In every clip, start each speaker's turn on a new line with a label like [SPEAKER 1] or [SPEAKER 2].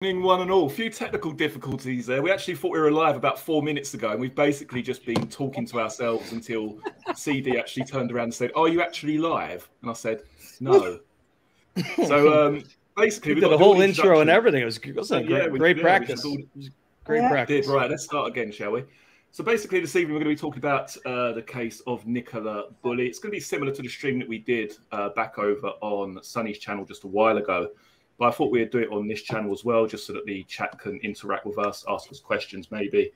[SPEAKER 1] One and all, a few technical difficulties there. We actually thought we were live about 4 minutes ago, and we've basically just been talking to ourselves until CD actually turned around and said, "Are you actually live?" And I said, "No." So basically,
[SPEAKER 2] we did a whole intro and everything. It was great practice.
[SPEAKER 1] Great practice. Right, let's start again, shall we? So basically, this evening we're going to be talking about the case of Nicola Bulley. It's going to be similar to the stream that we did back over on Sunny's channel just a while ago. But I thought we'd do it on this channel as well, just so that the chat can interact with us, ask us questions maybe,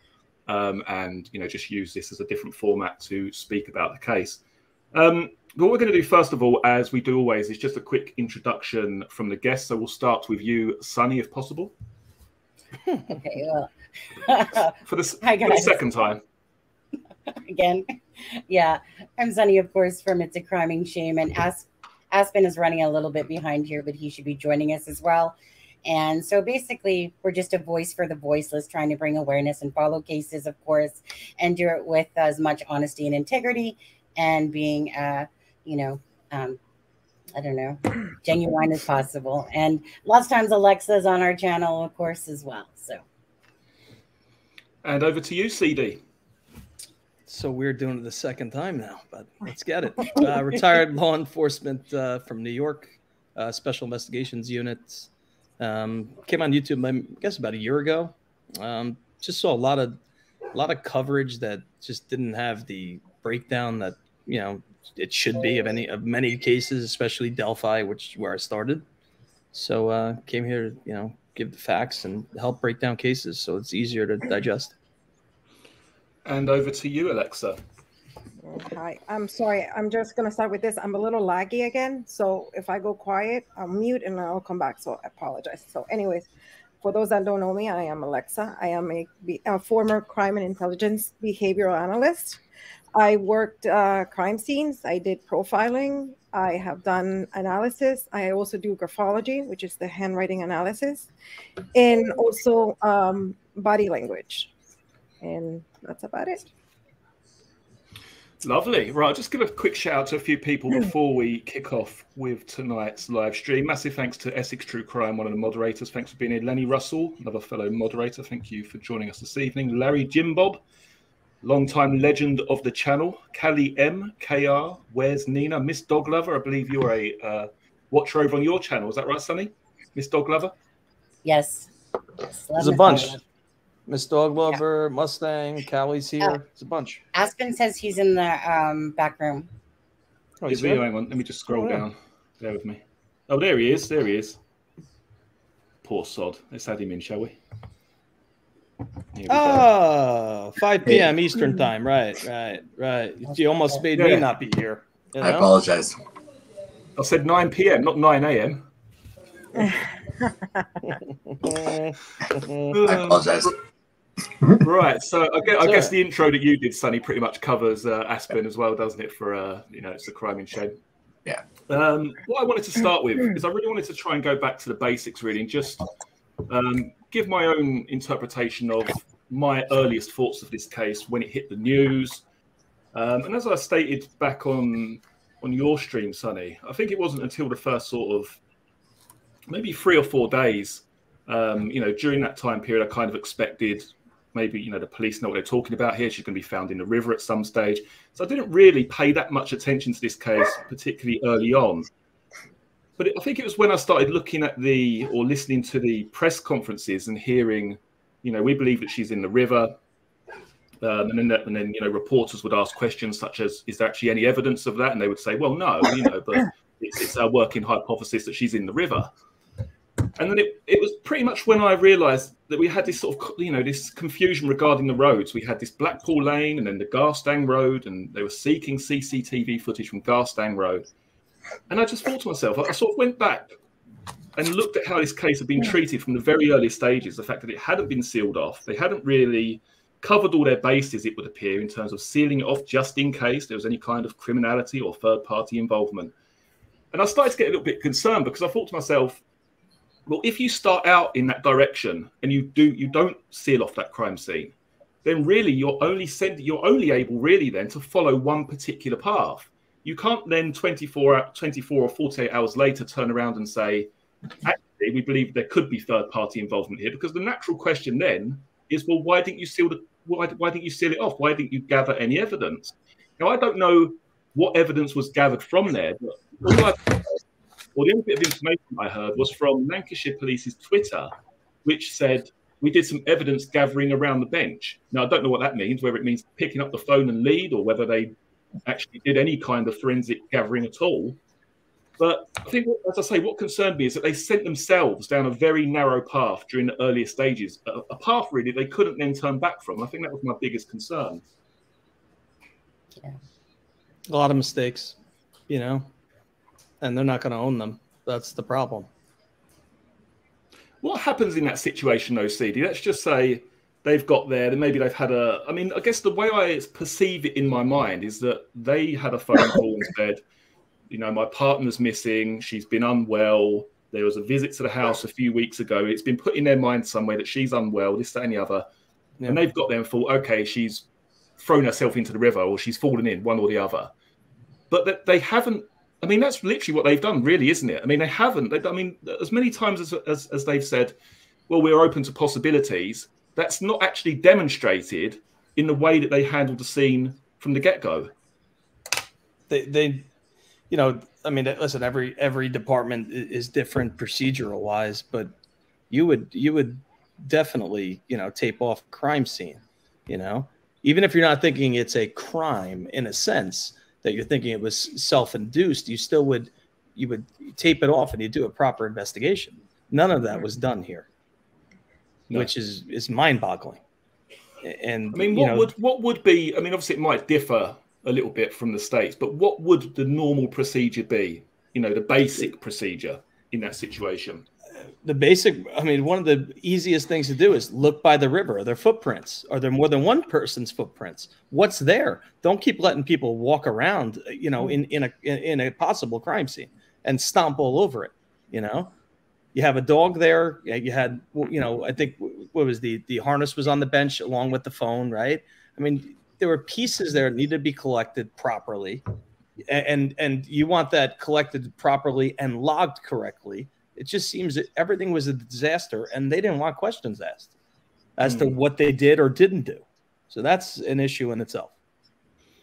[SPEAKER 1] and just use this as a different format to speak about the case. But what we're going to do first of all, as we do always, is just a quick introduction from the guests. So we'll start with you, Sunny, if possible.
[SPEAKER 3] Okay, well,
[SPEAKER 1] for the second time.
[SPEAKER 3] Again, yeah, I'm Sunny, of course, from It's a Crime and Shame, and Aspen is running a little bit behind here, but he should be joining us as well. And so basically, we're just a voice for the voiceless, trying to bring awareness and follow cases, of course, and do it with as much honesty and integrity and being, I don't know, genuine as possible. And lots of times Alexa's on our channel, of course, as well. So.
[SPEAKER 1] And over to you, CD.
[SPEAKER 2] So we're doing it the second time now, but let's get it. Retired law enforcement from New York, Special Investigations Unit. Came on YouTube, I guess, about a year ago. Just saw a lot of coverage that just didn't have the breakdown that it should be of many cases, especially Delphi, where I started. So came here to give the facts and help break down cases, so it's easier to digest.
[SPEAKER 1] And over to you, Alexa.
[SPEAKER 4] Hi, I'm sorry. I'm just going to start with this. I'm a little laggy again. So if I go quiet, I'll mute and I'll come back. So I apologize. So anyways, for those that don't know me, I am Alexa. I am a former crime and intelligence behavioral analyst. I worked crime scenes. I did profiling. I have done analysis. I also do graphology, which is the handwriting analysis, and also body language. And that's about it.
[SPEAKER 1] Lovely. Right, I'll just give a quick shout out to a few people before we kick off with tonight's live stream. Massive thanks to Essex True Crime, one of the moderators. Thanks for being here. Lenny Russell, another fellow moderator. Thank you for joining us this evening. Larry Jimbob, long-time legend of the channel. Callie M, KR, Where's Nina? Miss Dog Lover, I believe you're a watcher over on your channel. Is that right, Sunny? Miss Dog Lover?
[SPEAKER 3] Yes.
[SPEAKER 2] There's a bunch. Miss Dog Lover, Mustang, Callie's here. It's a bunch.
[SPEAKER 3] Aspen says he's in the back room.
[SPEAKER 1] Oh, he's here. Hang on. Let me just scroll down. Bear with me. Oh, there he is. There he is. Poor sod. Let's add him in, shall we?
[SPEAKER 2] Oh, 5 p.m. Eastern time. Right. You almost made me not be here.
[SPEAKER 5] I apologize.
[SPEAKER 1] I said 9 p.m., not 9 a.m.
[SPEAKER 5] I apologize.
[SPEAKER 1] Right, so I guess the intro that you did, Sunny, pretty much covers Aspen as well, doesn't it? For it's a crime and shame.
[SPEAKER 5] Yeah.
[SPEAKER 1] What I wanted to start with is I really wanted to try and go back to the basics, really, and just give my own interpretation of my earliest thoughts of this case when it hit the news. And as I stated back on your stream, Sunny, I think it wasn't until the first sort of maybe 3 or 4 days, during that time period, I kind of expected maybe, the police know what they're talking about here. She's going to be found in the river at some stage. So I didn't really pay that much attention to this case, particularly early on. But I think it was when I started looking at listening to the press conferences and hearing, we believe that she's in the river. And then reporters would ask questions such as, is there actually any evidence of that? And they would say, well, no, but it's our working hypothesis that she's in the river. And then it was pretty much when I realised that we had this sort of, this confusion regarding the roads. We had this Blackpool Lane and then the Garstang Road, and they were seeking CCTV footage from Garstang Road. And I just thought to myself, I sort of went back and looked at how this case had been treated from the very early stages, the fact that it hadn't been sealed off. They hadn't really covered all their bases, it would appear, in terms of sealing it off just in case there was any kind of criminality or third-party involvement. And I started to get a little bit concerned because I thought to myself, well, if you start out in that direction and you don't seal off that crime scene, then really you're only able really then to follow one particular path. You can't then 24 or 48 hours later turn around and say, we believe there could be third-party involvement here, because the natural question then is, well, why didn't you seal it off? Why didn't you gather any evidence? Now, I don't know what evidence was gathered from there, but the only bit of information I heard was from Lancashire Police's Twitter, which said, we did some evidence gathering around the bench. Now, I don't know what that means, whether it means picking up the phone and lead, or whether they actually did any kind of forensic gathering at all. But I think, as I say, what concerned me is that they sent themselves down a very narrow path during the earlier stages, a path really they couldn't then turn back from. I think that was my biggest concern.
[SPEAKER 3] Yeah.
[SPEAKER 2] A lot of mistakes, you know, and they're not going to own them. That's the problem.
[SPEAKER 1] What happens in that situation, though, CD? Let's just say they've got there, then maybe they've had I guess the way I perceive it in my mind is that they had a phone call and said, you know, my partner's missing, she's been unwell, there was a visit to the house a few weeks ago, it's been put in their mind somewhere that she's unwell, this, that, and the other. Yeah. And they've got there and thought, okay, she's thrown herself into the river, or she's fallen in, one or the other. But that they haven't, I mean, that's literally what they've done, really, isn't it? I mean, they haven't. I mean, as many times as they've said, well, we're open to possibilities, that's not actually demonstrated in the way that they handled the scene from the get-go.
[SPEAKER 2] They you know, I mean, listen, every department is different procedural-wise, but you would definitely, you know, tape off a crime scene, you know? Even if you're not thinking it's a crime in a sense, that you're thinking it was self-induced, you would tape it off and you do a proper investigation. None of that was done here, which is mind-boggling. And
[SPEAKER 1] I mean, what would be? I mean, obviously, it might differ a little bit from the States, but what would the normal procedure be? You know, the basic procedure in that situation.
[SPEAKER 2] The basic, I mean, one of the easiest things to do is look by the river. Are there footprints? Are there more than one person's footprints? What's there? Don't keep letting people walk around, you know, in a possible crime scene and stomp all over it. You know, you have a dog there. You had, you know, I think what was the harness was on the bench along with the phone, right? I mean, there were pieces there that need to be collected properly, and you want that collected properly and logged correctly. It just seems that everything was a disaster, and they didn't want questions asked as to what they did or didn't do. So that's an issue in itself.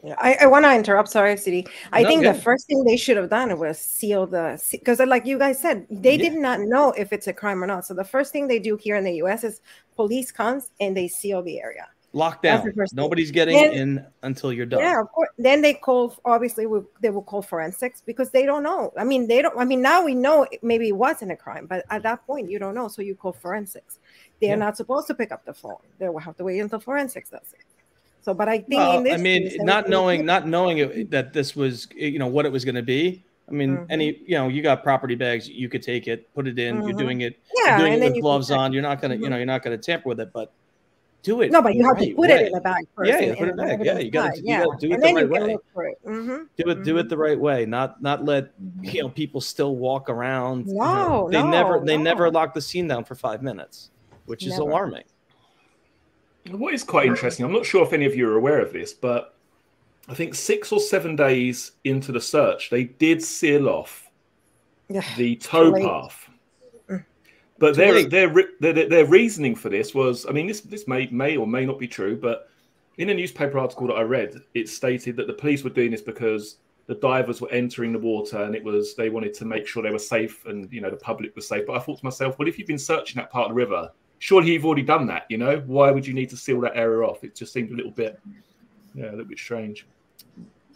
[SPEAKER 4] Yeah, I want to interrupt. Sorry, CD. I think the first thing they should have done was seal because like you guys said, they did not know if it's a crime or not. So the first thing they do here in the U.S. is police comes and they seal the area.
[SPEAKER 2] Lockdown. Nobody's getting in until you're done.
[SPEAKER 4] Yeah, of course. Then they call, obviously, they will call forensics because they don't know. I mean, now we know maybe it wasn't a crime, but at that point, you don't know. So you call forensics. They're not supposed to pick up the phone. They will have to wait until forensics does it. So, but I think in this case,
[SPEAKER 2] not knowing that this was, you know, what it was going to be. I mean, you know, you got property bags, you could take it, put it in. You're doing it, with gloves on. You're not going to, you know, you're not going to tamper with it, but do it.
[SPEAKER 4] No, but you have to put it in a bag first.
[SPEAKER 2] Yeah, put it in a bag. Yeah, you got to do it the right way. Do it the right way. Not let, you know, people still walk around. They never lock the scene down for 5 minutes, which is alarming.
[SPEAKER 1] What is quite interesting, I'm not sure if any of you are aware of this, but I think 6 or 7 days into the search, they did seal off the towpath. But their reasoning for this was, I mean, this may or may not be true, but in a newspaper article that I read, it stated that the police were doing this because the divers were entering the water and they wanted to make sure they were safe and, you know, the public was safe. But I thought to myself, well, if you've been searching that part of the river, surely you've already done that, you know? Why would you need to seal that area off? It just seemed a little bit strange.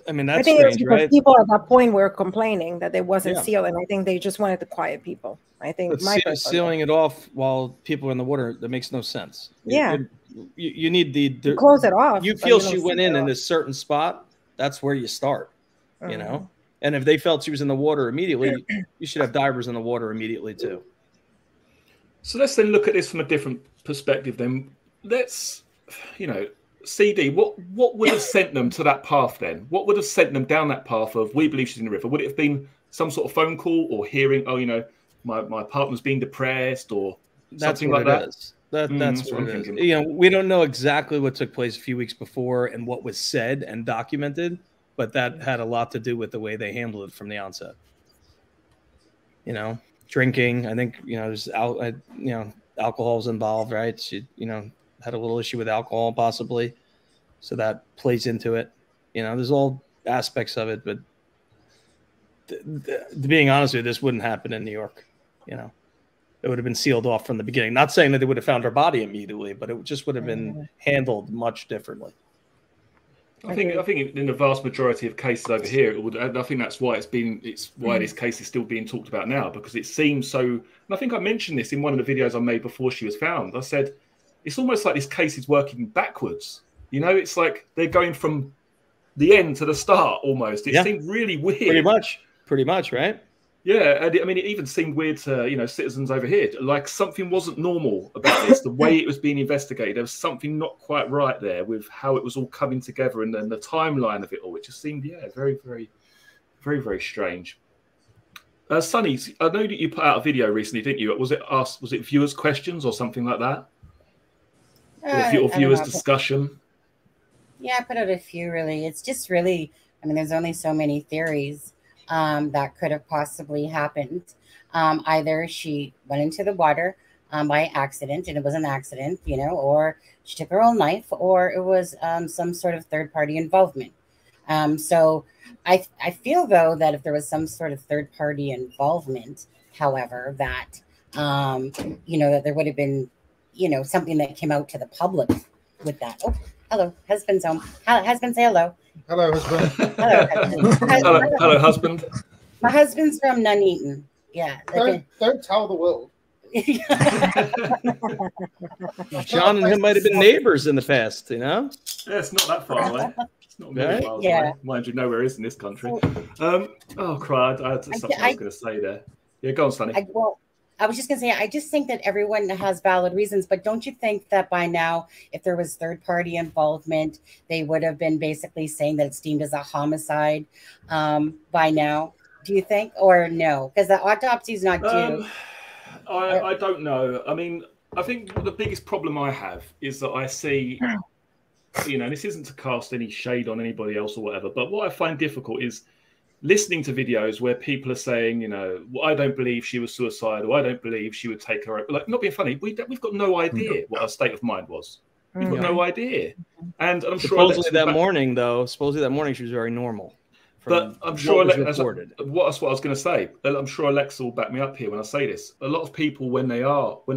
[SPEAKER 2] I mean, that's
[SPEAKER 4] strange,
[SPEAKER 2] strange, right?
[SPEAKER 4] People at that point were complaining that it wasn't sealed, and I think they just wanted to quiet people. I think
[SPEAKER 2] sealing it off while people are in the water, that makes no sense.
[SPEAKER 4] Yeah,
[SPEAKER 2] you need the
[SPEAKER 4] close it off.
[SPEAKER 2] You feel she went in a certain spot. That's where you start, you know. And if they felt she was in the water immediately, you should have divers in the water immediately too.
[SPEAKER 1] So let's then look at this from a different perspective. Then let's, you know, CD, what would have sent them to that path then? What would have sent them down that path of, we believe she's in the river? Would it have been some sort of phone call or hearing, oh, you know, my partner's being depressed or something like that?
[SPEAKER 2] That's what it is. You know, we don't know exactly what took place a few weeks before and what was said and documented, but that had a lot to do with the way they handled it from the onset. You know, drinking. I think, there's alcohol's involved, right? She, had a little issue with alcohol possibly. So that plays into it. There's all aspects of it, but being honest with you, this wouldn't happen in New York. It would have been sealed off from the beginning. Not saying that they would have found her body immediately, but it just would have been handled much differently.
[SPEAKER 1] I think in the vast majority of cases over here, it would. I think that's why why this case is still being talked about now, because it seems so. And I think I mentioned this in one of the videos I made before she was found. I said it's almost like this case is working backwards. It's like they're going from the end to the start almost. It seemed really weird. Pretty much, right? Yeah, and it even seemed weird to citizens over here. Like something wasn't normal about this. The way it was being investigated, there was something not quite right there with how it was all coming together, and then the timeline of it all. It just seemed, very, very, very, very strange. Sonny, I know that you put out a video recently, didn't you? Was it viewers' questions or something like that? Or viewers' discussion?
[SPEAKER 3] Yeah, I put out a few. Really, it's just really. There's only so many theories that could have possibly happened. Either she went into the water by accident, and it was an accident, or she took her own life, or it was some sort of third-party involvement. So I feel, though, that if there was some sort of third-party involvement, however, that, that there would have been, something that came out to the public with that. Oh, hello, husband's home. Husband, say hello.
[SPEAKER 6] Hello, husband.
[SPEAKER 3] Hello, husband.
[SPEAKER 1] Hello, husband.
[SPEAKER 3] My husband's from Nuneaton. Yeah.
[SPEAKER 6] Don't tell the world.
[SPEAKER 2] John and him might have been neighbors in the past,
[SPEAKER 1] Yeah, it's not that far away. It's not very far away. Mind you, nowhere is in this country. Oh, crud. I had something I was going to say there. Yeah, go on, Sonny.
[SPEAKER 3] I was just going to say, I just think that everyone has valid reasons, but don't you think that by now, if there was third-party involvement, they would have been basically saying that it's deemed as a homicide by now? Do you think, or no? Because the autopsy is not due.
[SPEAKER 1] I don't know. I think the biggest problem I have is that I see, this isn't to cast any shade on anybody else or whatever, but what I find difficult is listening to videos where people are saying, I don't believe she was suicidal. I don't believe she would take her. Like, not being funny, we've got no idea what her state of mind was. We've got no idea. And I'm sure
[SPEAKER 2] supposedly that morning she was very normal.
[SPEAKER 1] But I'm sure that's what I was going to say. I'm sure Alexa will back me up here when I say this. A lot of people, when they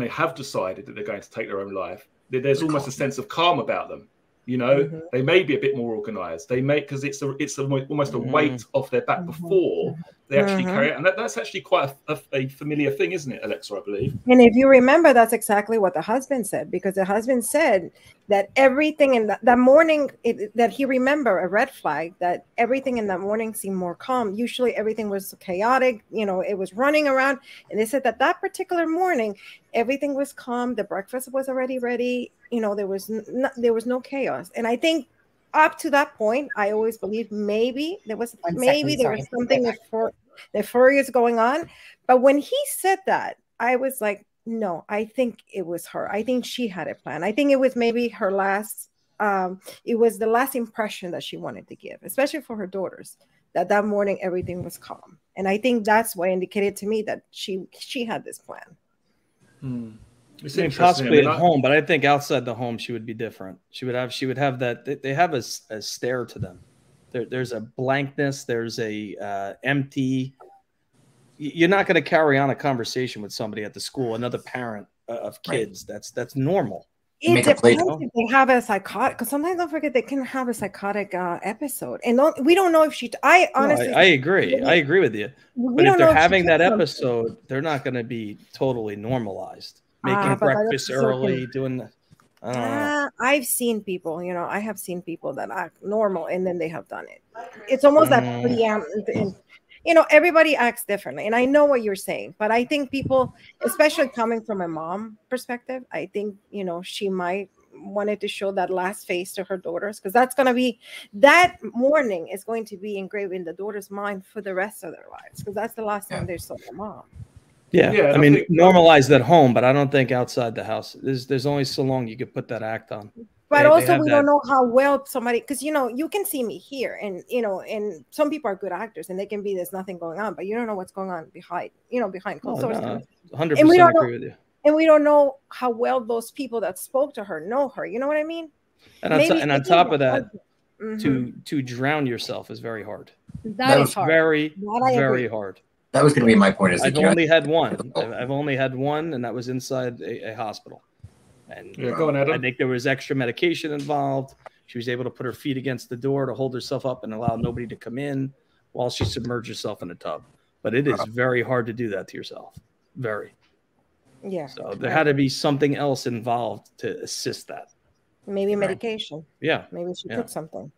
[SPEAKER 1] have decided that they're going to take their own life, there's almost a sense of calm about them. They may be a bit more organized. They may, because it's almost a weight off their back before they actually carry it. And that's actually quite a familiar thing, isn't it, Alexa, I believe?
[SPEAKER 4] And if you remember, that's exactly what the husband said, because the husband said that everything in that morning, that he remembered a red flag, that everything in that morning seemed more calm. Usually everything was chaotic, it was running around. And they said that particular morning, everything was calm. The breakfast was already ready. There was no chaos. And I think up to that point, I always believed maybe there was something nefarious going on. But when he said that, I was like, no, I think it was her. I think she had a plan. I think it was maybe her last, it was the last impression that she wanted to give, especially for her daughters, that morning everything was calm. And I think that's what indicated to me that she had this plan.
[SPEAKER 2] Possibly at home, but I think outside the home she would be different. She would have that. They have a stare to them. There's a blankness. There's a empty. You're not going to carry on a conversation with somebody at the school, another parent of kids. Right. That's normal.
[SPEAKER 4] It depends if they have a psychotic, because sometimes don't forget they can have a psychotic episode, and we don't know if she. I honestly,
[SPEAKER 2] I agree. I agree with you. But if they're having that episode, they're not going to be totally normalized. Making breakfast early, doing that. I don't know.
[SPEAKER 4] I've seen people, I have seen people that act normal and then they have done it. It's almost that everybody acts differently. And I know what you're saying, but I think people, especially coming from a mom perspective, I think, she might wanted to show that last face to her daughters, because that's going to be, that morning is going to be engraved in the daughter's mind for the rest of their lives, because that's the last time they saw their mom.
[SPEAKER 2] Yeah, I mean, normalized at home, but I don't think outside the house. There's only so long you could put that act on.
[SPEAKER 4] But
[SPEAKER 2] They
[SPEAKER 4] also,
[SPEAKER 2] have
[SPEAKER 4] we
[SPEAKER 2] that.
[SPEAKER 4] don't know how well somebody, because you can see me here, and and some people are good actors, and they can be there's nothing going on, but you don't know what's going on behind closed doors.
[SPEAKER 2] No,
[SPEAKER 4] And we
[SPEAKER 2] 100%
[SPEAKER 4] don't
[SPEAKER 2] agree
[SPEAKER 4] know,
[SPEAKER 2] with you.
[SPEAKER 4] and we don't know how well those people that spoke to her know her. You know what I mean?
[SPEAKER 2] And on top of that,
[SPEAKER 4] Mhm.
[SPEAKER 2] to drown yourself is very hard.
[SPEAKER 4] That is hard.
[SPEAKER 2] Very,
[SPEAKER 4] That I
[SPEAKER 2] very
[SPEAKER 4] agree.
[SPEAKER 2] hard.
[SPEAKER 5] That was going to be my point.
[SPEAKER 2] I've only had one. I've only had one, and that was inside a hospital. And
[SPEAKER 1] Yeah, go on, Adam.
[SPEAKER 2] I think there was extra medication involved. She was able to put her feet against the door to hold herself up and allow nobody to come in while she submerged herself in a tub. But it is very hard to do that to yourself. Very.
[SPEAKER 4] Yeah.
[SPEAKER 2] So there had to be something else involved to assist that.
[SPEAKER 4] Maybe medication.
[SPEAKER 2] Yeah.
[SPEAKER 4] Maybe she took something.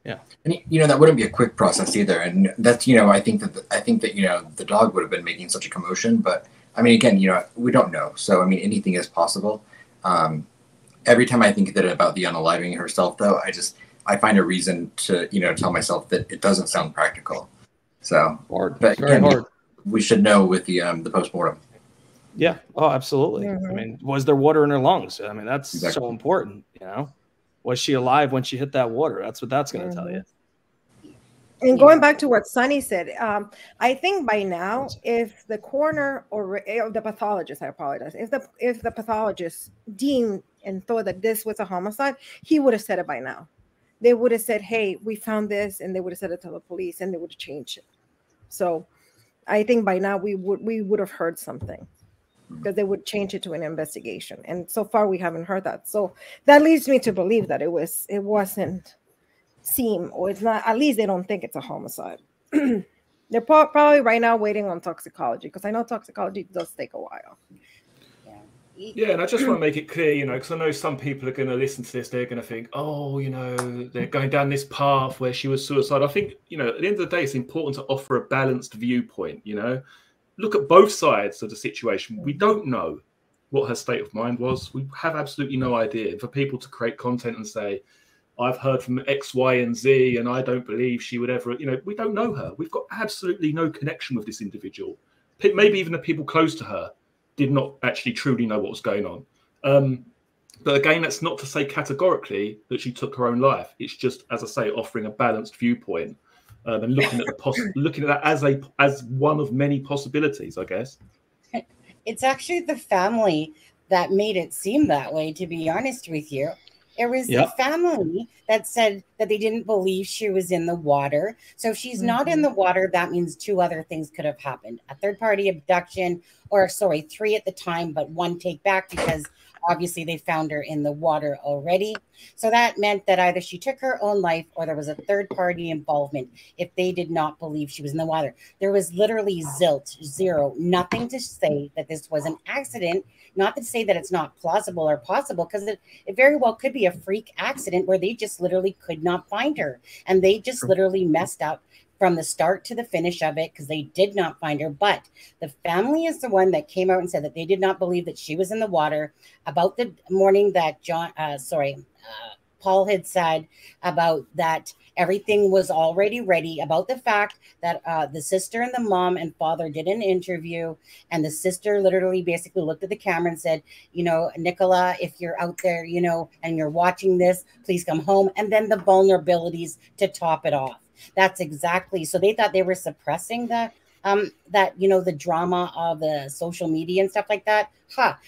[SPEAKER 2] Yeah.
[SPEAKER 5] And that wouldn't be a quick process either. And that's I think that the dog would have been making such a commotion. But I mean, again, we don't know. So I mean, anything is possible. Every time I think about the unaliving herself, though, I find a reason to tell myself that it doesn't sound practical. So
[SPEAKER 2] hard.
[SPEAKER 5] But
[SPEAKER 2] very hard.
[SPEAKER 5] We should know with the postmortem.
[SPEAKER 2] Yeah. Oh, absolutely.
[SPEAKER 4] Mhm.
[SPEAKER 2] I mean, was there water in her lungs? I mean, that's
[SPEAKER 5] Exactly.
[SPEAKER 2] so important. Was she alive when she hit that water? That's what that's going to tell you.
[SPEAKER 4] And going back to what Sonny said, I think by now, if the coroner or the pathologist, I apologize, if the pathologist deemed and thought that this was a homicide, he would have said it by now. They would have said, "Hey, we found this," and they would have said it to the police, and they would have changed it. So, I think by now we would have heard something, because they would change it to an investigation. And so far, we haven't heard that. So that leads me to believe that it wasn't. Or it's not, at least they don't think it's a homicide. They're probably right now waiting on toxicology, because I know toxicology does take a while.
[SPEAKER 1] Yeah, and I just want to make it clear, because I know some people are going to listen to this, they're going to think, oh, they're going down this path where she was suicidal. I think, at the end of the day, it's important to offer a balanced viewpoint, Look at both sides of the situation. We don't know what her state of mind was. We have absolutely no idea. For people to create content and say, I've heard from X, Y, and Z, and I don't believe she would ever, we don't know her. We've got absolutely no connection with this individual. Maybe even the people close to her did not actually truly know what was going on. But again, that's not to say categorically that she took her own life. It's just, as I say, offering a balanced viewpoint and looking at that as one of many possibilities, I guess.
[SPEAKER 3] It's actually the family that made it seem that way, to be honest with you. It was the family that said that they didn't believe she was in the water. So if she's not in the water, that means two other things could have happened. A third-party abduction, three at the time, but one take back, because obviously they found her in the water already. So that meant that either she took her own life or there was a third-party involvement if they did not believe she was in the water. There was literally zero, nothing to say that this was an accident. Not to say that it's not plausible or possible, because it very well could be a freak accident where they just literally could not find her. And they just literally messed up from the start to the finish of it, because they did not find her. But the family is the one that came out and said that they did not believe that she was in the water about the morning that Paul had said about that everything was already ready, about the fact that the sister and the mom and father did an interview, and the sister literally basically looked at the camera and said, Nicola, if you're out there, and you're watching this, please come home. And then the vulnerabilities to top it off. That's exactly. So they thought they were suppressing the drama of the social media and stuff like that.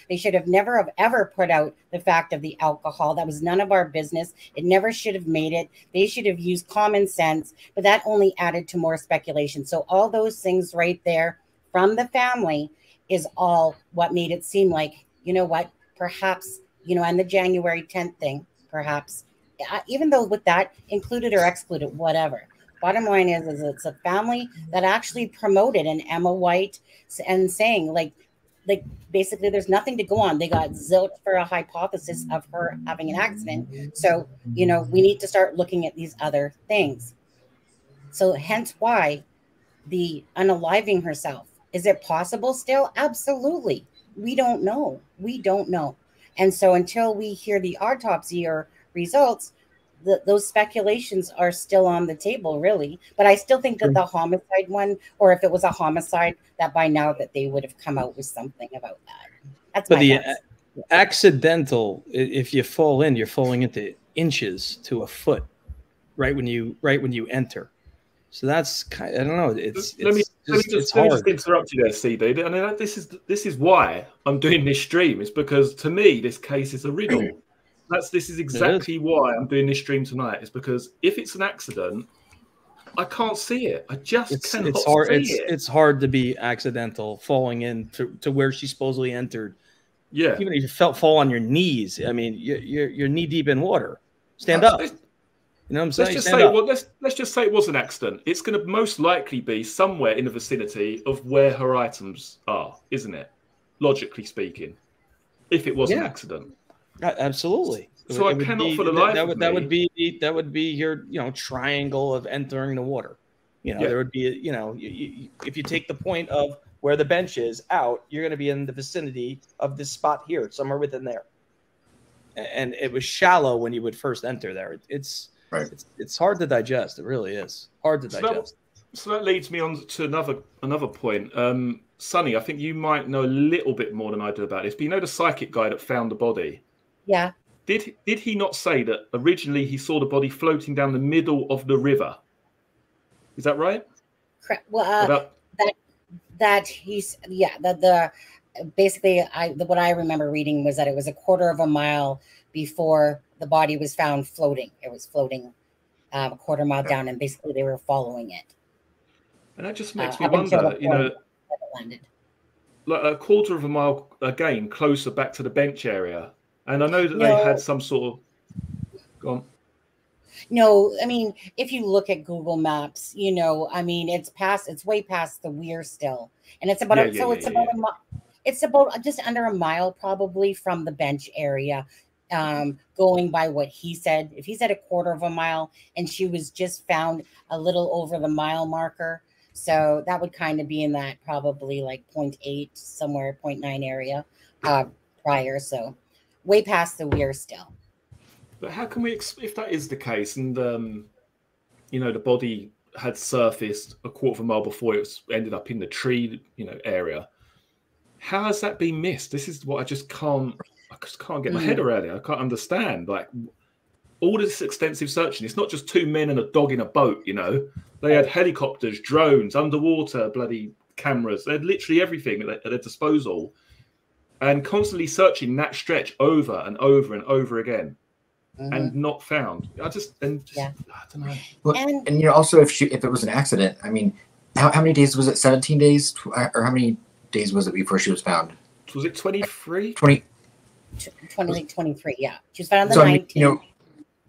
[SPEAKER 3] They should have never have ever put out the fact of the alcohol. That was none of our business. It never should have made it. They should have used common sense, but that only added to more speculation. So all those things right there from the family is all what made it seem like, perhaps, and the January 10th thing, perhaps, even though with that included or excluded, whatever. Bottom line is it's a family that actually promoted an Emma White and saying like basically there's nothing to go on. They got zilch for a hypothesis of her having an accident. So, we need to start looking at these other things. So hence why the unaliving herself. Is it possible still? Absolutely. We don't know. And so until we hear the autopsy or results, those speculations are still on the table, really. But I still think that the homicide one, or if it was a homicide, that by now that they would have come out with something about that. That's my guess.
[SPEAKER 2] Accidental. If you fall in, you're falling into inches to a foot, right when you enter. So that's kind. I don't know.
[SPEAKER 1] Let me just interrupt you there, CD. And this is why I'm doing this stream. Is because to me this case is a riddle. This is exactly why I'm doing this stream tonight. Is because if it's an accident, I can't see it. I just cannot see it.
[SPEAKER 2] It's hard to be accidental falling in to where she supposedly entered.
[SPEAKER 1] Yeah.
[SPEAKER 2] Even if you fall on your knees, I mean, you're knee deep in water. Stand up. You know what I'm saying?
[SPEAKER 1] Let's just say it was an accident. It's going to most likely be somewhere in the vicinity of where her items are, isn't it? Logically speaking, if it was an accident.
[SPEAKER 2] Absolutely.
[SPEAKER 1] So I cannot for the life of me.
[SPEAKER 2] That would be your triangle of entering the water. There would be if you take the point of where the bench is out, you're going to be in the vicinity of this spot here, somewhere within there. And it was shallow when you would first enter there. It's hard to digest. It really is hard to digest.
[SPEAKER 1] So that leads me on to another point. Sonny, I think you might know a little bit more than I do about this. But you know the psychic guy that found the body?
[SPEAKER 3] Yeah.
[SPEAKER 1] Did he not say that originally he saw the body floating down the middle of the river? Is that right?
[SPEAKER 3] Correct. Well, basically what I remember reading was that it was a quarter of a mile before the body was found floating. It was floating a quarter mile down, and basically they were following it.
[SPEAKER 1] And that just makes me wonder, like a quarter of a mile again, closer back to the bench area. And I know that they had some sort of. Go on.
[SPEAKER 3] No, I mean, if you look at Google Maps, it's way past the weir still, and it's about it's about just under a mile probably from the bench area. Going by what he said, if he said a quarter of a mile, and she was just found a little over the mile marker, so that would kind of be in that probably like 0.8 somewhere 0.9 area prior, so way past the weir still.
[SPEAKER 1] But how can we, if that is the case, and the body had surfaced a quarter of a mile before it ended up in the tree, area, how has that been missed? This is what I just can't get my head around it. I can't understand. Like all this extensive searching, it's not just two men and a dog in a boat. They had helicopters, drones, underwater, bloody cameras. They had literally everything at their disposal, and constantly searching that stretch over and over and over again. And not found. I don't know.
[SPEAKER 5] Well, and also if it was an accident, I mean, how many days was it? 17 days, or how many days was it before she was found?
[SPEAKER 1] Was it 23?
[SPEAKER 3] 23. Yeah, she was found on the 19th.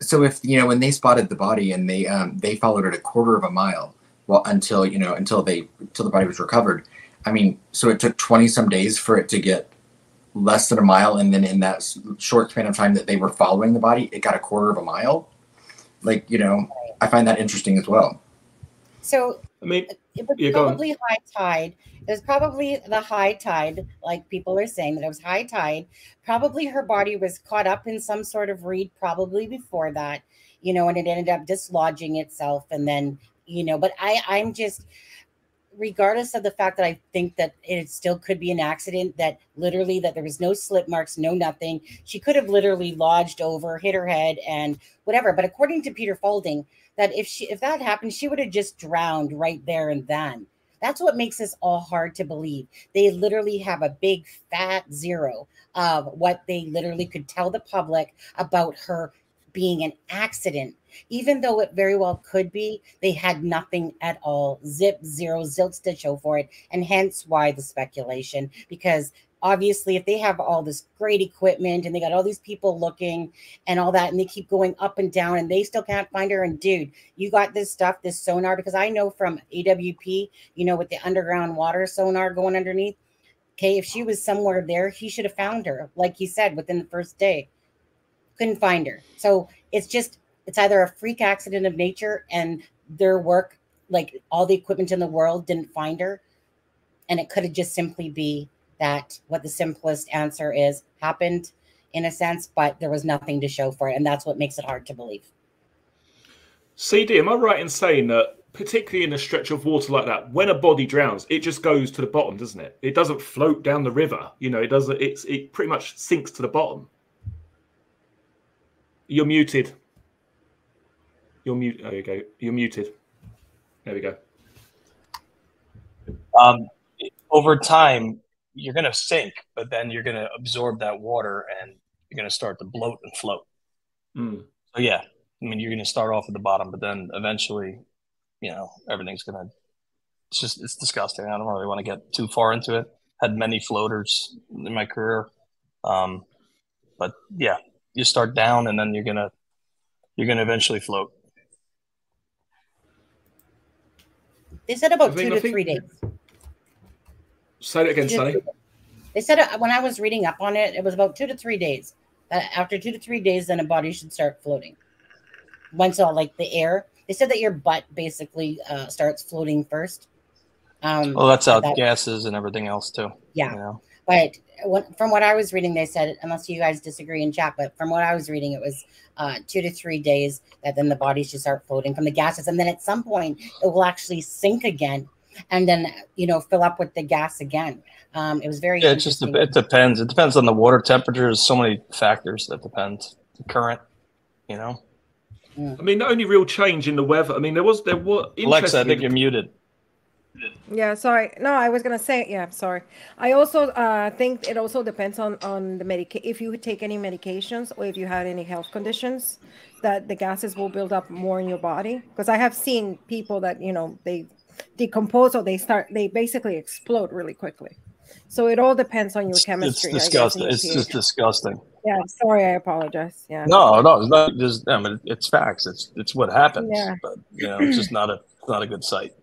[SPEAKER 5] So if when they spotted the body and they followed it a quarter of a mile, until the body was recovered. I mean, so it took 20 some days for it to get less than a mile, and then in that short span of time that they were following the body, it got a quarter of a mile. Like, I find that interesting as well.
[SPEAKER 3] So I mean, it was probably high tide. It was probably the high tide, like people are saying that it was high tide. Probably her body was caught up in some sort of reed probably before that, and it ended up dislodging itself. And then, but I'm just, regardless of the fact that I think that it still could be an accident, that there was no slip marks, no nothing. She could have literally lodged over, hit her head and whatever. But according to Peter Faulding, that if that happened, she would have just drowned right there and then. That's what makes this all hard to believe. They literally have a big fat zero of what they literally could tell the public about her being an accident. Even though it very well could be, they had nothing at all. Zip, zero, zilch to show for it. And hence why the speculation, because obviously if they have all this great equipment and they got all these people looking and all that, and they keep going up and down and they still can't find her. And dude, you got this stuff, this sonar, because I know from AWP, with the underground water sonar going underneath. Okay, if she was somewhere there, he should have found her. Like he said, within the first day. Couldn't find her. So it's either a freak accident of nature and their work, like all the equipment in the world, didn't find her. And it could have just simply be that what the simplest answer is happened in a sense, but there was nothing to show for it. And that's what makes it hard to believe.
[SPEAKER 1] CD, am I right in saying that particularly in a stretch of water like that, when a body drowns, it just goes to the bottom, doesn't it? It doesn't float down the river. You know, it doesn't. It pretty much sinks to the bottom. You're muted. You're mute. There you go. You're muted. There we go.
[SPEAKER 2] Over time, you're going to sink, but then you're going to absorb that water and you're going to start to bloat and float.
[SPEAKER 1] Mm.
[SPEAKER 2] So, yeah, I mean, you're going to start off at the bottom, but then eventually, you know, everything's going to, it's disgusting. I don't really want to get too far into it. Had many floaters in my career. But yeah, you start down and then you're going to eventually float.
[SPEAKER 3] They said about 2 to 3 days.
[SPEAKER 1] Say it again, Sonny.
[SPEAKER 3] They said when I was reading up on it, it was about 2 to 3 days. After 2 to 3 days, then a body should start floating. Once all like the air, they said that your butt basically starts floating first.
[SPEAKER 2] Well, that's how gases and everything else too.
[SPEAKER 3] Yeah,
[SPEAKER 2] you know?
[SPEAKER 3] But from what I was reading, they said, unless you guys disagree in chat, but from what I was reading, it was 2 to 3 days that then the body should start floating from the gases, and then at some point it will actually sink again, and then fill up with the gas again. It was very interesting.
[SPEAKER 2] It depends. It depends on the water temperature. There's so many factors that depend. The current,
[SPEAKER 1] I mean, the only real change in the weather. I mean, there was.
[SPEAKER 2] Alexa, I think you're muted.
[SPEAKER 4] Yeah, sorry. No, I was gonna say, yeah, sorry. I also think it also depends on the medication. If you take any medications or if you had any health conditions, that the gases will build up more in your body. Because I have seen people that they decompose or they basically explode really quickly. So it all depends on your chemistry.
[SPEAKER 2] It's disgusting. It's just disgusting.
[SPEAKER 4] Yeah, sorry, I apologize. Yeah.
[SPEAKER 2] No, it's not. Just, I mean, it's facts. It's what happens. Yeah. But it's just not a good sight.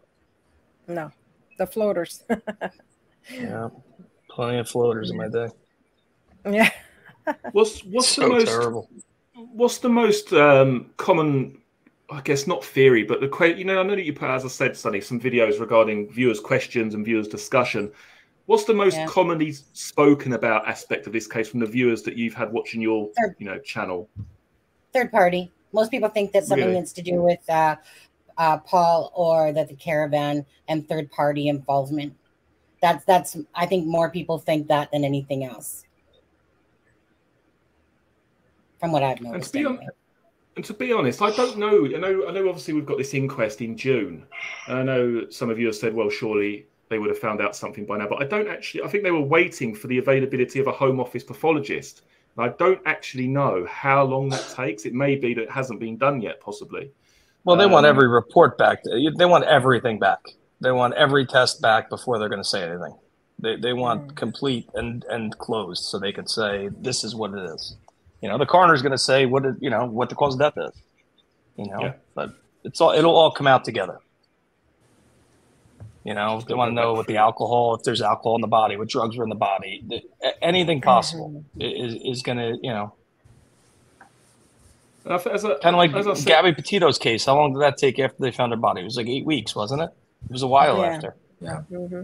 [SPEAKER 4] No, the floaters.
[SPEAKER 2] Yeah, plenty of floaters in my day.
[SPEAKER 4] Yeah.
[SPEAKER 1] What's
[SPEAKER 2] so
[SPEAKER 1] the most
[SPEAKER 2] terrible?
[SPEAKER 1] What's the most common? I guess not theory, but I know that you put, as I said, Sonny, some videos regarding viewers' questions and viewers' discussion. What's the most commonly spoken about aspect of this case from the viewers that you've had watching your channel? Third
[SPEAKER 3] party. Most people think that something that's to do with Paul or that the caravan and third party involvement. That's I think more people think that than anything else. From what I've noticed.
[SPEAKER 1] And to be honest, I don't know. I know obviously we've got this inquest in June. And I know some of you have said, well, surely they would have found out something by now. But I think they were waiting for the availability of a Home Office pathologist. And I don't actually know how long that takes. It may be that it hasn't been done yet, possibly.
[SPEAKER 2] Well, they want every report back. They want everything back. They want every test back before they're going to say anything. They want complete and closed so they could say, this is what it is. The coroner's going to say what the cause of death is. But it'll all come out together. They want to know what the alcohol, if there's alcohol in the body, what drugs were in the body, anything possible is going to, kind of like Gabby Petito's case. How long did that take after they found her body? It was like 8 weeks, wasn't it? It was a while after.
[SPEAKER 5] Yeah.
[SPEAKER 4] Mm-hmm.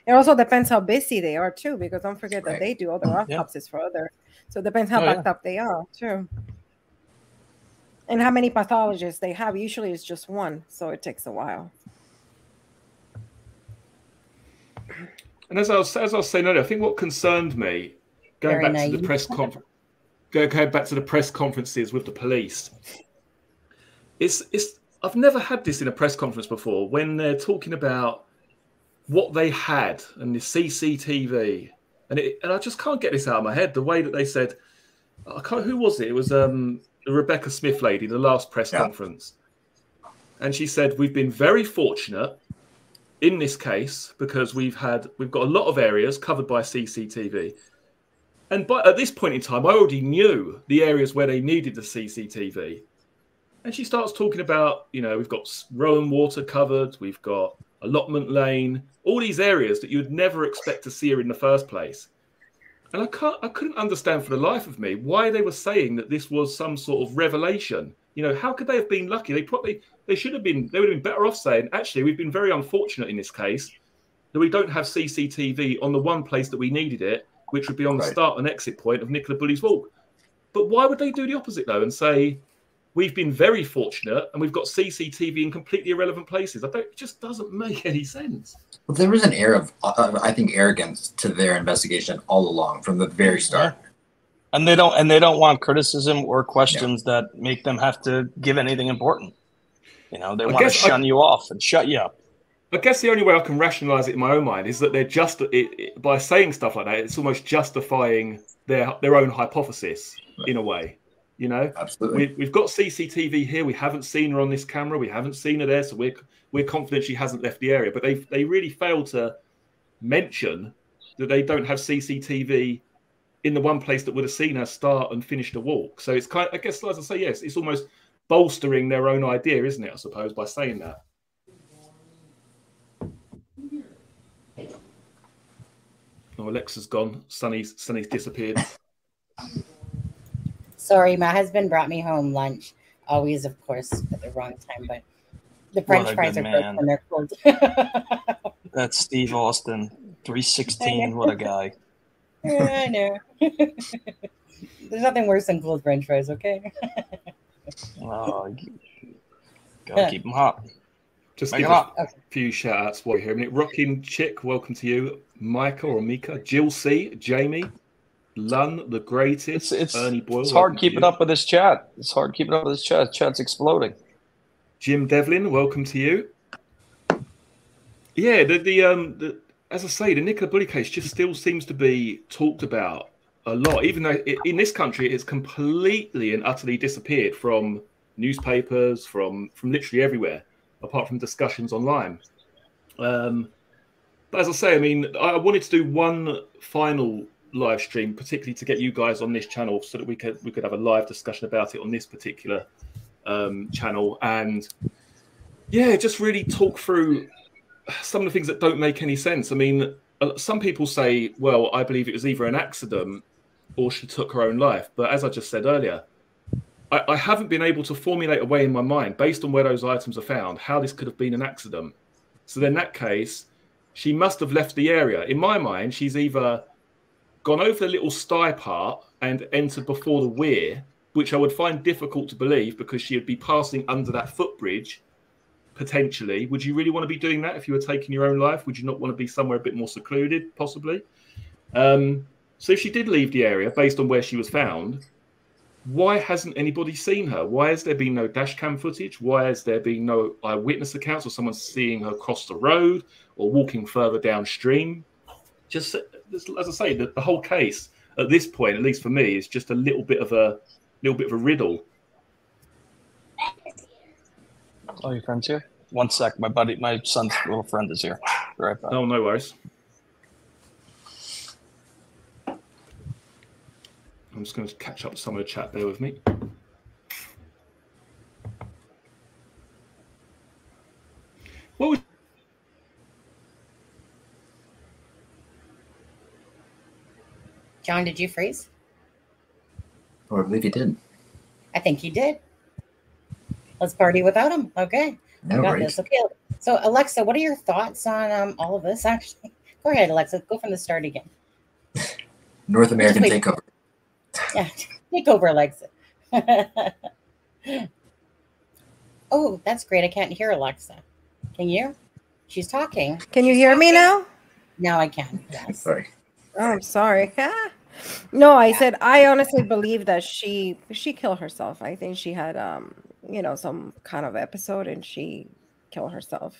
[SPEAKER 4] It also depends how busy they are too, because don't forget that they do other autopsies for other. So it depends how backed up they are too, and how many pathologists they have. Usually, it's just one, so it takes a while.
[SPEAKER 1] And as I was saying earlier, I think what concerned me, going back to the press conference. Going back to the press conferences with the police, I've never had this in a press conference before when they're talking about what they had and the CCTV, and I just can't get this out of my head. The way that they said, who was it? It was the Rebecca Smith lady, the last press conference, and she said, "We've been very fortunate in this case because we've got a lot of areas covered by CCTV." And at this point in time, I already knew the areas where they needed the CCTV. And she starts talking about, we've got Rowan Water covered, we've got Allotment Lane, all these areas that you'd never expect to see her in the first place. And I couldn't understand for the life of me why they were saying that this was some sort of revelation. How could they have been lucky? They would have been better off saying, actually, we've been very unfortunate in this case that we don't have CCTV on the one place that we needed it, which would be on the start and exit point of Nicola Bulley's Walk. But why would they do the opposite, though, and say, we've been very fortunate, and we've got CCTV in completely irrelevant places. It just doesn't make any sense.
[SPEAKER 5] Well, there was an air of, I think, arrogance to their investigation all along from the very start.
[SPEAKER 2] Yeah. And they don't want criticism or questions that make them have to give anything important. You know, they want to shun you off and shut you up.
[SPEAKER 1] I guess the only way I can rationalize it in my own mind is that they're just by saying stuff like that, it's almost justifying their own hypothesis in a way. You know,
[SPEAKER 5] absolutely.
[SPEAKER 1] We've got CCTV here. We haven't seen her on this camera. We haven't seen her there, so we're confident she hasn't left the area. But they really fail to mention that they don't have CCTV in the one place that would have seen her start and finish the walk. So it's kind of, I guess, as I say, yes, it's almost bolstering their own idea, isn't it? I suppose by saying that. Oh, Alexa's gone. Sunny's disappeared.
[SPEAKER 3] Sorry, my husband brought me home lunch. Always, of course, at the wrong time, but the French fries are good when they're cold.
[SPEAKER 2] That's Steve Austin, 316. What a guy.
[SPEAKER 3] Yeah, I know. There's nothing worse than cold French fries, okay?
[SPEAKER 2] Gotta keep them hot.
[SPEAKER 1] Just give a few shout outs while you're here a minute. Rockin' Chick, welcome to you. Micah or Mika, Jill C, Jamie, Lun, the greatest. Ernie Boyle.
[SPEAKER 2] It's hard keeping up with this chat. Chat's exploding.
[SPEAKER 1] Jim Devlin, welcome to you. Yeah, the as I say, the Nicola Bulley case just still seems to be talked about a lot, even though in this country it's completely and utterly disappeared from newspapers, from literally everywhere, apart from discussions online. But as I say, I mean, I wanted to do one final live stream, particularly to get you guys on this channel, so that we could have a live discussion about it on this particular channel, and yeah, just really talk through some of the things that don't make any sense. I mean, some people say, well, I believe it was either an accident or she took her own life. But as I just said earlier, I haven't been able to formulate a way in my mind, based on where those items are found, how this could have been an accident. So in that case, she must have left the area. In my mind, she's either gone over the little sty part and entered before the weir, which I would find difficult to believe because she would be passing under that footbridge. Potentially, would you really want to be doing that if you were taking your own life? Would you not want to be somewhere a bit more secluded, possibly? So if she did leave the area based on where she was found, why hasn't anybody seen her? Why has there been no dash cam footage? Why has there been no eyewitness accounts or someone seeing her cross the road or walking further downstream? Just as I say, the whole case at this point, at least for me, is just a little bit of a riddle.
[SPEAKER 2] Oh, your friend's here? One sec. My son's little friend is here. Be right back.
[SPEAKER 1] Oh, no worries. I'm just going to catch up with some of the chat. Bear with me. What was...
[SPEAKER 3] John, did you freeze?
[SPEAKER 5] Oh, I believe he did.
[SPEAKER 3] I think he did. Let's party without him. Okay.
[SPEAKER 5] No worries.
[SPEAKER 3] This. Okay. So, Alexa, what are your thoughts on all of this, actually? Go ahead, Alexa. Go from the start again.
[SPEAKER 5] North American takeover.
[SPEAKER 3] Yeah, take over, Alexa. Oh, that's great. I can't hear Alexa. Can you? She's talking.
[SPEAKER 4] Can you hear me now?
[SPEAKER 3] Now I can. Yes.
[SPEAKER 5] Sorry.
[SPEAKER 4] Oh, I'm sorry. No, I said I honestly believe that she killed herself. I think she had some kind of episode and she killed herself.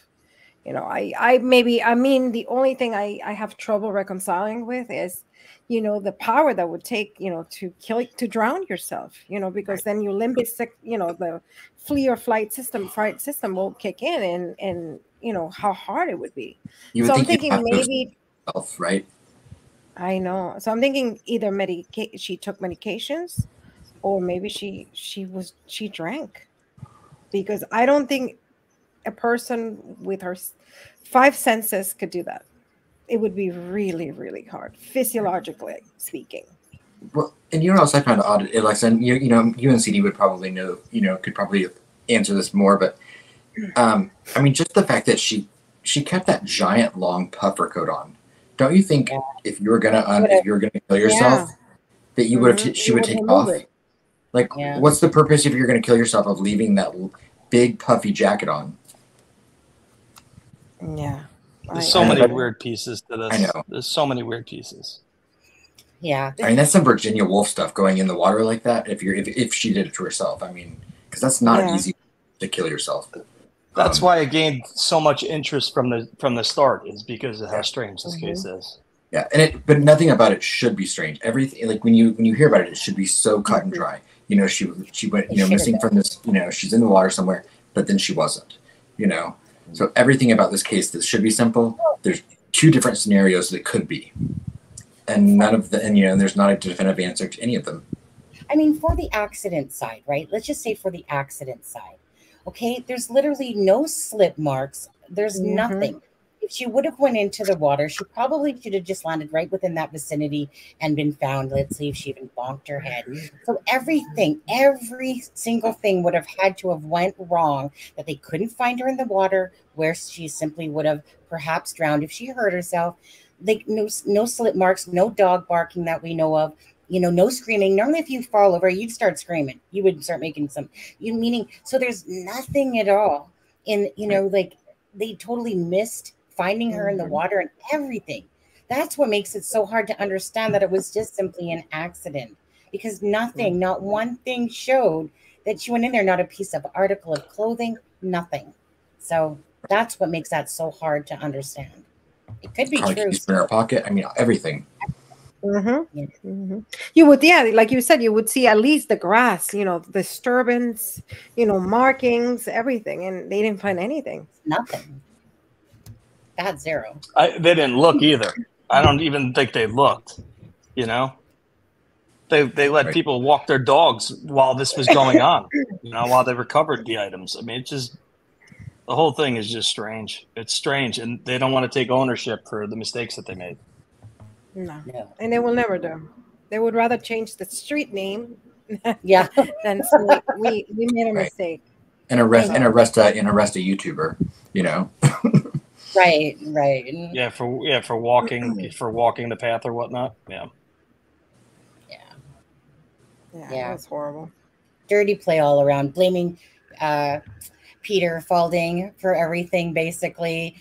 [SPEAKER 4] I mean the only thing I have trouble reconciling with is the power that would take to drown yourself, because then your limbic the flee or flight system won't kick in, and how hard it would be. So I'm thinking maybe
[SPEAKER 5] yourself, right?
[SPEAKER 4] I know. So I'm thinking either she took medications, or maybe she drank, because I don't think a person with her 5 senses could do that. It would be really, really hard, physiologically speaking.
[SPEAKER 5] Well, and you know what else I found odd, Alexa, and you and CD would probably know, could probably answer this more, but I mean, just the fact that she kept that giant long puffer coat on. Don't you think if you were gonna kill yourself, that you would she would take off? Like,
[SPEAKER 3] Yeah.
[SPEAKER 5] what's the purpose if you're going to kill yourself of leaving that big puffy jacket on?
[SPEAKER 4] Yeah.
[SPEAKER 2] There's so many weird pieces to this.
[SPEAKER 5] I know.
[SPEAKER 2] There's so many weird pieces.
[SPEAKER 3] Yeah.
[SPEAKER 5] I mean, that's some Virginia Woolf stuff, going in the water like that. If she did it to herself, I mean, because that's not easy to kill yourself.
[SPEAKER 2] That's why it gained so much interest from the start, is because of how strange this case is.
[SPEAKER 5] Yeah, but nothing about it should be strange. Everything, like when you hear about it, it should be so cut and dry. You know, she went, you know, missing from this. You know, she's in the water somewhere, but then she wasn't. You know, so everything about this case, this should be simple. There's 2 different scenarios that could be, and there's not a definitive answer to any of them.
[SPEAKER 3] I mean, for the accident side, right? Let's just say for the accident side, okay? There's literally no slip marks. There's nothing. If she would have went into the water, she probably should have just landed right within that vicinity and been found. Let's see if she even bonked her head. So every single thing would have had to have went wrong, that they couldn't find her in the water, where she simply would have perhaps drowned if she hurt herself. Like no slip marks, no dog barking that we know of. You know, no screaming. Normally, if you fall over, you'd start screaming. You would start making so there's nothing at all in, you know, like they totally missed finding her in the water and everything. That's what makes it so hard to understand that it was just simply an accident, because not one thing showed that she went in there, not a piece of article of clothing, nothing. So that's what makes that so hard to understand. It could be true.
[SPEAKER 5] In her pocket. I mean, everything.
[SPEAKER 4] You would, like you said, you would see at least the grass, you know, disturbance, you know, markings, everything, and they didn't find anything.
[SPEAKER 3] Nothing. Got 0.
[SPEAKER 2] They didn't look either. I don't even think they looked. You know, they let people walk their dogs while this was going on. You know, while they recovered the items. I mean, it's just, the whole thing is just strange. It's strange, and they don't want to take ownership for the mistakes that they made.
[SPEAKER 4] No. And they will never do. They would rather change the street name than say we made a mistake.
[SPEAKER 5] And arrest a YouTuber, you know.
[SPEAKER 3] Right.
[SPEAKER 2] Yeah, for walking the path or whatnot. Yeah.
[SPEAKER 4] That's horrible.
[SPEAKER 3] Dirty play all around, blaming Peter Falding for everything, basically.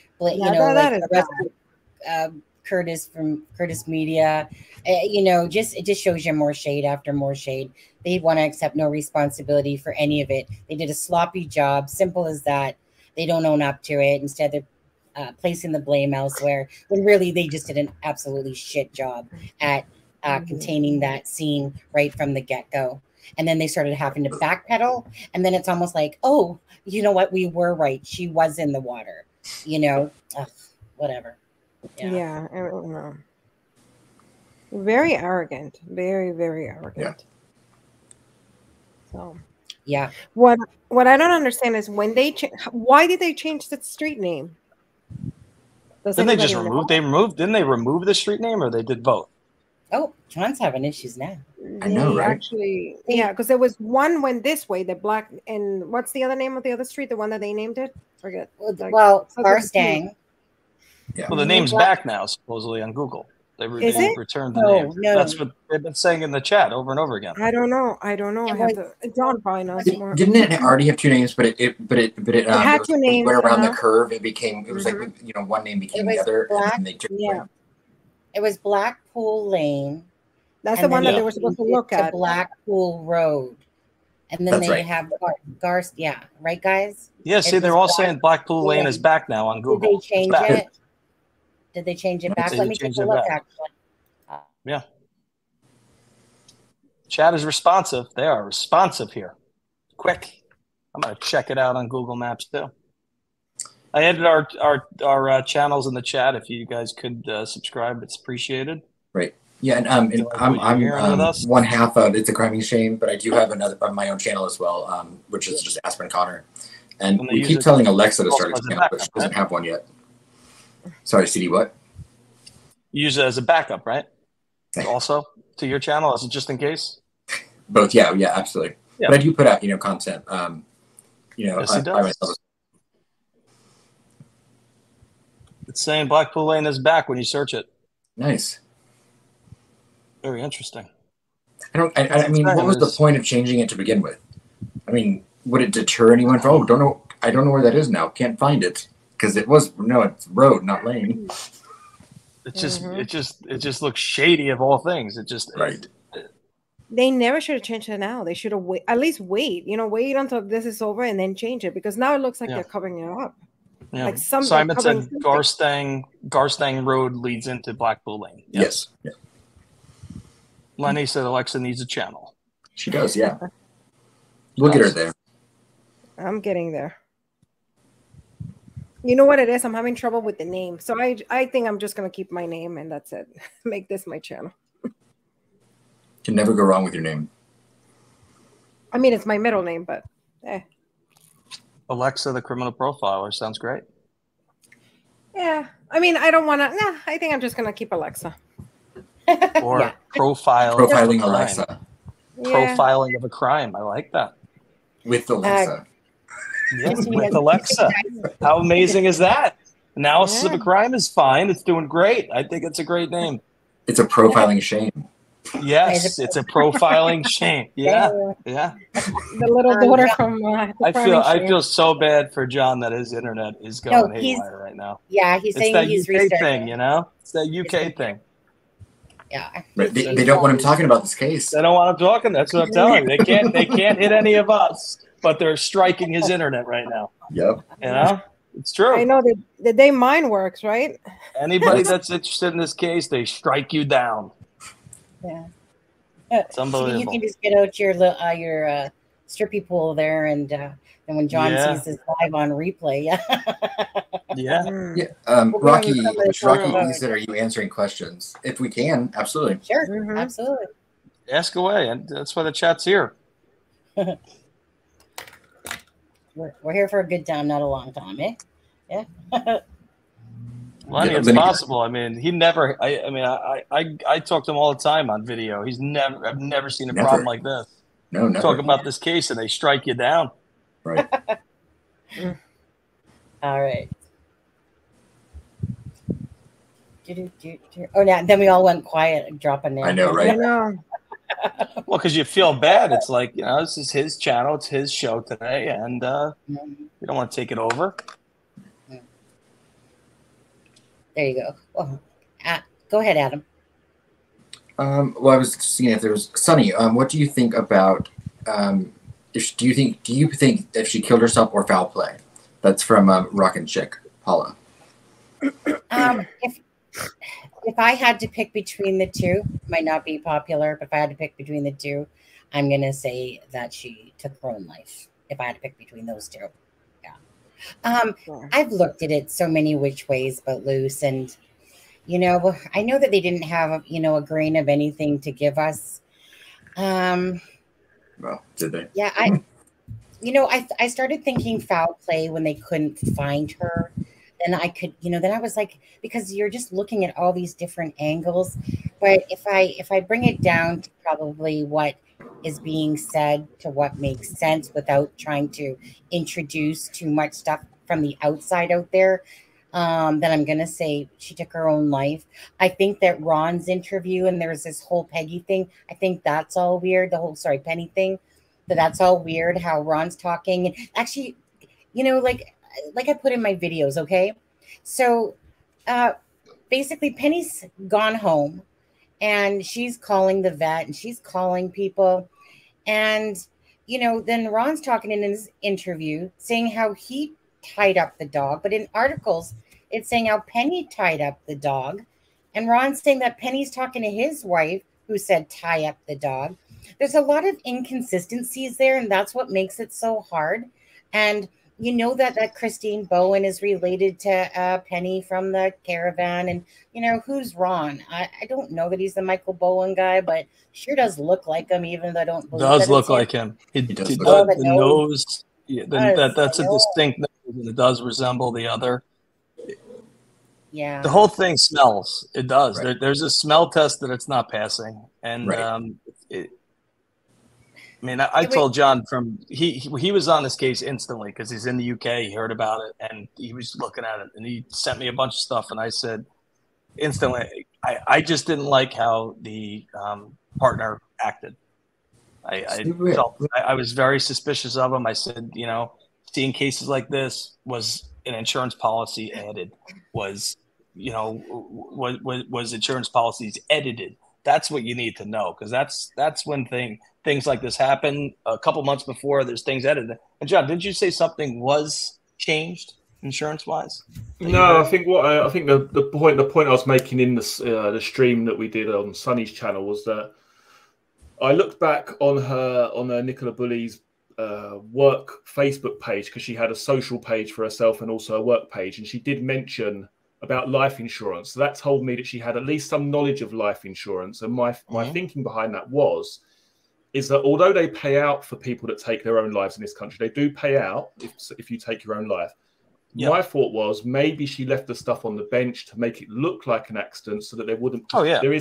[SPEAKER 3] Curtis from Curtis Media. It just shows you more shade after more shade. They want to accept no responsibility for any of it. They did a sloppy job, simple as that. They don't own up to it. Instead, they're placing the blame elsewhere, when really they just did an absolutely shit job at containing that scene right from the get-go. And then they started having to backpedal, and then it's almost like, oh, you know what, we were right, she was in the water, you know. Whatever.
[SPEAKER 4] Yeah, I don't know. Very arrogant, very, very arrogant. So
[SPEAKER 3] yeah,
[SPEAKER 4] what I don't understand is when they why did they change the street name?
[SPEAKER 2] Didn't they remove the street name, or they did both?
[SPEAKER 3] Oh, John's having issues now.
[SPEAKER 5] I know, right?
[SPEAKER 4] Actually, yeah, because there was one went this way, the black, and what's the other name of the other street? The one that they named it? Forget.
[SPEAKER 3] Well, Garstang.
[SPEAKER 5] Yeah.
[SPEAKER 2] Well, the name's back now, supposedly on Google. They returned the name.
[SPEAKER 3] No.
[SPEAKER 2] That's what they've been saying in the chat over and over again.
[SPEAKER 4] I don't know. John probably knows more.
[SPEAKER 5] Didn't it already have 2 names? But it
[SPEAKER 4] had 2 names.
[SPEAKER 5] Went around the curve. It was like, you know, one name became the other, and they took
[SPEAKER 3] It was Blackpool Lane.
[SPEAKER 4] That's the one that they were supposed to look at.
[SPEAKER 3] Blackpool Road. And then have Garst. Yeah, right, guys?
[SPEAKER 2] Yeah, see, they're all saying Blackpool Lane is back now on Google.
[SPEAKER 3] Did they change it? Did they change it back? Let me take a look, actually.
[SPEAKER 2] Yeah. Chat is responsive. They are responsive here. Quick. I'm going to check it out on Google Maps, too. I added our channels in the chat. If you guys could subscribe, it's appreciated.
[SPEAKER 5] Right. Yeah, and I'm one half of It's a Criming Shame, but I do have another on my own channel as well, which is just Aspen Connor. And we keep telling Alexa to start a channel, but she doesn't have one yet. Sorry, CD, what?
[SPEAKER 2] You use it as a backup, right? Also to your channel, as just in case?
[SPEAKER 5] Both, yeah, absolutely. Yeah. But I do put out, content.
[SPEAKER 2] Yes, he does. It's saying Blackpool Lane is back when you search it.
[SPEAKER 5] Nice.
[SPEAKER 2] Very interesting.
[SPEAKER 5] I mean, what was the point of changing it to begin with? I mean, would it deter anyone from? Oh, don't know. I don't know where that is now. Can't find it because it's road, not lane.
[SPEAKER 2] It just looks shady of all things. It just
[SPEAKER 5] right.
[SPEAKER 4] They never should have changed it now. They should have at least wait until this is over and then change it, because now it looks like they're covering it up.
[SPEAKER 2] Yeah.
[SPEAKER 4] Like
[SPEAKER 2] Simon said Garstang Road leads into Blackpool Lane.
[SPEAKER 5] Yes. Yeah.
[SPEAKER 2] Lenny said Alexa needs a channel.
[SPEAKER 5] She does, yeah. We'll get her there.
[SPEAKER 4] I'm getting there. You know what it is? I'm having trouble with the name. So I think I'm just going to keep my name and that's it. Make this my channel.
[SPEAKER 5] Can never go wrong with your name.
[SPEAKER 4] I mean, it's my middle name, but
[SPEAKER 2] Alexa, the criminal profiler, sounds great.
[SPEAKER 4] Yeah. I mean, I don't want to. Nah, I think I'm just going to keep Alexa.
[SPEAKER 2] Or
[SPEAKER 5] profiling Alexa.
[SPEAKER 4] Yeah.
[SPEAKER 2] Profiling of a crime. I like that.
[SPEAKER 5] With Alexa.
[SPEAKER 2] Yes, with Alexa. How amazing is that? Analysis of a crime is fine. It's doing great. I think it's a great name.
[SPEAKER 5] It's a profiling shame.
[SPEAKER 2] Yes, it's a profiling shame. Yeah.
[SPEAKER 4] The little daughter from.
[SPEAKER 2] I feel so bad for John that his internet is going haywire right now.
[SPEAKER 3] Yeah, he's saying
[SPEAKER 2] that
[SPEAKER 3] he's
[SPEAKER 2] UK
[SPEAKER 3] restarting.
[SPEAKER 2] thing, It's that UK thing.
[SPEAKER 3] Yeah.
[SPEAKER 5] Right. They don't want him talking about this case.
[SPEAKER 2] They don't want him talking. That's what I'm telling you. They can't hit any of us, but they're striking his internet right now.
[SPEAKER 5] Yep.
[SPEAKER 2] It's true.
[SPEAKER 4] I know that the day mine works, right?
[SPEAKER 2] Anybody that's interested in this case, they strike you down.
[SPEAKER 3] Yeah.
[SPEAKER 2] It's unbelievable.
[SPEAKER 3] So you can just get out your strippy pool there, and when John sees this live on replay,
[SPEAKER 5] Rocky, you said, are you answering questions? If we can, absolutely.
[SPEAKER 3] Sure, absolutely.
[SPEAKER 2] Ask away, and that's why the chat's here.
[SPEAKER 3] We're here for a good time, not a long time, eh? Yeah.
[SPEAKER 2] Lenny, it's possible. I mean, he never. I talk to him all the time on video. I've never seen a problem like this.
[SPEAKER 5] No, never.
[SPEAKER 2] Talk about this case, and they strike you down.
[SPEAKER 5] Right.
[SPEAKER 3] All right. Oh, now then we all went quiet, dropping there.
[SPEAKER 5] I know, right?
[SPEAKER 4] I know.
[SPEAKER 2] Well, because you feel bad. It's like, this is his channel. It's his show today, and we don't want to take it over.
[SPEAKER 3] There you go. Well, go ahead, Adam.
[SPEAKER 5] Well, I was seeing if there was Sunny. What do you think about? Do you think if she killed herself or foul play? That's from Rock and Chick, Paula.
[SPEAKER 3] If I had to pick between the two, it might not be popular, but if I had to pick between the two, I'm gonna say that she took her own life. If I had to pick between those two. I've looked at it so many which ways but loose, and I know that they didn't have a grain of anything to give us.
[SPEAKER 5] Well, did they?
[SPEAKER 3] Yeah, I started thinking foul play when they couldn't find her. Then I could, then I was like, because you're just looking at all these different angles. But if I bring it down to probably what is being said to what makes sense without trying to introduce too much stuff from the outside out there, then I'm going to say she took her own life. I think that Ron's interview, and there's this whole Peggy thing, I think that's all weird. The whole, Penny thing, that's all weird how Ron's talking. And actually, like I put in my videos, okay? So basically Penny's gone home, and she's calling the vet, and she's calling people. And, then Ron's talking in his interview saying how he tied up the dog. But in articles, it's saying how Penny tied up the dog. And Ron's saying that Penny's talking to his wife, who said tie up the dog. There's a lot of inconsistencies there, and that's what makes it so hard. And that Christine Bowen is related to Penny from the Caravan, and who's Ron? I don't know that he's the Michael Bowen guy, but sure does look like him, even though I don't believe
[SPEAKER 2] does look like him. He does. The nose, that's a distinct nose, and it does resemble the other.
[SPEAKER 3] Yeah,
[SPEAKER 2] the whole thing smells. It does.
[SPEAKER 5] Right.
[SPEAKER 2] There's a smell test that it's not passing, and I told John he was on this case instantly because he's in the UK. He heard about it and he was looking at it, and he sent me a bunch of stuff. And I said instantly, I just didn't like how the partner acted. I was very suspicious of him. I said, you know, seeing cases like this, was an insurance policy added? Was, you know, was insurance policies edited? That's what you need to know, because that's when things like this happen. A couple months before, there's things edited. And John, did you say something was changed insurance wise?
[SPEAKER 1] No, I think the point I was making in the stream that we did on Sunny's channel was that I looked back on her Nicola Bulley's work Facebook page, because she had a social page for herself and also a work page, and she did mention about life insurance. So that told me that she had at least some knowledge of life insurance. And my thinking behind that is that although they pay out for people that take their own lives in this country, they do pay out if you take your own life. Yeah. My thought was maybe she left the stuff on the bench to make it look like an accident, so that there wouldn't. Oh yeah, there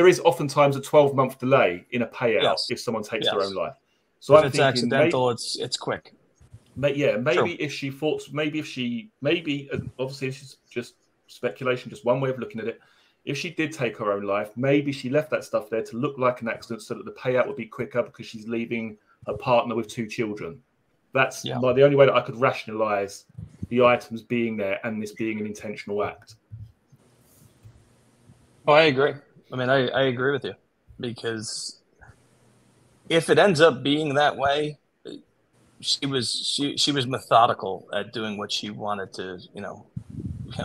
[SPEAKER 1] is oftentimes a 12-month delay in a payout if someone takes their own life. So if it's
[SPEAKER 2] accidental, it's quick.
[SPEAKER 1] Yeah, maybe if she thought, obviously this is just speculation, just one way of looking at it. If she did take her own life, maybe she left that stuff there to look like an accident, so that the payout would be quicker, because she's leaving her partner with 2 children. That's the only way that I could rationalize the items being there and this being an intentional act.
[SPEAKER 2] Oh, I agree. I mean, I agree with you, because if it ends up being that way, she was methodical at doing what she wanted to,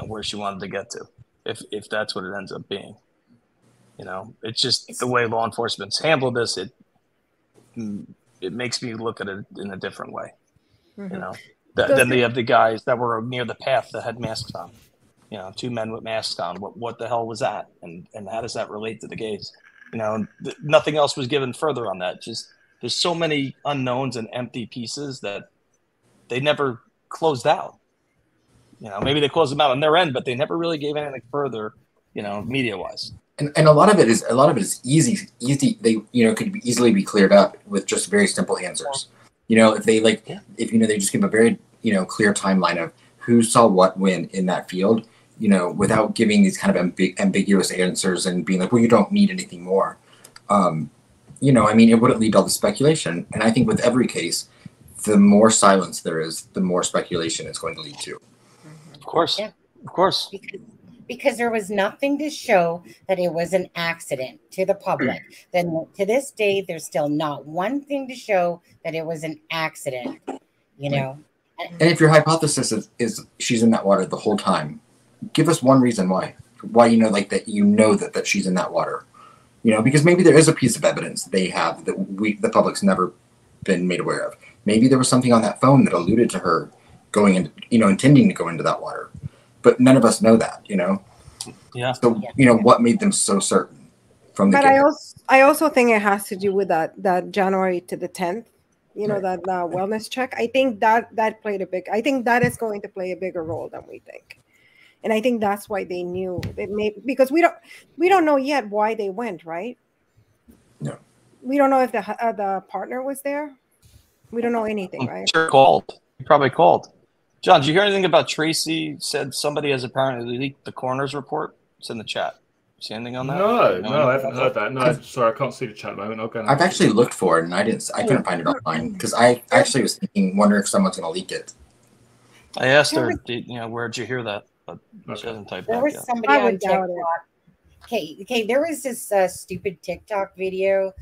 [SPEAKER 2] where she wanted to get to. If that's what it ends up being, it's just the way law enforcement's handled this. It makes me look at it in a different way, Then they have the guys that were near the path that had masks on, 2 men with masks on. What the hell was that? And how does that relate to the case? Nothing else was given further on that. Just there's so many unknowns and empty pieces that they never closed out. Maybe they closed them out on their end, but they never really gave anything further, media wise.
[SPEAKER 5] And a lot of it is easy. They could easily be cleared up with just very simple answers. If they just give a very clear timeline of who saw what when in that field, without giving these kind of ambiguous answers and being like, well, you don't need anything more. It wouldn't lead to all the speculation. And I think with every case, the more silence there is, the more speculation it's going to lead to.
[SPEAKER 2] Of course. Yeah. Of course.
[SPEAKER 3] Because there was nothing to show that it was an accident to the public. Then to this day, there's still not one thing to show that it was an accident, And
[SPEAKER 5] if your hypothesis is she's in that water the whole time, give us one reason why that she's in that water. Because maybe there is a piece of evidence they have that the public's never been made aware of. Maybe there was something on that phone that alluded to her going in, intending to go into that water. But none of us know that,
[SPEAKER 2] Yeah.
[SPEAKER 5] So, what made them so certain from the
[SPEAKER 4] get-go? I also think it has to do with that January to the 10th,
[SPEAKER 5] right.
[SPEAKER 4] that wellness check. I think that played I think that is going to play a bigger role than we think. And I think that's why they knew because we don't know yet why they went, right?
[SPEAKER 5] No.
[SPEAKER 4] We don't know if the partner was there. We don't know anything, right?
[SPEAKER 2] Sure called. He probably called. John, did you hear anything about Tracy said somebody has apparently leaked the coroner's report? It's in the chat. See anything on that?
[SPEAKER 1] No, I haven't heard that. No, sorry, I can't see the chat at the moment.
[SPEAKER 5] I've actually looked for it and I couldn't find it online, because I actually was wondering if someone's going to leak it.
[SPEAKER 2] I asked her, where'd you hear that? But she hasn't typed
[SPEAKER 3] there
[SPEAKER 2] back
[SPEAKER 3] was
[SPEAKER 2] yet.
[SPEAKER 3] somebody on TikTok. Okay, there was this stupid TikTok video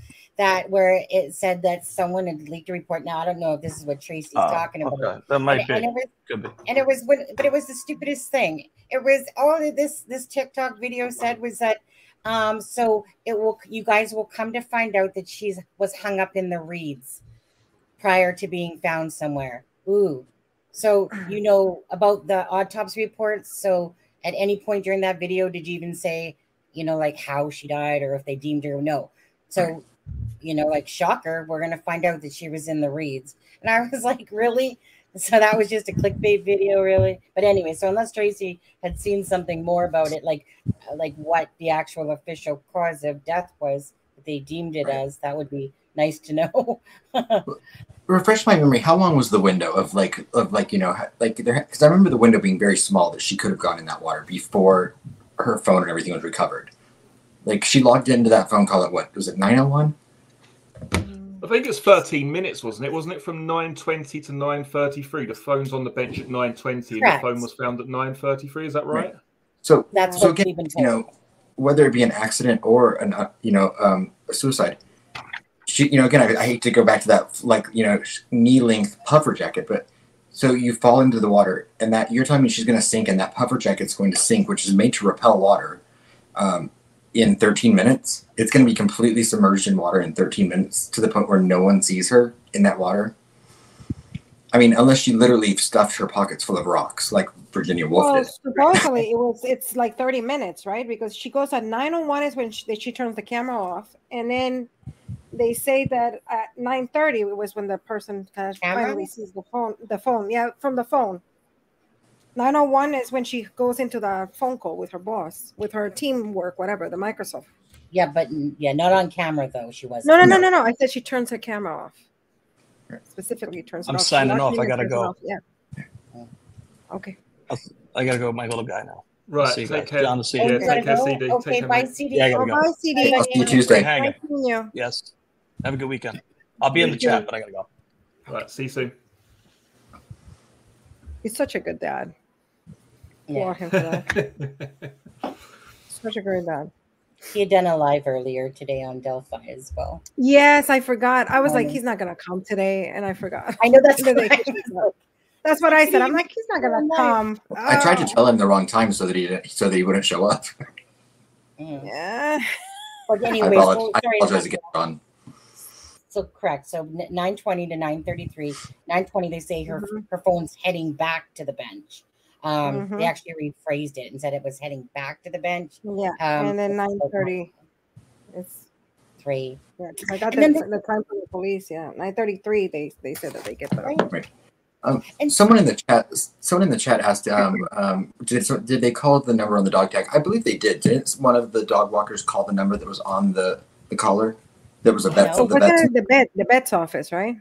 [SPEAKER 3] where it said that someone had leaked a report. Now I don't know if this is what Tracy's talking about.
[SPEAKER 2] Okay. That might be.
[SPEAKER 3] Could be. And it was the stupidest thing. It was all this TikTok video said was that you guys will come to find out that she was hung up in the reeds prior to being found somewhere. Ooh. So about the autopsy reports. So at any point during that video, did you even say, like how she died or if they deemed her? No. So, shocker, we're going to find out that she was in the reeds. And I was like, really? So that was just a clickbait video, really? But anyway, so unless Tracy had seen something more about it, like what the actual official cause of death was, that they deemed it as, that would be nice to know.
[SPEAKER 5] Refresh my memory. How long was the window because I remember the window being very small that she could have gone in that water before her phone and everything was recovered. Like she logged into that phone call at what was it 9:01?
[SPEAKER 1] I think it's 13 minutes, wasn't it? Wasn't it from 9:20 to 9:33? The phone's on the bench at 9:20, and the phone was found at 9:33. Is that right?
[SPEAKER 5] So
[SPEAKER 3] that's
[SPEAKER 5] so
[SPEAKER 3] what
[SPEAKER 5] again,
[SPEAKER 3] we've been told.
[SPEAKER 5] you know, whether it be an accident or an a suicide. She, you know, again, I hate to go back to that, like, you know, knee-length puffer jacket, but so you fall into the water, and that you're telling me she's going to sink, and that puffer jacket's going to sink, which is made to repel water. In 13 minutes, it's going to be completely submerged in water in 13 minutes to the point where no one sees her in that water. I mean, unless she literally stuffed her pockets full of rocks, like Virginia Woolf did.
[SPEAKER 4] Supposedly it's like 30 minutes, right? Because she goes at 9:01 is when she turns the camera off, and then they say that at 9:30 was when the person kind of finally sees the phone. Yeah, from the phone. 9:01 is when she goes into the phone call with her boss, with her teamwork, whatever, the Microsoft.
[SPEAKER 3] Yeah, but not on camera though. She wasn't.
[SPEAKER 4] No. I said she turns her camera off. Specifically turns it off.
[SPEAKER 2] I'm signing off. I gotta go.
[SPEAKER 4] Yeah. Okay.
[SPEAKER 2] I gotta go with my little guy now.
[SPEAKER 1] Right.
[SPEAKER 2] Take care. John, see
[SPEAKER 1] you.
[SPEAKER 2] you.
[SPEAKER 1] Take care, CD.
[SPEAKER 3] Okay, bye, CD.
[SPEAKER 2] Yeah, I gotta go.
[SPEAKER 4] Bye, CD.
[SPEAKER 5] I'll see you Tuesday.
[SPEAKER 2] Hanging. Yes. Have a good weekend. I'll be in the chat, but I gotta go.
[SPEAKER 1] Right. See you soon.
[SPEAKER 4] He's such a good dad.
[SPEAKER 3] Yeah.
[SPEAKER 4] Him for that. Such a great dad.
[SPEAKER 3] He had done a live earlier today on Delphi as well.
[SPEAKER 4] Yes, I forgot. I was like, he's not gonna come today, and I forgot.
[SPEAKER 3] I know that's
[SPEAKER 4] that's what I said. I'm like, he's not gonna come.
[SPEAKER 5] I tried to tell him the wrong time so that he wouldn't show up.
[SPEAKER 4] Yeah.
[SPEAKER 3] But anyway,
[SPEAKER 5] I apologize again, John.
[SPEAKER 3] So correct. So 9:20 to 9:33. 9:20, they say her phone's heading back to the bench. They actually rephrased it and said it was heading back to the bench.
[SPEAKER 4] Yeah, and then 9:30, it's
[SPEAKER 3] 3.
[SPEAKER 4] Yeah, I got the time from the police. Yeah, 9:33. They said that they get the.
[SPEAKER 5] Right. Someone in the chat asked, did they call the number on the dog tag? I believe they did. Didn't one of the dog walkers call the number that was on the collar? There was a vet.
[SPEAKER 4] The vet's office, right?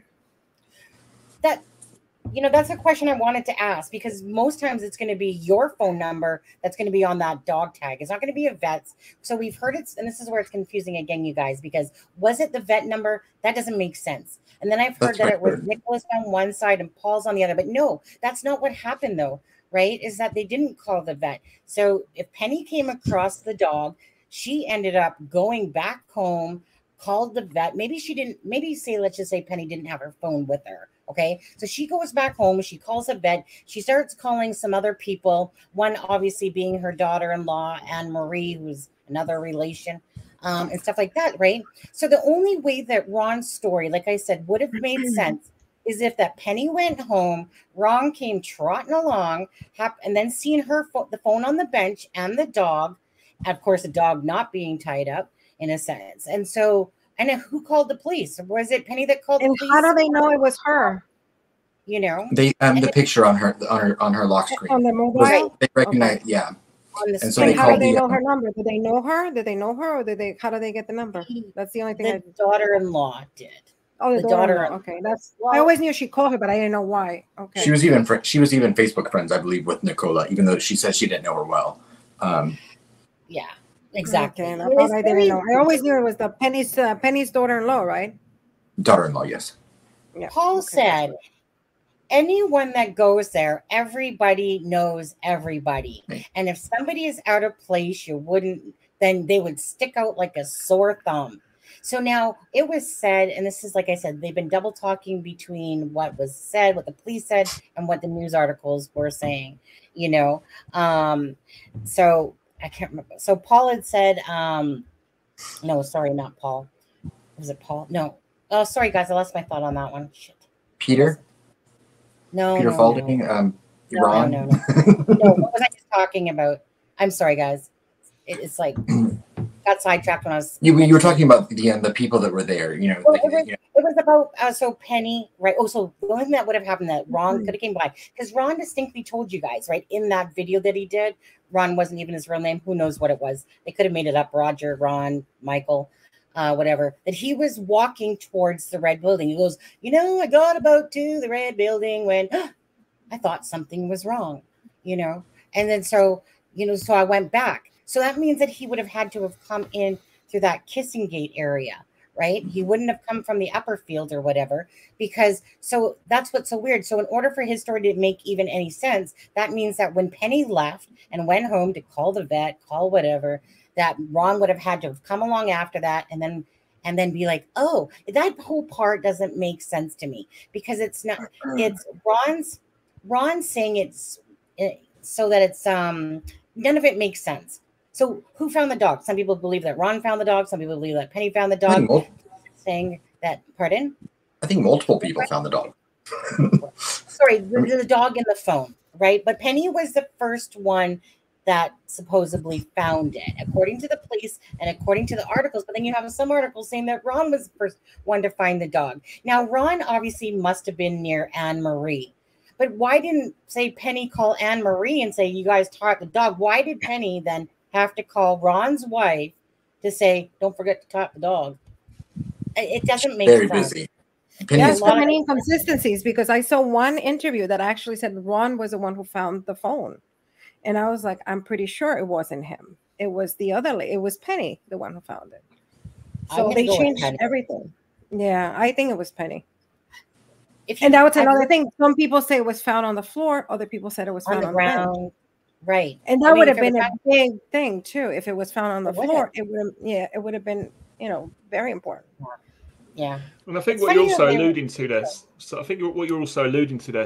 [SPEAKER 3] That's a question I wanted to ask, because most times it's going to be your phone number that's going to be on that dog tag. It's not going to be a vet's. So we've heard it, and this is where it's confusing again, you guys, because was it the vet number? That doesn't make sense. And then I've heard that it was Nicholas on one side and Paul's on the other. But no, that's not what happened, though, right? Is that they didn't call the vet. So if Penny came across the dog, she ended up going back home, called the vet. Maybe she didn't, let's just say Penny didn't have her phone with her. Okay, so she goes back home, she calls a vet, she starts calling some other people, one obviously being her daughter-in-law, Anne Marie, who's another relation, and stuff like that, right? So the only way that Ron's story, like I said, would have made sense is if that Penny went home, Ron came trotting along, and then seeing the phone on the bench and the dog, of course, the dog not being tied up in a sense. And so, and who called the police? Was it Penny that called the police?
[SPEAKER 4] How do they know it was her?
[SPEAKER 3] You know,
[SPEAKER 5] they the picture on her lock screen
[SPEAKER 4] on the mobile.
[SPEAKER 5] They recognize, yeah.
[SPEAKER 3] And
[SPEAKER 5] so
[SPEAKER 4] how do they know her number? Did they know her? Did they know her, or did they? How do they get the number? That's the only thing.
[SPEAKER 3] The daughter-in-law did.
[SPEAKER 4] Oh, the daughter-in-law. Okay, that's. I always knew she called her, but I didn't know why. Okay.
[SPEAKER 5] She was even Facebook friends, I believe, with Nicola, even though she said she didn't know her well.
[SPEAKER 3] Yeah. Exactly.
[SPEAKER 4] Okay, I didn't know. I always knew it was the Penny's daughter-in-law, right?
[SPEAKER 5] Daughter-in-law, yes.
[SPEAKER 3] Yeah. Paul said, anyone that goes there, everybody knows everybody. Right. And if somebody is out of place, then they would stick out like a sore thumb. So now it was said, and this is like I said, they've been double talking between what was said, what the police said, and what the news articles were saying, So I can't remember. So Paul had said, no, sorry, not Paul. Was it Paul? No. Oh, sorry, guys. I lost my thought on that one. Shit.
[SPEAKER 5] Peter?
[SPEAKER 3] No.
[SPEAKER 5] Peter Falding?
[SPEAKER 3] Ron? No. What was I just talking about? I'm sorry, guys. It's like got sidetracked when I was.
[SPEAKER 5] You were talking about the people that were there. It
[SPEAKER 3] was about so Penny, right? Oh, so the only thing that would have happened that Ron could have came by, because Ron distinctly told you guys, right, in that video that he did, Ron wasn't even his real name. Who knows what it was? They could have made it up. Roger, Ron, Michael, whatever. That he was walking towards the red building. He goes, I got about to the red building when I thought something was wrong, And then so I went back. So that means that he would have had to have come in through that kissing gate area, right? He wouldn't have come from the upper field or whatever, because so that's what's so weird. So in order for his story to make even any sense, that means that when Penny left and went home to call the vet, call whatever, that Ron would have had to have come along after that and then be like, oh, that whole part doesn't make sense to me, because it's not, it's Ron's saying it's so that it's none of it makes sense. So who found the dog? Some people believe that Ron found the dog. Some people believe that Penny found the dog. Saying that, pardon?
[SPEAKER 5] I think multiple people found the dog.
[SPEAKER 3] Sorry, the dog in the phone, right? But Penny was the first one that supposedly found it, according to the police and according to the articles. But then you have some articles saying that Ron was the first one to find the dog. Now, Ron obviously must have been near Anne Marie. But why didn't, say, Penny call Anne Marie and say, you guys taught the dog? Why did Penny then have to call Ron's wife to say, don't forget to taught the dog? It doesn't make sense. Very busy.
[SPEAKER 4] There's so many inconsistencies, because I saw one interview that actually said Ron was the one who found the phone. And I was like, I'm pretty sure it wasn't him. It was the other lady. It was Penny, the one who found it. So they changed everything. Yeah, I think it was Penny. And that was another thing. Some people say it was found on the floor. Other people said it was found on the ground.
[SPEAKER 3] Right.
[SPEAKER 4] And that would have been a big thing too. If it was found on the floor, it would have been, very important.
[SPEAKER 3] Yeah.
[SPEAKER 1] And I think what you're also alluding to there,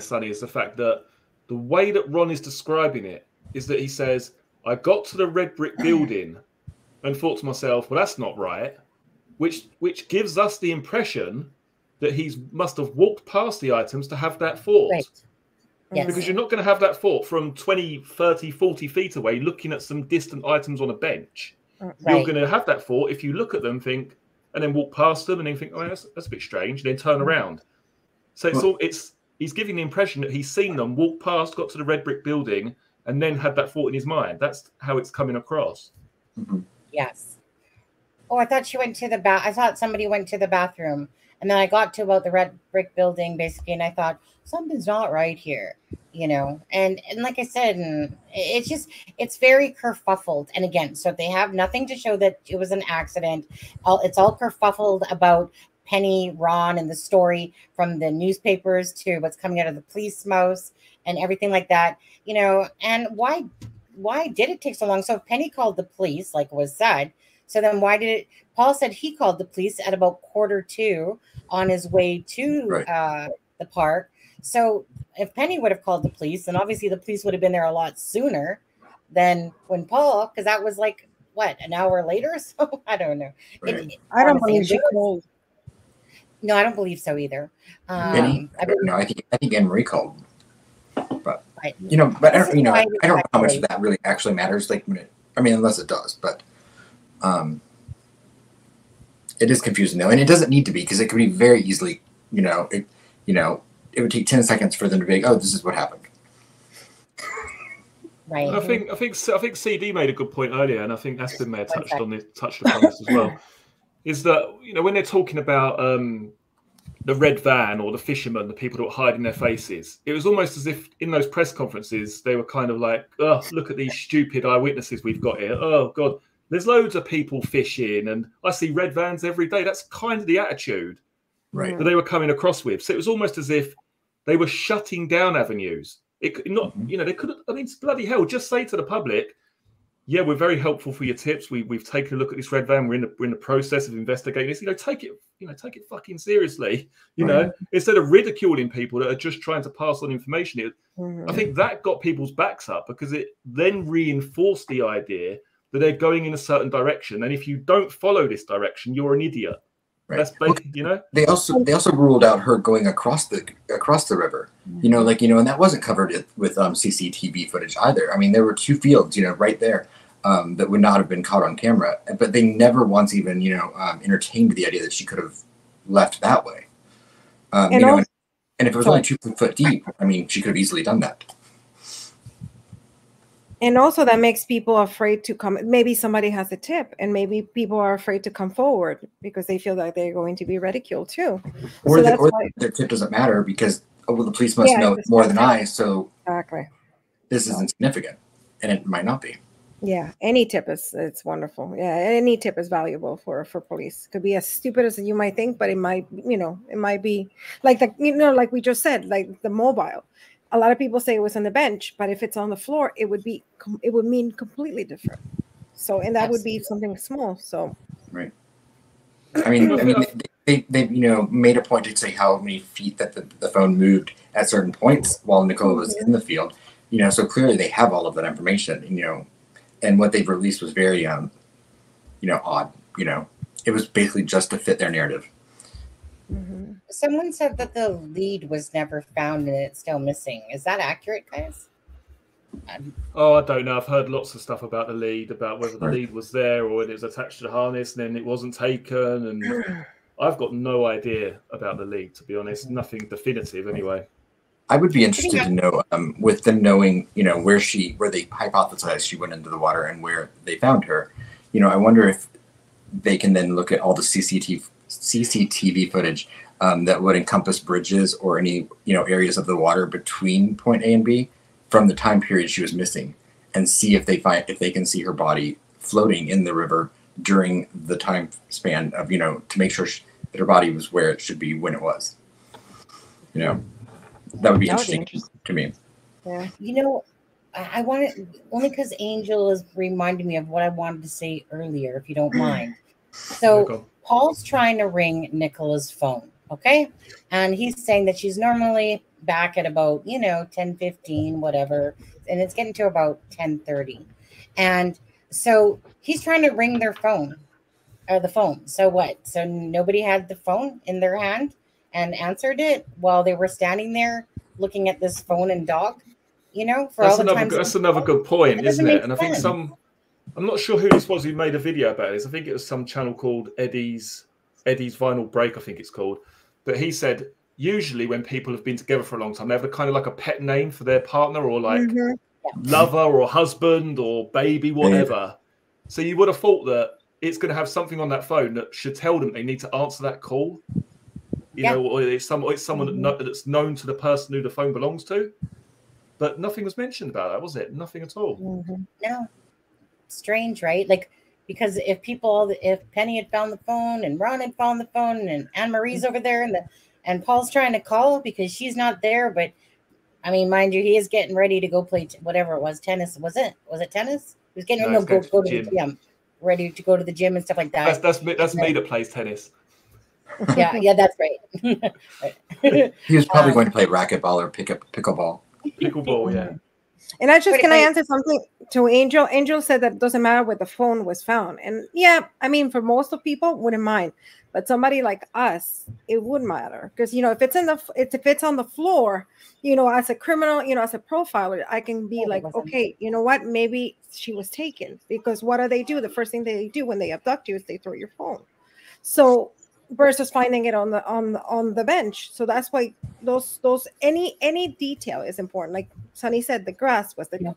[SPEAKER 1] Sonny, is the fact that the way that Ron is describing it is that he says, I got to the red brick building and thought to myself, well, that's not right, which gives us the impression that he must have walked past the items to have that thought.
[SPEAKER 3] Right. Yes.
[SPEAKER 1] Because you're not going to have that thought from 20, 30, 40 feet away looking at some distant items on a bench. Right. You're going to have that thought if you look at them, think, and then walk past them and then think, oh, that's a bit strange, and then turn around. So he's giving the impression that he's seen them, walk past, got to the red brick building, and then had that thought in his mind. That's how it's coming across.
[SPEAKER 5] Mm-hmm.
[SPEAKER 3] Yes. Oh, I thought she went to the I thought somebody went to the bathroom. And then I got to about the red brick building, basically, and I thought, something's not right here, And like I said, it's very kerfuffled. And again, so they have nothing to show that it was an accident. It's all kerfuffled about Penny, Ron, and the story from the newspapers to what's coming out of the police mouth and everything like that, And why did it take so long? So if Penny called the police, like was said, so then why did it? Paul said he called the police at about 1:45 on his way to the park. So if Penny would have called the police, then obviously the police would have been there a lot sooner than when Paul, because that was like, what, an hour later? So I don't know.
[SPEAKER 5] Right.
[SPEAKER 4] I don't believe she called.
[SPEAKER 3] No, I don't believe so either.
[SPEAKER 5] Penny? I think Anne Marie called. But, but I don't, I don't know how much that really actually matters. Like, unless it does, but it is confusing though, and it doesn't need to be, because it could be very easily, it would take 10 seconds for them to be like, oh, this is what happened.
[SPEAKER 3] Right.
[SPEAKER 1] I think CD made a good point earlier, and I think Aspen may have touched upon this as well. Is that when they're talking about the red van or the fishermen, the people that were hiding their faces, it was almost as if in those press conferences they were kind of like, oh, look at these stupid eyewitnesses we've got here. Oh God. There's loads of people fishing, and I see red vans every day. That's kind of the attitude that they were coming across with. So it was almost as if they were shutting down avenues. They could have, bloody hell, just say to the public, yeah, we're very helpful for your tips. We've taken a look at this red van. We're in the process of investigating this. Take it fucking seriously. Instead of ridiculing people that are just trying to pass on information. I think that got people's backs up, because it then reinforced the idea that they're going in a certain direction, and if you don't follow this direction, you're an idiot. Right. That's basically, They
[SPEAKER 5] also ruled out her going across the river. And that wasn't covered with CCTV footage either. There were two fields, right there, that would not have been caught on camera, but they never once even, entertained the idea that she could have left that way. And if it was only 2 foot deep, she could have easily done that.
[SPEAKER 4] And also that makes people afraid to come. Maybe somebody has a tip, and maybe people are afraid to come forward because they feel like they're going to be ridiculed too.
[SPEAKER 5] Or their tip doesn't matter because, the police must know more than I, so
[SPEAKER 4] exactly.
[SPEAKER 5] This is insignificant, and it might not be.
[SPEAKER 4] Yeah, any tip is it's wonderful. Yeah, any tip is valuable for police. Could be as stupid as you might think, but it might, it might be like like we just said, like the mobile. A lot of people say it was on the bench, but if it's on the floor, it would mean completely different. So, and that would be something small. So,
[SPEAKER 5] right. I mean, they made a point to say how many feet that the phone moved at certain points while Nicola was in the field. So clearly they have all of that information. And what they've released was very, odd. It was basically just to fit their narrative.
[SPEAKER 3] Mm-hmm. Someone said that the lead was never found and it's still missing. Is that accurate, guys?
[SPEAKER 1] I don't know. I've heard lots of stuff about the lead, about whether the lead was there or it was attached to the harness and then it wasn't taken. And I've got no idea about the lead, to be honest. Nothing definitive, anyway.
[SPEAKER 5] I would be interested to know, with them knowing, where they hypothesized she went into the water and where they found her. I wonder if they can then look at all the CCTV footage that would encompass bridges or any, areas of the water between point A and B from the time period she was missing, and see if they can see her body floating in the river during the time span of, to make sure that her body was where it should be when it was. That would be interesting to me.
[SPEAKER 4] Yeah.
[SPEAKER 3] I wanted, only because Angel is reminding me of what I wanted to say earlier, if you don't mind. So Paul's trying to ring Nicola's phone, okay? And he's saying that she's normally back at about, 10:15, whatever. And it's getting to about 10:30. And so he's trying to ring their phone, or the phone. So what? So nobody had the phone in their hand and answered it while they were standing there looking at this phone and dog, for all the times.
[SPEAKER 1] That's another good point, isn't it? And I think I'm not sure who this was who made a video about this. I think it was some channel called Eddie's Vinyl Break, I think it's called. But he said, usually when people have been together for a long time, they have a kind of like a pet name for their partner, or like lover or husband or baby, whatever. So you would have thought that it's going to have something on that phone that should tell them they need to answer that call. Or it's someone that's known to the person who the phone belongs to. But nothing was mentioned about that, was it? Nothing at all.
[SPEAKER 3] Mm-hmm. No. Strange, right? Like, because if Penny had found the phone and Ron had found the phone and Anne Marie's over there and Paul's trying to call because she's not there, but I mean, mind you, he is getting ready to go play whatever it was, tennis. Was it tennis? He was getting ready to go to the gym, ready to go to the gym and stuff like that.
[SPEAKER 1] That's me that plays tennis.
[SPEAKER 3] Yeah, that's right.
[SPEAKER 5] He was probably going to play racquetball or pickleball.
[SPEAKER 1] Pickleball, yeah.
[SPEAKER 4] And can I answer something to Angel? Angel said that it doesn't matter where the phone was found. And yeah, I mean, for most of people, wouldn't mind. But somebody like us, it would matter. Because, if it's on the floor, as a criminal, as a profiler, I can be like, okay, you know what? Maybe she was taken. Because what do? The first thing they do when they abduct you is they throw your phone. So versus finding it on the bench. So that's why those any detail is important. Like Sonny said, the grass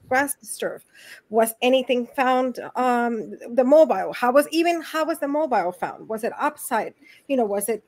[SPEAKER 4] grass disturbed? Was anything found? The mobile, how was the mobile found? Was it upside? Was it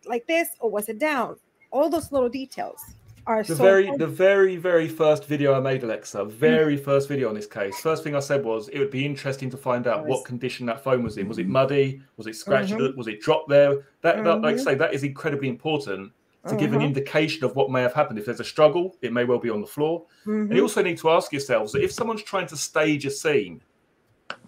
[SPEAKER 4] like this or was it down? All those little details are
[SPEAKER 1] the very, very first video I made, Alexa, first video on this case. First thing I said was it would be interesting to find out what condition that phone was in. Was it muddy? Was it scratched? Was it dropped there? That like I say, that is incredibly important to give an indication of what may have happened. If there's a struggle, it may well be on the floor. And you also need to ask yourselves that if someone's trying to stage a scene,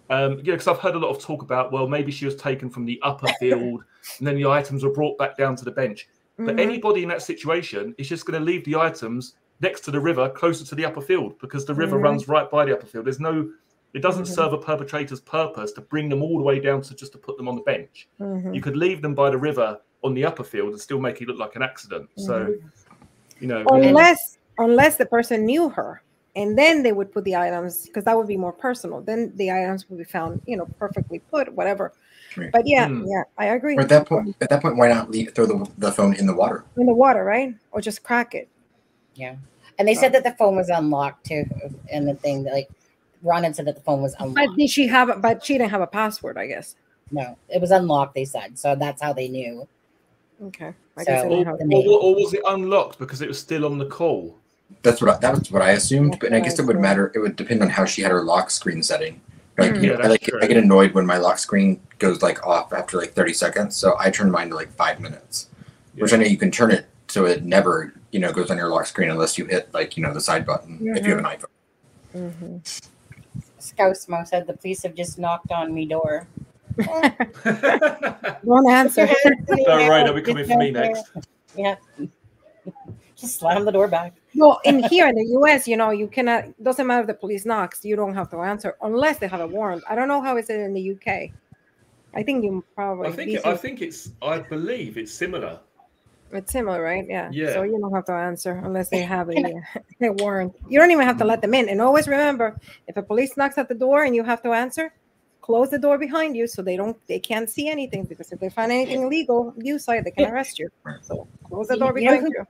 [SPEAKER 1] because I've heard a lot of talk about, well, maybe she was taken from the upper field and then the items were brought back down to the bench. But anybody in that situation is just going to leave the items next to the river, closer to the upper field, because the river runs right by the upper field. It doesn't serve a perpetrator's purpose to bring them all the way down just to put them on the bench. You could leave them by the river on the upper field and still make it look like an accident. So,
[SPEAKER 4] unless the person knew her, and then they would put the items, because that would be more personal. Then the items would be found, perfectly put, whatever. But yeah, I agree.
[SPEAKER 5] Or at that point, why not throw the phone in the water?
[SPEAKER 4] In the water, right? Or just crack it.
[SPEAKER 3] Yeah. And they said that the phone was unlocked too. And the thing that, like, Ron had said that the phone was unlocked.
[SPEAKER 4] But she didn't have a password, I guess.
[SPEAKER 3] No, it was unlocked, they said. So that's how they knew.
[SPEAKER 4] Okay.
[SPEAKER 1] Or was it unlocked because it was still on the call?
[SPEAKER 5] That's what I assumed, but I guess it would matter. It would depend on how she had her lock screen setting. Like, I get annoyed when my lock screen goes like off after like 30 seconds, so I turn mine to like 5 minutes. Which I know you can turn it so it never, goes on your lock screen unless you hit like, the side button if you have an iPhone.
[SPEAKER 3] Scousemo said the police have just knocked on me door.
[SPEAKER 4] Won't answer.
[SPEAKER 1] All right, they'll be coming for me next.
[SPEAKER 3] Yeah. Just slam the door back.
[SPEAKER 4] Well, here in the US, you cannot, doesn't matter if the police knocks, you don't have to answer unless they have a warrant. I don't know how is it in the UK. I think you probably.
[SPEAKER 1] I believe it's similar.
[SPEAKER 4] It's similar, right? Yeah.
[SPEAKER 1] Yeah.
[SPEAKER 4] So you don't have to answer unless they have a warrant. You don't even have to let them in. And always remember, if a police knocks at the door and you have to answer, close the door behind you so they can't see anything, because if they find anything illegal outside, they can arrest you. So close the door behind you.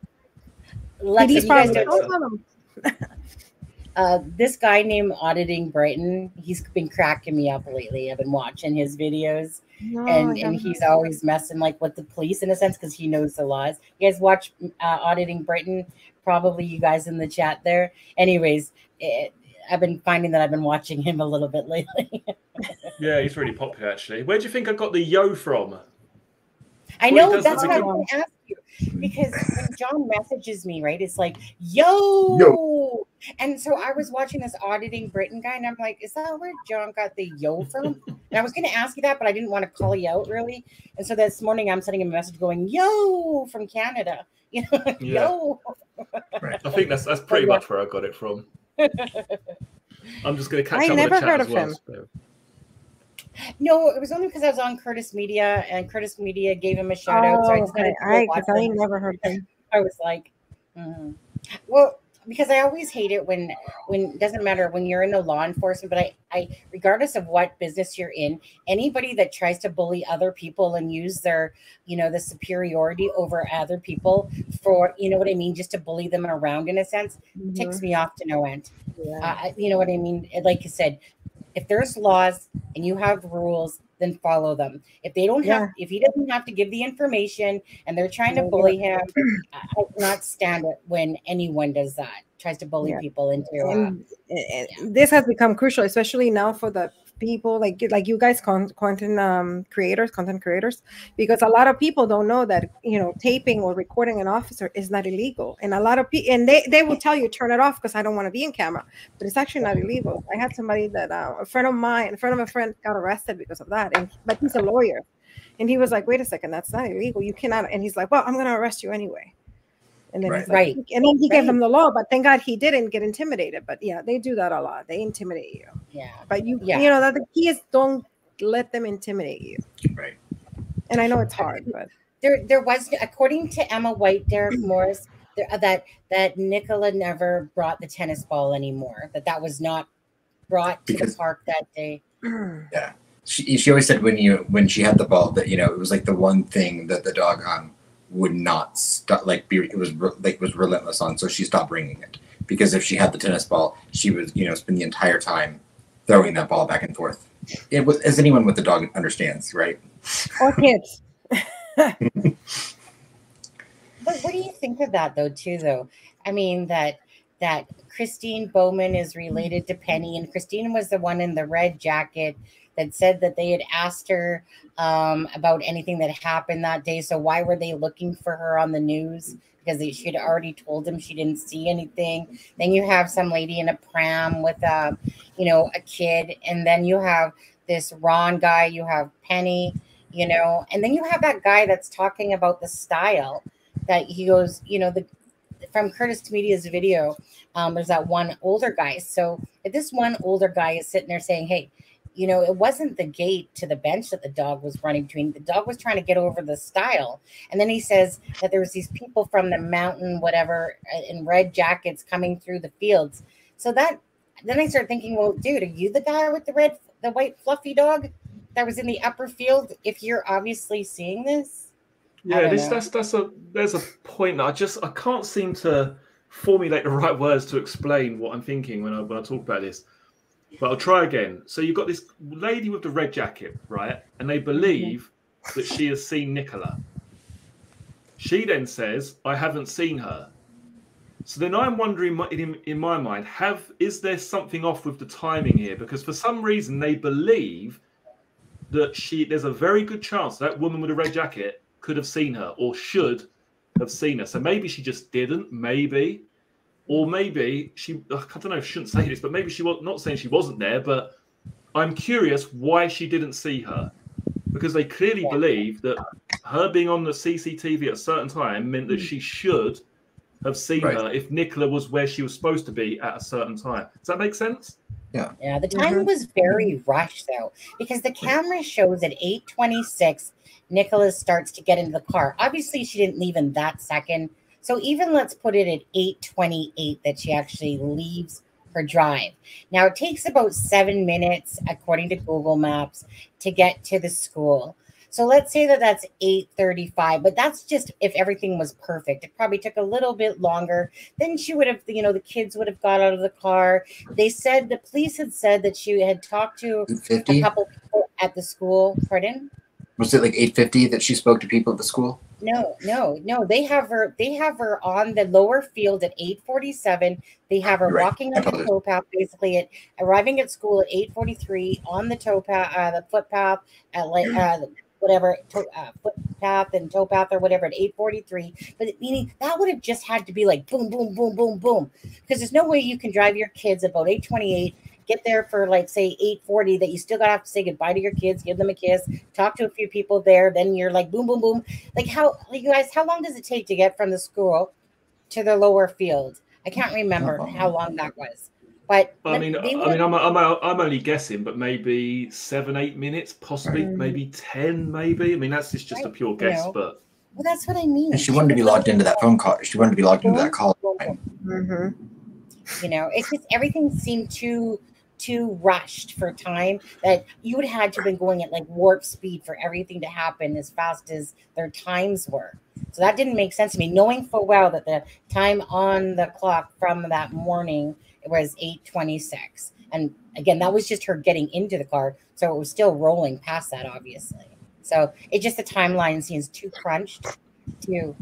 [SPEAKER 3] This guy named Auditing Brighton, he's been cracking me up lately. I've been watching his videos, and he's always messing like with the police in a sense because he knows the laws. You guys watch Auditing Brighton? Probably you guys in the chat there. Anyways, I've been finding that I've been watching him a little bit lately.
[SPEAKER 1] Yeah, he's really popular actually. Where do you think I got the yo from?
[SPEAKER 3] I know, that's what I want to ask you. Because when John messages me, right, it's like, yo. And so I was watching this Auditing Britain guy, and I'm like, is that where John got the yo from? And I was going to ask you that, but I didn't want to call you out, really. And so this morning, I'm sending him a message going, yo, from Canada. Yo.
[SPEAKER 1] Right. I think that's pretty much where I got it from. I'm just going to catch up on the chat. I never heard of him.
[SPEAKER 3] No, it was only because I was on Curtis Media, and Curtis Media gave him a shout out. So I decided
[SPEAKER 4] because I never heard of him.
[SPEAKER 3] I was like, well, because I always hate it when it doesn't matter when you're in the law enforcement, but I regardless of what business you're in, anybody that tries to bully other people and use their, the superiority over other people for, what I mean, just to bully them around in a sense, ticks me off to no end. Yeah. You know what I mean? Like you said, if there's laws and you have rules, then follow them. If they don't have, if he doesn't have to give the information and they're trying to bully him, I will not stand it when anyone does that, tries to bully people into.
[SPEAKER 4] This has become crucial, especially now for the people like you guys, content creators, because a lot of people don't know that taping or recording an officer is not illegal, and a lot of people, and they will tell you turn it off because I don't want to be in camera, but it's actually not illegal. I had somebody that a friend of a friend got arrested because of that, but he's a lawyer, and he was like, wait a second, that's not illegal, you cannot. And he's like, well, I'm going to arrest you anyway. And then and then he gave them the law, but thank God he didn't get intimidated. But yeah, they do that a lot. They intimidate you.
[SPEAKER 3] Yeah.
[SPEAKER 4] But that the key is don't let them intimidate you.
[SPEAKER 5] Right.
[SPEAKER 4] And I know it's hard, but
[SPEAKER 3] there was, according to Emma White, Derek Morris, that Nicola never brought the tennis ball anymore. That was not brought to the park that day.
[SPEAKER 5] Yeah. She always said when she had the ball that it was like the one thing that the dog would not stop, it was relentless on, so she stopped bringing it, because if she had the tennis ball, she would spend the entire time throwing that ball back and forth. It was, as anyone with the dog understands, right?
[SPEAKER 4] Or kids.
[SPEAKER 3] But what do you think of that though? I mean that Christine Bowman is related to Penny, and Christine was the one in the red jacket that said that they had asked her about anything that happened that day. So why were they looking for her on the news? Because she had already told them she didn't see anything. Then you have some lady in a pram with a kid. And then you have this Ron guy, you have Penny, and then you have that guy that's talking about the style that he goes, from Curtis Media's video, there's that one older guy. So if this one older guy is sitting there saying, hey, it wasn't the gate to the bench that the dog was running between. The dog was trying to get over the stile. And then he says that there was these people from the mountain, whatever, in red jackets coming through the fields. So then I started thinking, well, dude, are you the guy with the white fluffy dog that was in the upper field? If you're obviously seeing this.
[SPEAKER 1] Yeah, there's a point that I can't seem to formulate the right words to explain what I'm thinking when I talk about this. But I'll try again. So you've got this lady with the red jacket, right? And they believe that she has seen Nicola. She then says, I haven't seen her. So then I'm wondering in my mind, is there something off with the timing here? Because for some reason they believe that there's a very good chance that woman with a red jacket could have seen her or should have seen her. So maybe she just didn't, maybe. Or maybe I don't know if I shouldn't say this, but maybe she was not saying she wasn't there, but I'm curious why she didn't see her. Because they clearly believe that her being on the CCTV at a certain time meant that she should have seen her if Nicola was where she was supposed to be at a certain time. Does that make sense?
[SPEAKER 5] Yeah.
[SPEAKER 3] Yeah, the time was very rushed, though, because the camera shows at 8:26, Nicola starts to get into the car. Obviously, she didn't leave in that second. So even let's put it at 8:28 that she actually leaves her drive. Now, it takes about 7 minutes, according to Google Maps, to get to the school. So let's say that that's 8:35, but that's just if everything was perfect. It probably took a little bit longer. Then she would have, the kids would have got out of the car. The police had said that she had talked to a couple people at the school. Pardon?
[SPEAKER 5] Was it like 8:50 that she spoke to people at the school?
[SPEAKER 3] No. They have her on the lower field at 8:47. They have her walking on the towpath, basically arriving at school at 8:43 on the towpath, the footpath at footpath and towpath or whatever at 8:43. But meaning that would have just had to be like boom, boom, boom, boom, boom, because there's no way you can drive your kids about 8:28. Get there for like say 8:40 that you still gotta have to say goodbye to your kids, give them a kiss, talk to a few people there. Then you're like boom, boom, boom. Like how long does it take to get from the school to the lower field? I can't remember how long that was. But
[SPEAKER 1] I'm only guessing, but maybe 7-8 minutes, possibly, maybe 10, maybe. I mean, that's just a pure guess, but
[SPEAKER 3] well, that's what I mean.
[SPEAKER 5] And she wanted to be logged into that phone call. She wanted to be logged into that call.
[SPEAKER 3] It's just everything seemed too rushed for time that you would have had to have been going at like warp speed for everything to happen as fast as their times were. So that didn't make sense to me, knowing full well that the time on the clock from that morning it was 8:26. And again, that was just her getting into the car. So it was still rolling past that, obviously. So it just the timeline seems too crunched to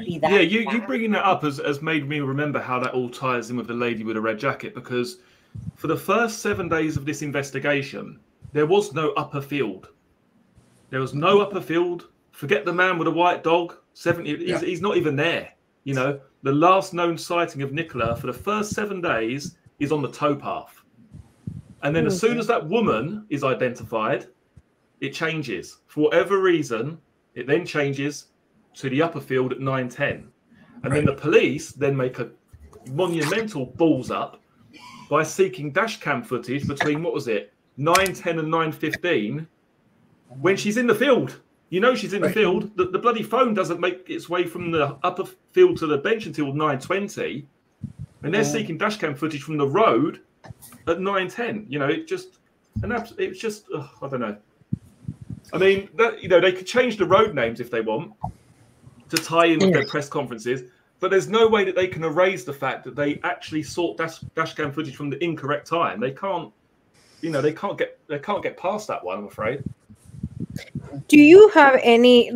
[SPEAKER 3] be that.
[SPEAKER 1] Yeah, you bringing that up has made me remember how that all ties in with the lady with a red jacket, because for the first 7 days of this investigation, there was no upper field. There was no upper field. Forget the man with a white dog. He's not even there. The last known sighting of Nicola for the first 7 days is on the towpath. And then as soon as that woman is identified, it changes. For whatever reason, it then changes to the upper field at 9:10. And then the police then make a monumental balls up by seeking dash cam footage between, 9:10 and 9:15 when she's in the field. She's in the field. The bloody phone doesn't make its way from the upper field to the bench until 9:20. And they're seeking dash cam footage from the road at 9:10. It's just, I don't know. I mean, they could change the road names if they want to tie in with their press conferences, but there's no way that they can erase the fact that they actually sought dash cam footage from the incorrect time. They can't, they can't get past that one, I'm afraid.
[SPEAKER 4] Do you have any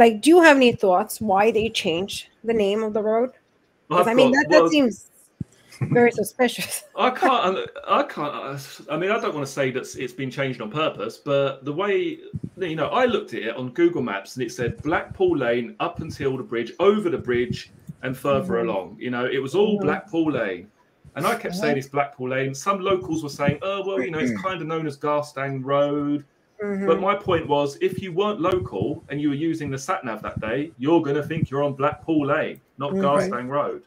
[SPEAKER 4] thoughts why they changed the name of the road? Because that seems very suspicious.
[SPEAKER 1] I can't. I mean, I don't want to say that it's been changed on purpose, but the way, I looked at it on Google Maps and it said Blackpool Lane up until the bridge, over the bridge, and further along. It was all Blackpool Lane. And I kept saying it's Blackpool Lane. Some locals were saying, it's kind of known as Garstang Road. But my point was, if you weren't local and you were using the sat-nav that day, you're going to think you're on Blackpool Lane, not Garstang Road.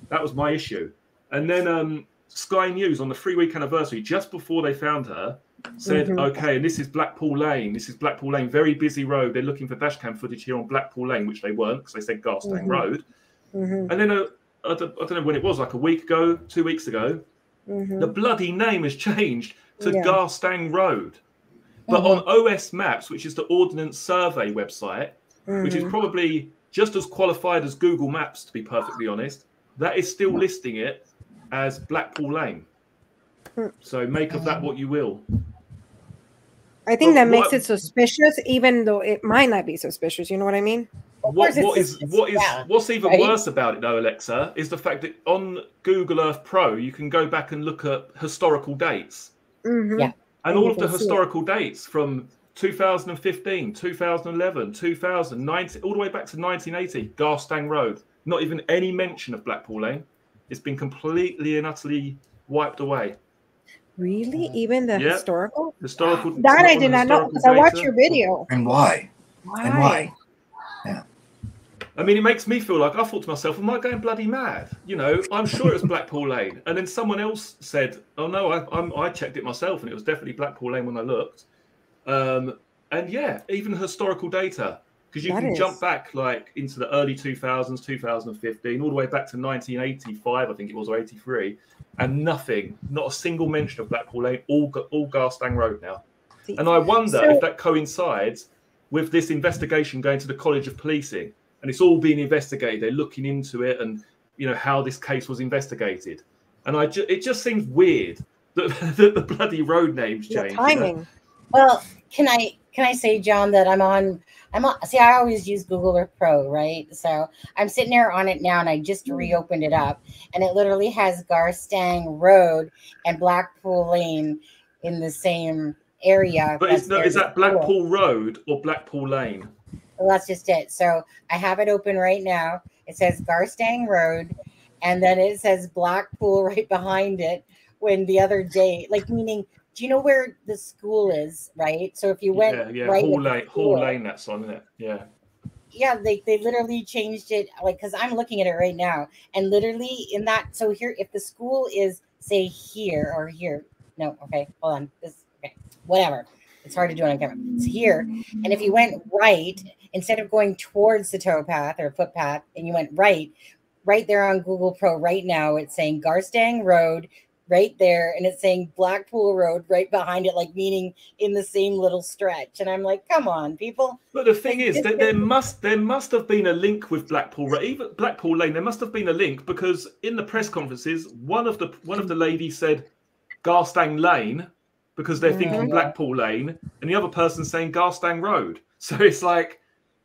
[SPEAKER 1] That was my issue. And then Sky News on the 3-week anniversary, just before they found her, said, okay, and this is Blackpool Lane. This is Blackpool Lane, very busy road. They're looking for dashcam footage here on Blackpool Lane, which they weren't because they said Garstang Road. And then I don't know when it was, like a week ago, 2 weeks ago, the bloody name has changed to Garstang Road. But on OS Maps, which is the Ordnance Survey website, which is probably just as qualified as Google Maps, to be perfectly honest, that is still listing it as Blackpool Lane. So make of that what you will.
[SPEAKER 4] I think that makes it suspicious, even though it might not be suspicious. You know what I mean?
[SPEAKER 1] What's even worse about it though, Alexa, is the fact that on Google Earth Pro you can go back and look at historical dates.
[SPEAKER 3] Yeah.
[SPEAKER 1] And all of the historical dates from 2015, 2011, 2019, all the way back to 1980, Garstang Road. Not even any mention of Blackpool Lane. It's been completely and utterly wiped away.
[SPEAKER 4] Really? Even the historical?
[SPEAKER 3] That
[SPEAKER 4] I did not know, because I watched your video.
[SPEAKER 5] And why? And why? Yeah.
[SPEAKER 1] I mean, it makes me feel like I thought to myself, am I going bloody mad? You know, I'm sure it was Blackpool Lane. And then someone else said, oh, no, I checked it myself, and it was definitely Blackpool Lane when I looked. And yeah, even historical data, because you can jump back like into the early 2000s, 2015, all the way back to 1985, I think it was, or 83, and nothing, not a single mention of Blackpool Lane, all Garstang Road now. And I wonder if that coincides with this investigation going to the College of Policing. And it's all being investigated. They're looking into it, and you know how this case was investigated. And it just seems weird that the bloody road names changed.
[SPEAKER 4] Timing.
[SPEAKER 1] You know?
[SPEAKER 3] Well, can I say, John, that I'm on. See, I always use Google Earth Pro, right? So I'm sitting there on it now, and I just reopened it up, and it literally has Garstang Road and Blackpool Lane in the same area.
[SPEAKER 1] But is that Blackpool Road or Blackpool Lane?
[SPEAKER 3] Well, that's just it. So I have it open right now. It says Garstang Road, and then it says Blackpool right behind it. When the other day, like, meaning, do you know where the school is, right? So if you went right,
[SPEAKER 1] Hall Lane, that's on it. Yeah,
[SPEAKER 3] they literally changed it, like, because I'm looking at it right now, and literally in that. So here, if the school is say here or here, no, okay, hold on, whatever. It's hard to do it on camera. It's here, and if you went right, instead of going towards the towpath or footpath, and you went right there on Google Pro right now, it's saying Garstang Road right there, and it's saying Blackpool Road right behind it, like meaning in the same little stretch. And I'm like, come on, people.
[SPEAKER 1] But the thing is that there must have been a link with Blackpool Road, even Blackpool Lane. There must have been a link, because in the press conferences, one of the ladies said Garstang Lane, because they're thinking Blackpool Lane, and the other person saying Garstang Road. So it's like,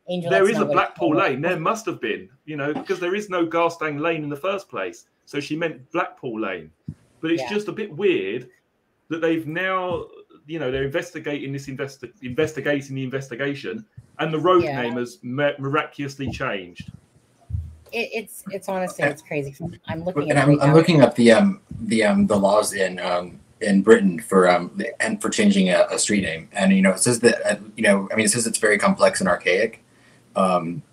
[SPEAKER 1] Angel, there is a Blackpool Lane. There must have been, you know, because there is no Garstang Lane in the first place. So she meant Blackpool Lane. But it's just a bit weird that they've now, you know, they're investigating the investigation, and the road name has miraculously changed.
[SPEAKER 3] It's honestly, it's crazy. I'm looking
[SPEAKER 5] at I'm looking up the laws in Britain for changing a street name, and you know, it says that it says it's very complex and archaic, but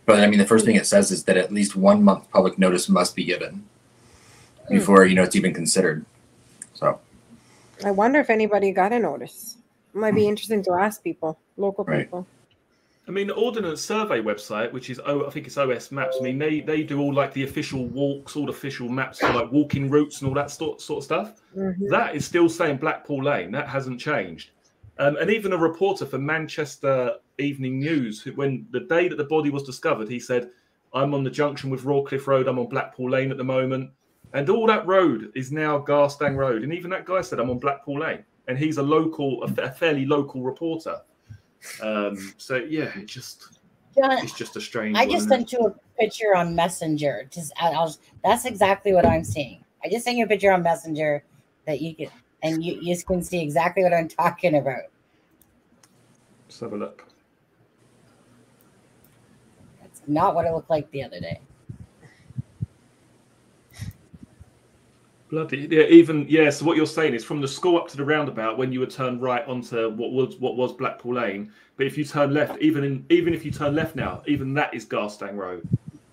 [SPEAKER 5] I mean, the first thing it says is that at least 1 month public notice must be given before it's even considered. So
[SPEAKER 4] I wonder if anybody got a notice. It might be interesting to ask people, local people.
[SPEAKER 1] I mean, the Ordnance Survey website, which is I think it's OS Maps. I mean, they do all like the official walks, all the official maps for like walking routes and all that sort of stuff. That is still saying Blackpool Lane. That hasn't changed. And even a reporter for Manchester Evening News, when the day that the body was discovered, he said, "I'm on the junction with Rawcliffe Road. I'm on Blackpool Lane at the moment." And all that road is now Garstang Road. And even that guy said, "I'm on Blackpool Lane." And he's a fairly local reporter. So yeah, it's just a strange.
[SPEAKER 3] I just sent you a picture on Messenger. That's exactly what I'm seeing. I just sent you a picture on Messenger that you can, and you can see exactly what I'm talking about.
[SPEAKER 1] Let's have a look.
[SPEAKER 3] That's not what it looked like the other day.
[SPEAKER 1] Bloody yeah, so what you're saying is from the school up to the roundabout, when you would turn right onto what was Blackpool Lane, but if you turn left, even if you turn left now, even that is Garstang Road.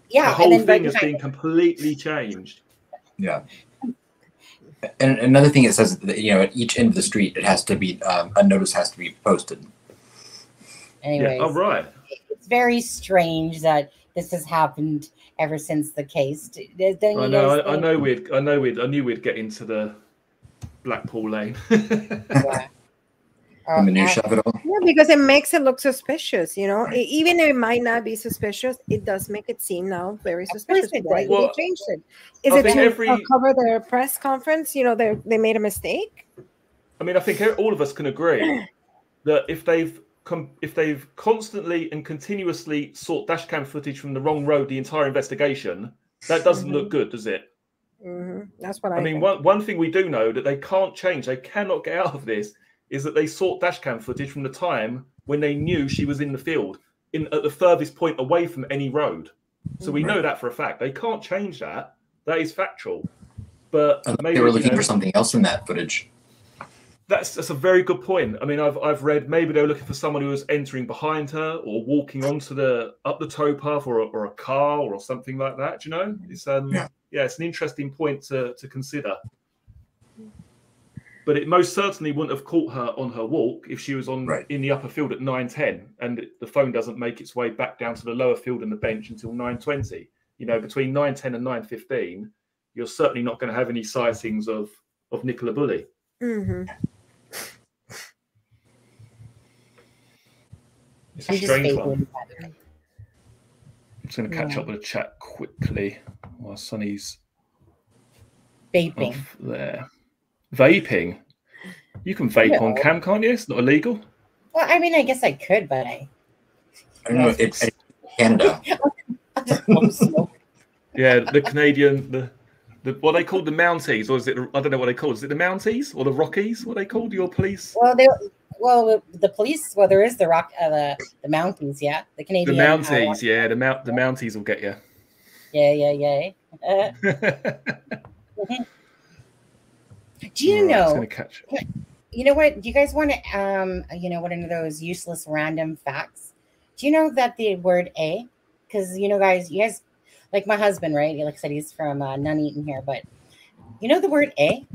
[SPEAKER 3] Yeah,
[SPEAKER 1] the whole thing has been completely changed.
[SPEAKER 5] Yeah. And another thing it says that, at each end of the street, it has to be a notice has to be posted.
[SPEAKER 3] Anyways,
[SPEAKER 1] yeah. Oh, right.
[SPEAKER 3] It's very strange that this has happened ever since the case.
[SPEAKER 1] I knew we'd get into the Blackpool Lane.
[SPEAKER 3] Yeah.
[SPEAKER 5] The minutia of it all.
[SPEAKER 4] Yeah, because it makes it look suspicious. Even if it might not be suspicious, it does make it seem now very suspicious. Why they changed it? Is it to cover their press conference? They made a mistake.
[SPEAKER 1] I mean, I think all of us can agree that if they've constantly and continuously sought dash cam footage from the wrong road the entire investigation, that doesn't look good, does it?
[SPEAKER 4] That's what I
[SPEAKER 1] mean.
[SPEAKER 4] think.
[SPEAKER 1] One thing we do know that they can't change, they cannot get out of this, is that they sought dash cam footage from the time when they knew she was in the field, at the furthest point away from any road. So we know that for a fact. They can't change that. That is factual. But maybe
[SPEAKER 5] they were looking for something else in that footage.
[SPEAKER 1] That's a very good point. I mean, I've read maybe they were looking for someone who was entering behind her or walking onto up the towpath or a car or something like that. Do you know? It's it's an interesting point to consider. But it most certainly wouldn't have caught her on her walk if she was in the upper field at 9:10 and the phone doesn't make its way back down to the lower field and the bench until 9:20. You know, between 9:10 and 9:15, you're certainly not going to have any sightings of Nicola Bulley. It's a strange one. I'm just going to catch up with the chat quickly while Sonny's
[SPEAKER 3] vaping
[SPEAKER 1] off there. Vaping? You can vape on cam, can't you? It's not illegal.
[SPEAKER 3] Well, I mean, I guess I could, but I
[SPEAKER 5] don't know. It's Canada.
[SPEAKER 1] Yeah, the Canadian, what are they called, the Mounties, or is it? I don't know what they call. Is it the Mounties or the Rockies? What are they called? Your police?
[SPEAKER 3] The police. Well, there is the Mounties. Yeah, the Canadian.
[SPEAKER 1] The Mounties. Yeah, the Mounties will get you.
[SPEAKER 3] Yeah. Do you know? You know what? Do you guys want to? What are those useless random facts? Do you know that the word "a"? Because you guys, like my husband, right? Like I said, he's from Nuneaton here, but you know the word "a"?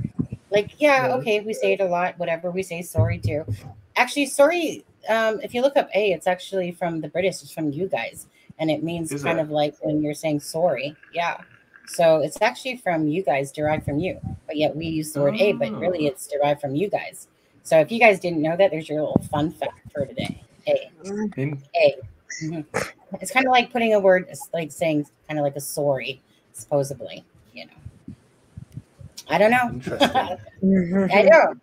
[SPEAKER 3] Like, okay, we say it a lot. Whatever, we say sorry too. Actually, sorry. If you look up "a," it's actually from the British. It's from you guys, and it means kind of like when you're saying sorry. Yeah. So it's actually from you guys, derived from you. But yet we use the word "a," but really it's derived from you guys. So if you guys didn't know that, there's your little fun fact for today. A. It's kind of like putting a word, like saying kind of like a sorry, supposedly. I don't know.
[SPEAKER 1] Interesting.
[SPEAKER 3] I know.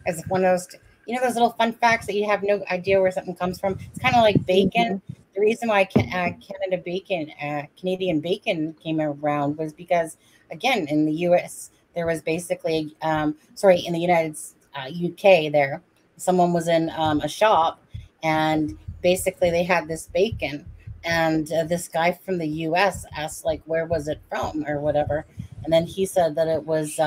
[SPEAKER 3] It's one of those, those little fun facts that you have no idea where something comes from. It's kind of like bacon. The reason why Canadian bacon came around was because, again, in the U.S., there was basically, in the United UK there, someone was in a shop and basically they had this bacon and this guy from the U.S. asked, like, where was it from or whatever. And then he said that it was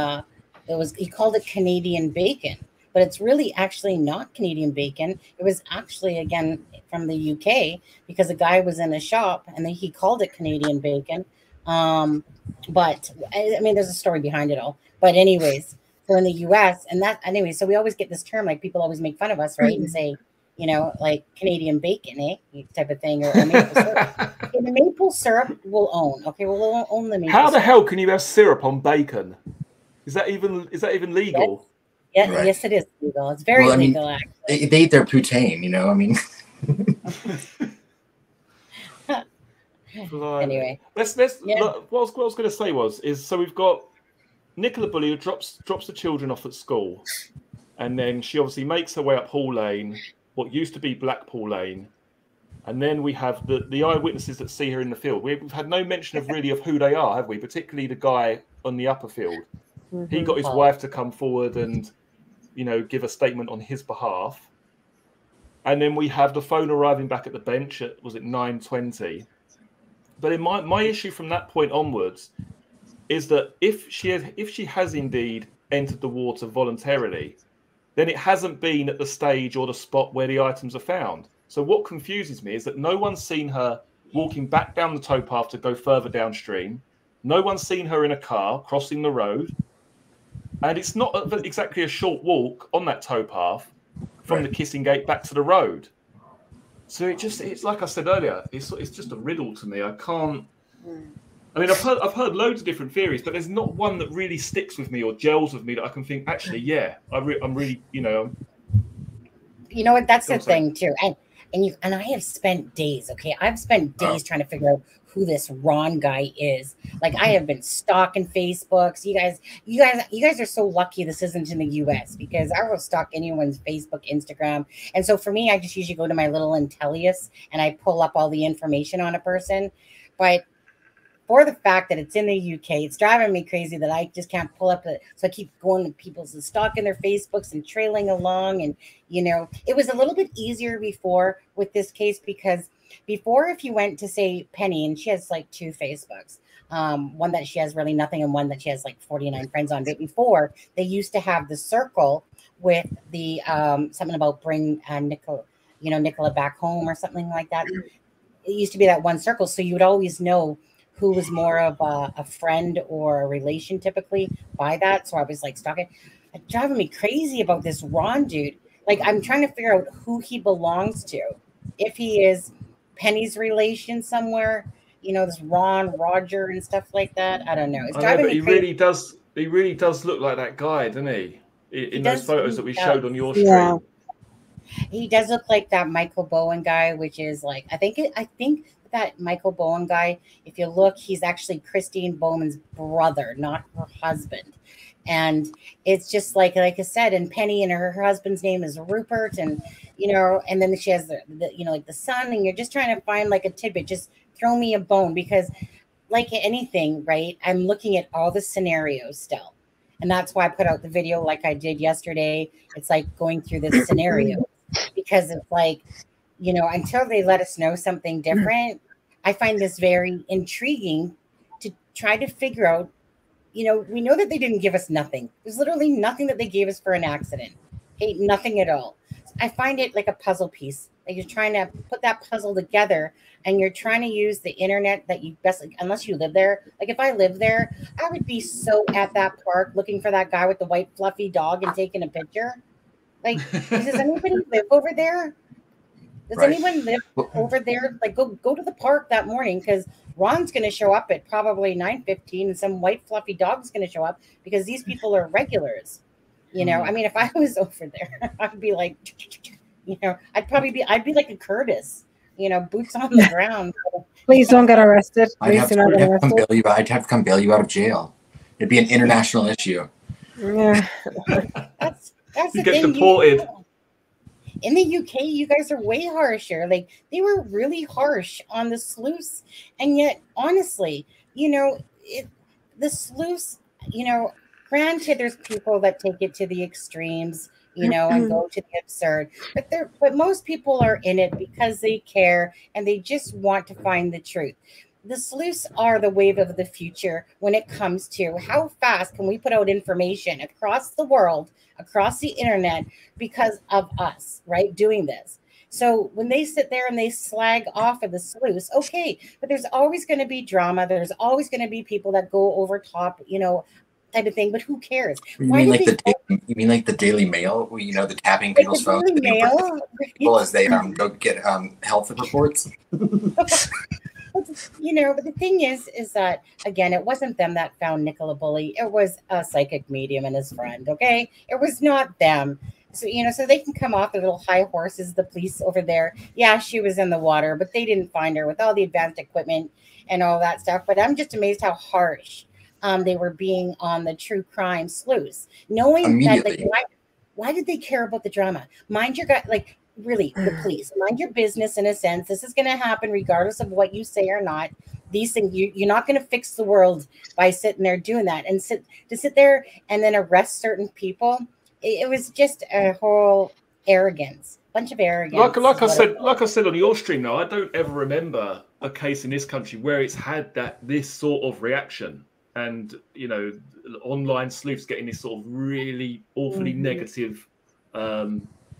[SPEAKER 3] he called it Canadian bacon. But it's really actually not Canadian bacon. It was actually, again, from the UK because a guy was in a shop and he called it Canadian bacon. But I mean, there's a story behind it all. But anyways, so in the US so we always get this term, like people always make fun of us, right? And say, like Canadian bacon, type of thing, or maple syrup. Okay, the maple syrup we'll own. Okay, we'll own the maple syrup.
[SPEAKER 1] How the hell can you have syrup on bacon? Is that even legal?
[SPEAKER 3] Yeah, right. Yes, it is legal. It's very legal.
[SPEAKER 5] Actually, they eat their poutine. I mean.
[SPEAKER 3] Anyway,
[SPEAKER 1] let's. What I was going to say is so we've got Nicola Bulley who drops the children off at school, and then she obviously makes her way up Hall Lane, what used to be Blackpool Lane, and then we have the eyewitnesses that see her in the field. We've had no mention of who they are, have we? Particularly the guy on the upper field. He got his wife to come forward and give a statement on his behalf. And then we have the phone arriving back at the bench at, was it 9:20? But in my issue from that point onwards is that if she has indeed entered the water voluntarily, then it hasn't been at the stage or the spot where the items are found. So what confuses me is that no one's seen her walking back down the towpath to go further downstream. No one's seen her in a car crossing the road. And it's not exactly a short walk on that towpath from the Kissing Gate back to the road. So it's like I said earlier, it's just a riddle to me. I can't. I mean, I've heard loads of different theories, but there's not one that really sticks with me or gels with me that I can think. Actually, yeah, I'm really.
[SPEAKER 3] You know what? That's the thing too, and I have spent days. Okay, I've spent days trying to figure out who this Ron guy is. Like, I have been stalking Facebooks. You guys are so lucky this isn't in the US, because I will stalk anyone's Facebook, Instagram. And so for me, I just usually go to my little Intellius and I pull up all the information on a person. But for the fact that it's in the UK, it's driving me crazy that I just can't pull up it. So I keep going to people's and stalking their Facebooks and trailing along. And, you know, it was a little bit easier before with this case, because before, if you went to, say, Penny, and she has like 2 Facebooks, one that she has really nothing and one that she has like 49 friends on. But before, they used to have the circle with the something about bring Nicola back home or something like that. It used to be that one circle. So you would always know who was more of a friend or a relation typically by that. So I was like stalking. It's driving me crazy about this Ron dude. Like, I'm trying to figure out who he belongs to. If he is Penny's relation somewhere, you know, this Ron, Roger, and stuff like that. I don't know. It's driving me crazy.
[SPEAKER 1] He really does look like that guy, doesn't he? In those photos that we showed on your stream.
[SPEAKER 4] Yeah.
[SPEAKER 3] He does look like that Michael Bowen guy, which is like, I think that Michael Bowen guy, if you look, he's actually Christine Bowman's brother, not her husband. And it's just like I said, and Penny, and her husband's name is Rupert, and, you know, and then she has the you know, like the son, and you're just trying to find like a tidbit. Just throw me a bone, because like anything, right? I'm looking at all the scenarios still. And that's why I put out the video like I did yesterday. It's like going through this scenario, because it's like, you know, until they let us know something different, I find this very intriguing to try to figure out. You know, we know that they didn't give us nothing. There's literally nothing that they gave us for an accident. Okay, nothing at all. I find it like a puzzle piece. Like, you're trying to put that puzzle together, and you're trying to use the internet that you best, unless you live there. Like, if I lived there, I would be so at that park looking for that guy with the white fluffy dog and taking a picture. Like, does anybody live over there? Does anyone live over there? Like, go to the park that morning, because Ron's going to show up at probably 9:15, and some white fluffy dog's going to show up, because these people are regulars. You know, I mean, if I was over there, I'd be like, you know, I'd be like a Curtis, you know, boots on the ground.
[SPEAKER 4] Please don't get arrested.
[SPEAKER 5] I'd have to come bail you out of jail. It'd be an international issue.
[SPEAKER 4] Yeah.
[SPEAKER 3] That's the
[SPEAKER 1] You get
[SPEAKER 3] thing.
[SPEAKER 1] deported.
[SPEAKER 3] In the UK, you guys are way harsher. Like, they were really harsh on the sleuths. And yet, honestly, you know, the sleuths, you know, granted, there's people that take it to the extremes, you know, and go to the absurd. But most people are in it because they care and they just want to find the truth. The sleuths are the wave of the future when it comes to how fast can we put out information across the world, across the internet, because of us, right, doing this. So when they sit there and they slag off of the sleuths, okay, but there's always going to be drama. There's always going to be people that go over top, you know, type of thing. But who cares?
[SPEAKER 5] You mean like the Daily Mail? Where, you know, the tapping people's phones people as they go get health reports.
[SPEAKER 3] You know, but the thing is that, again, it wasn't them that found Nicola Bulley. It was a psychic medium and his friend, okay? It was not them. So, you know, so they can come off their little high horses, the police over there. Yeah, she was in the water, but they didn't find her with all the advanced equipment and all that stuff. But I'm just amazed how harsh they were being on the true crime sleuths. Knowing that, like, why did they care about the drama? Mind your gut, like, really, the police, mind your business in a sense. This is going to happen regardless of what you say or not. These things, you're not going to fix the world by sitting there doing that. And sit there and then arrest certain people. It was just a whole arrogance, bunch of arrogance.
[SPEAKER 1] Like I said on your stream, though, I don't ever remember a case in this country where it's had this sort of reaction. And, you know, online sleuths getting this sort of really awfully negative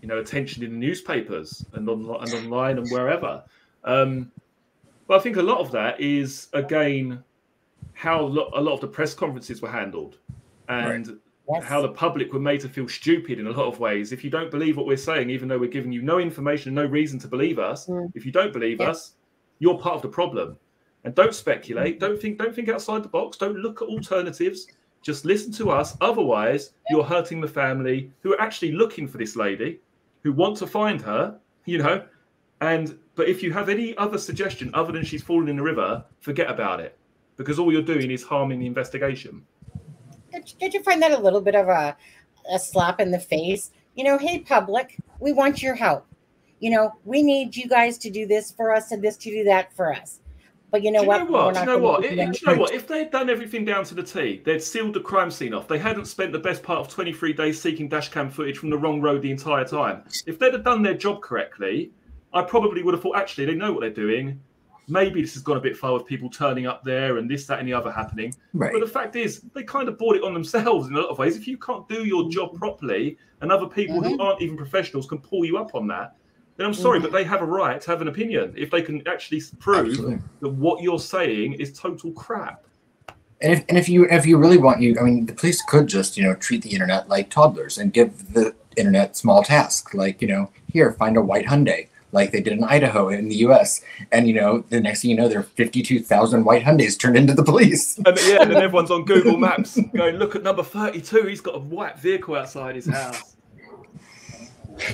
[SPEAKER 1] you know, attention in the newspapers and online and wherever. But I think a lot of that is, again, how a lot of the press conferences were handled, and how the public were made to feel stupid in a lot of ways. If you don't believe what we're saying, even though we're giving you no information, no reason to believe us, if you don't believe us, you're part of the problem. And don't speculate. Don't think outside the box. Don't look at alternatives. Just listen to us. Otherwise, you're hurting the family who are actually looking for this lady, who want to find her, you know, But if you have any other suggestion other than she's fallen in the river, forget about it, because all you're doing is harming the investigation.
[SPEAKER 3] Did you find that a little bit of a slap in the face? Hey, public, we want your help. We need you guys to do this for us and this to do that for us. But you know what?
[SPEAKER 1] Do you know what? If they'd done everything down to the T, they'd sealed the crime scene off. They hadn't spent the best part of 23 days seeking dashcam footage from the wrong road the entire time. If they'd have done their job correctly, I probably would have thought, actually, they know what they're doing. Maybe this has gone a bit far with people turning up there and this, that, and the other happening. Right. But the fact is, they kind of brought it on themselves in a lot of ways. If you can't do your job proproperly and other people who aren't even professionals can pull you up on that, then I'm sorry, but they have a right to have an opinion if they can actually prove that what you're saying is total crap.
[SPEAKER 5] And if you really want, the police could just treat the internet like toddlers and give the internet small tasks like here, find a white Hyundai, like they did in Idaho in the U.S. And the next thing you know, there are 52,000 white Hyundais turned into the police.
[SPEAKER 1] And then everyone's on Google Maps going, look at number 32. He's got a white vehicle outside his house.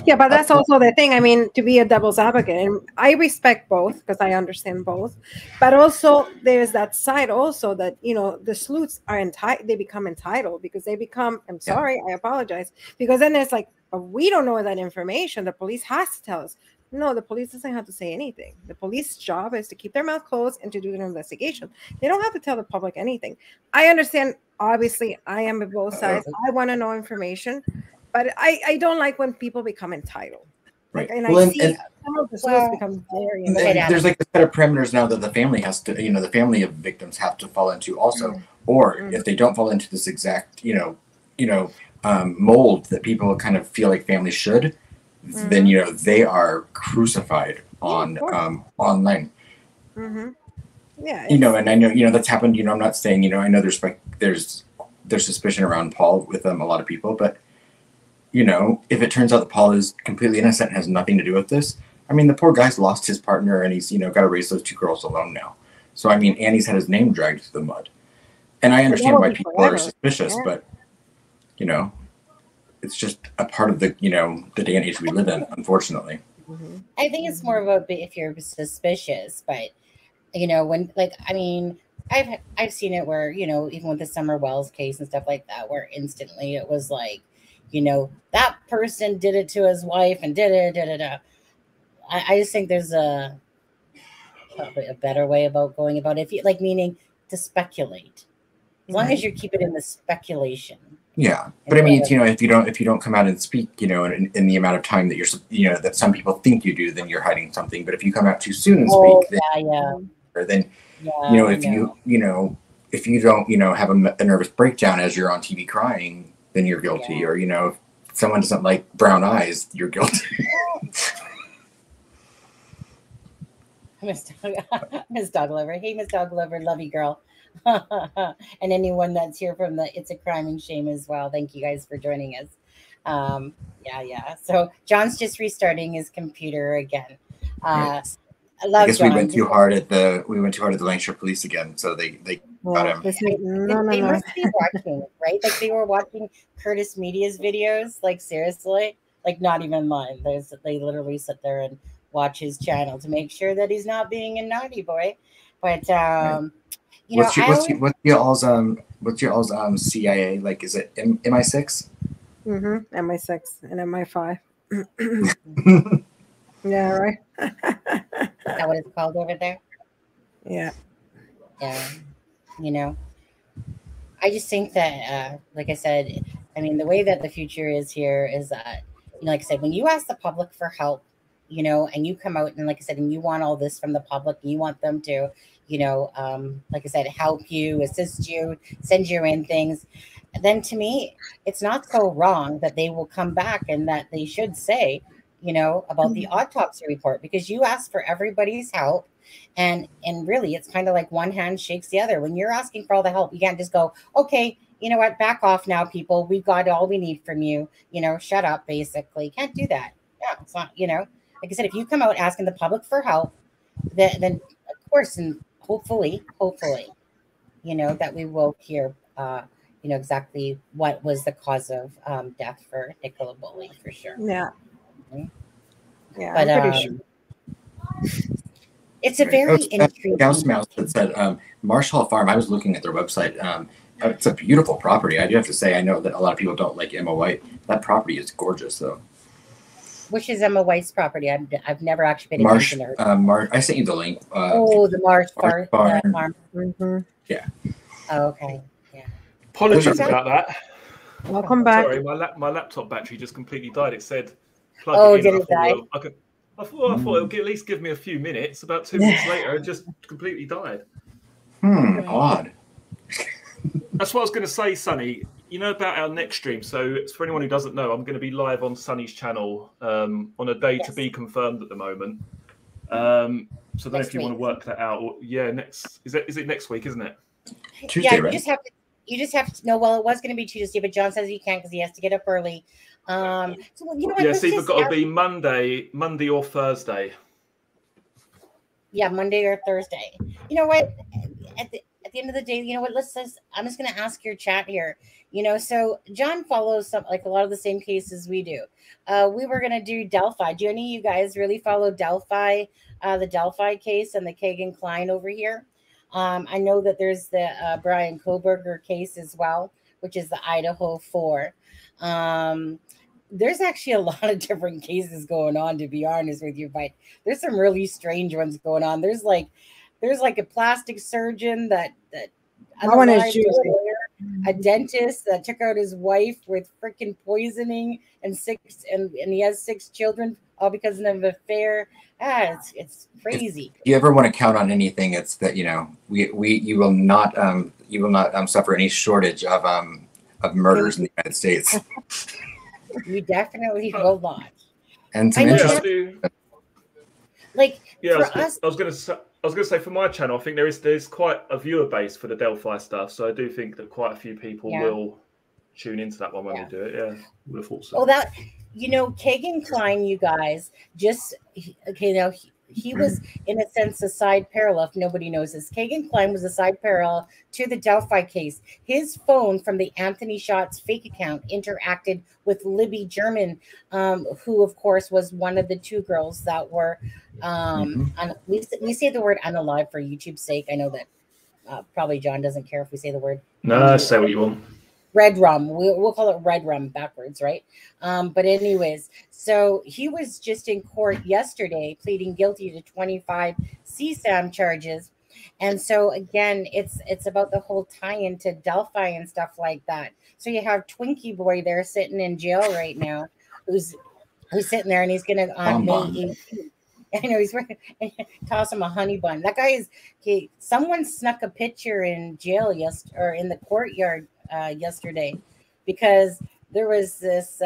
[SPEAKER 4] Yeah, but that's also the thing. To be a devil's advocate, and I respect both because I understand both, but also there's that side also that the sleuths are entitled. They become entitled because they become. I'm sorry, I apologize, because then it's like we don't know that information. The police has to tell us. No, the police doesn't have to say anything. The police's job is to keep their mouth closed and to do an investigation. They don't have to tell the public anything. I understand. Obviously, I am at both sides. I want to know information. But I don't like when people become entitled.
[SPEAKER 5] Right.
[SPEAKER 4] And I see some of the sleuths become very entitled.
[SPEAKER 5] There's like a set of parameters now that the family has to, the family of victims have to fall into also. Or if they don't fall into this exact, mold that people kind of feel like families should, then, they are crucified on online.
[SPEAKER 4] Yeah.
[SPEAKER 5] And I know, that's happened, I'm not saying, I know there's suspicion around Paul with a lot of people, but if it turns out that Paul is completely innocent and has nothing to do with this, the poor guy's lost his partner and he's, got to raise those two girls alone now. So, Andy's had his name dragged through the mud. And I understand why people are suspicious, but, it's just a part of the, the day and age we live in, unfortunately.
[SPEAKER 3] I think it's more about if you're suspicious, but, when, I've seen it where, even with the Summer Wells case and stuff like that, where instantly it was like, that person did it to his wife and did it. I just think there's probably a better way about going about it. If you meaning to speculate, as long as you keep it in the speculation.
[SPEAKER 5] Yeah, but if you don't come out and speak, in the amount of time that you're, that some people think you do, then you're hiding something. But if you come out too soon and speak, then if you don't, have a nervous breakdown as you're on TV crying, then you're guilty. Yeah. Or, if someone doesn't like brown eyes, you're guilty.
[SPEAKER 3] Miss Dog Lover. Hey, Miss Dog Lover. Love you, girl. And anyone that's here from the It's a Crime and Shame as well. Thank you guys for joining us. Yeah. So John's just restarting his computer again.
[SPEAKER 5] I guess John. we went too hard at the Lancashire police again, so they got him.
[SPEAKER 3] They must be watching, right? Like they were watching Curtis Media's videos, like seriously, like not even mine. They literally sit there and watch his channel to make sure that he's not being a naughty boy. But
[SPEAKER 5] what's your all's CIA? Like, is it MI6?
[SPEAKER 4] MI6 and MI5. Yeah, right.
[SPEAKER 3] Is that what it's called over there?
[SPEAKER 4] Yeah.
[SPEAKER 3] I just think that, like I said, the way that the future is here is that, like I said, when you ask the public for help, and you come out and, like I said, and you want all this from the public, and you want them to, like I said, help you, assist you, send you in things, then to me, it's not so wrong that they will come back and that they should say, about the autopsy report, because you ask for everybody's help. And really, it's kind of like one hand shakes the other. When you're asking for all the help, you can't just go, okay, you know what, back off now, people. We've got all we need from you. Shut up, basically. You can't do that. Yeah, it's not, like I said, if you come out asking the public for help, then of course, and hopefully, that we will hear, exactly what was the cause of death for Nicola Bulley, for sure.
[SPEAKER 4] Yeah.
[SPEAKER 3] Mm-hmm.
[SPEAKER 4] Yeah,
[SPEAKER 3] but
[SPEAKER 4] I'm pretty sure.
[SPEAKER 3] It's a very intriguing.
[SPEAKER 5] Mouse that said Marshall Farm. I was looking at their website. It's a beautiful property. I do have to say, I know that a lot of people don't like Emma White. That property is gorgeous, though.
[SPEAKER 3] Which is Emma White's property? I've never actually been attention to her.
[SPEAKER 5] I sent you the link.
[SPEAKER 3] The Marsh Farm.
[SPEAKER 4] Mm-hmm.
[SPEAKER 5] Yeah.
[SPEAKER 3] Oh, okay. Yeah.
[SPEAKER 1] Apologies about that.
[SPEAKER 4] Welcome back.
[SPEAKER 1] Sorry, my laptop battery just completely died. It said plug it in.
[SPEAKER 3] Did it die?
[SPEAKER 1] I thought it would at least give me a few minutes. About 2 minutes later, it just completely died.
[SPEAKER 5] Odd.
[SPEAKER 1] That's what I was going to say, Sonny. You know about our next stream. So for anyone who doesn't know, I'm going to be live on Sonny's channel on a day to be confirmed at the moment. So then, if you want to work that out, is it next week, isn't it?
[SPEAKER 5] Tuesday, right?
[SPEAKER 3] You just have to know. Well, it was going to be Tuesday, but John says he can't because he has to get up early. So you know what?
[SPEAKER 1] Yeah, it's either got to be Monday or Thursday.
[SPEAKER 3] Yeah, Monday or Thursday. You know what? At the end of the day, you know what? I'm just going to ask your chat here. You know, so John follows a lot of the same cases we do. We were going to do Delphi. Do any of you guys really follow Delphi, the Delphi case and the Kagan Klein over here? I know that there's the Brian Koberger case as well, which is the Idaho 4. There's actually a lot of different cases going on, to be honest with you, but there's some really strange ones going on. There's like a plastic surgeon that
[SPEAKER 4] one is
[SPEAKER 3] a dentist that took out his wife with freaking poisoning and he has 6 children all because of an affair. It's crazy.
[SPEAKER 5] If you ever want to count on anything, it's that you will not suffer any shortage of murders in the United States.
[SPEAKER 3] You definitely will not.
[SPEAKER 5] And some interesting.
[SPEAKER 3] I
[SPEAKER 1] was going to say for my channel, I think there's quite a viewer base for the Delphi stuff, so I do think that quite a few people will tune into that one when we do it. Yeah, would have thought so.
[SPEAKER 3] Well, Kagan Klein, you guys, he was in a sense a side parallel. If nobody knows this, Kagan Klein was a side parallel to the Delphi case. His phone from the Anthony Shots fake account interacted with Libby German, who of course was one of the 2 girls that were we say the word unalive for YouTube's sake. I know that probably John doesn't care if we say the word.
[SPEAKER 1] No, say what you want.
[SPEAKER 3] Red rum. We'll call it red rum backwards, right? But anyways, so he was just in court yesterday pleading guilty to 25 CSAM charges. And so again, it's about the whole tie-in to Delphi and stuff like that. So you have Twinkie Boy there sitting in jail right now, who's sitting there, and he's gonna on May 18th. I know he's working. Toss him a honey bun. That guy is. Someone snuck a picture in jail or in the courtyard yesterday, because there was this.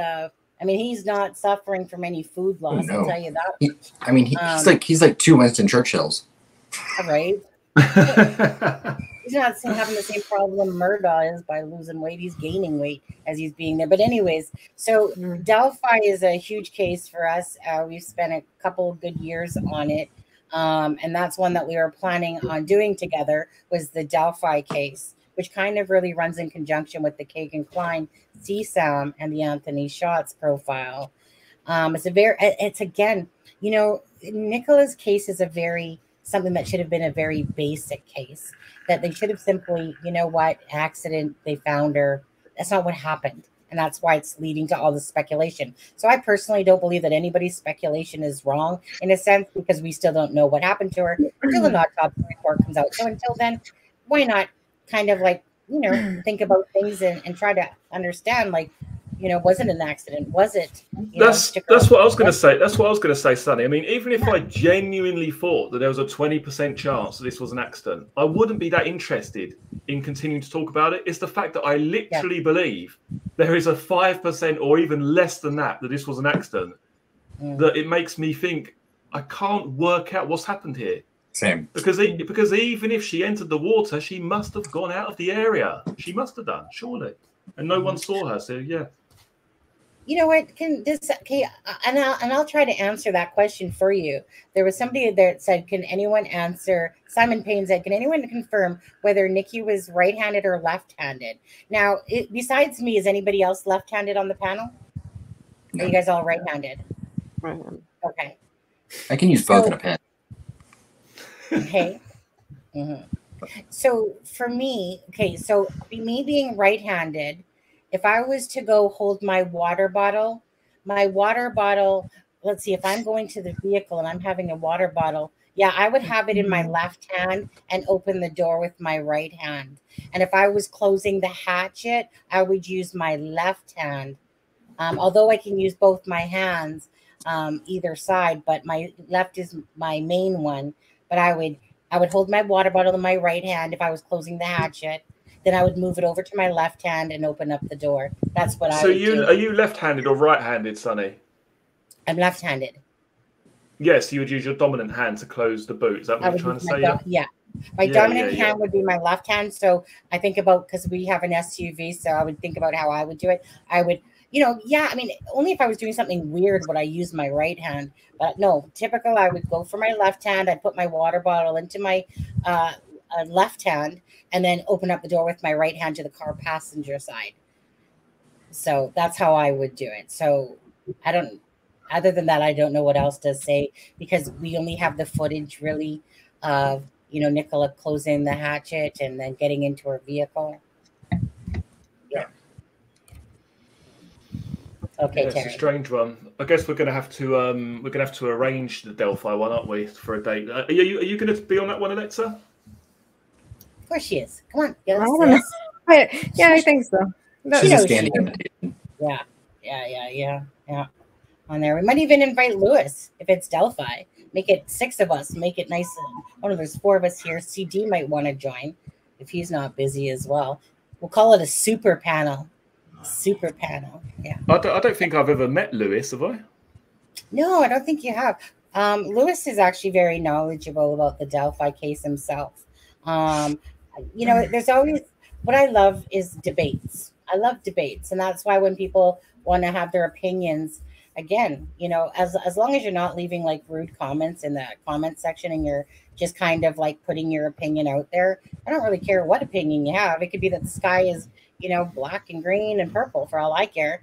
[SPEAKER 3] He's not suffering from any food loss. I'll tell you that.
[SPEAKER 5] He's like 2 Winston Churchills.
[SPEAKER 3] Right. He's not having the same problem Murdaugh is by losing weight. He's gaining weight as he's being there. But anyways, so Delphi is a huge case for us. We've spent a couple of good years on it. And that's one that we were planning on doing together, was the Delphi case, which kind of really runs in conjunction with the Kagan Klein CSAM and the Anthony Shots profile. It's again, Nicola's case is something that should have been a very basic case, that they should have simply, accident, they found her. That's not what happened. And that's why it's leading to all the speculation. So I personally don't believe that anybody's speculation is wrong, in a sense, because we still don't know what happened to her until an autopsy report comes out. So until then, why not kind of think about things and try to understand, was it an accident? Was it?
[SPEAKER 1] That's what I was going to say. That's what I was going to say, Sonny. I mean, even if I genuinely thought that there was a 20% chance that this was an accident, I wouldn't be that interested in continuing to talk about it. It's the fact that I literally believe there is a 5% or even less than that this was an accident, that it makes me think I can't work out what's happened here.
[SPEAKER 5] Same.
[SPEAKER 1] Because even if she entered the water, she must have gone out of the area. She must have done, surely. And no one saw her, so yeah.
[SPEAKER 3] You know what? I'll try to answer that question for you. There was somebody that said, "Can anyone answer?" Simon Payne said, "Can anyone confirm whether Nikki was right-handed or left-handed?" Now, besides me, is anybody else left-handed on the panel? No. Are you guys all right-handed?
[SPEAKER 4] Right.
[SPEAKER 3] Okay.
[SPEAKER 5] I can use both in a pen.
[SPEAKER 3] Okay. So for me, okay, so me being right-handed, if I was to go hold my water bottle, let's see, if I'm going to the vehicle and I'm having a water bottle, yeah, I would have it in my left hand and open the door with my right hand. And if I was closing the hatchet, I would use my left hand. Although I can use both my hands, either side, but my left is my main one. But I would hold my water bottle in my right hand if I was closing the hatchet. Then I would move it over to my left hand and open up the door. That's what I would do.
[SPEAKER 1] So are you left-handed or right-handed, Sonny?
[SPEAKER 3] I'm left-handed.
[SPEAKER 1] Yes, you would use your dominant hand to close the boot. Is that what you're trying to say?
[SPEAKER 3] Yeah. My dominant hand would be my left hand. So I think about, because we have an SUV, so I would think about how I would do it. I would, I mean, only if I was doing something weird would I use my right hand. But no, typical, I would go for my left hand. I'd put my water bottle into my left hand and then open up the door with my right hand to the car passenger side. So that's how I would do it. So other than that, I don't know what else to say, because we only have the footage really of, Nicola closing the hatchet and then getting into her vehicle. Yeah. Okay,
[SPEAKER 1] yeah, it's a strange one. I guess we're gonna have to arrange the Delphi one, aren't we, for a date? Are you going to be on that one, Alexa?
[SPEAKER 3] Of course she is. Come on, yes.
[SPEAKER 4] I think so.
[SPEAKER 5] She's a standing invitation.
[SPEAKER 3] Yeah. On there, we might even invite Lewis if it's Delphi. Make it 6 of us. Make it nice. There's 4 of us here. CD might want to join if he's not busy as well. We'll call it a super panel. Super panel. Yeah.
[SPEAKER 1] I don't think I've ever met Lewis, have I?
[SPEAKER 3] No, I don't think you have. Lewis is actually very knowledgeable about the Delphi case himself. There's always, what I love is debates. I love debates, and that's why when people want to have their opinions, again, as long as you're not leaving like rude comments in the comment section and you're just kind of like putting your opinion out there, I don't really care what opinion you have. It could be that the sky is, black and green and purple, for all I care,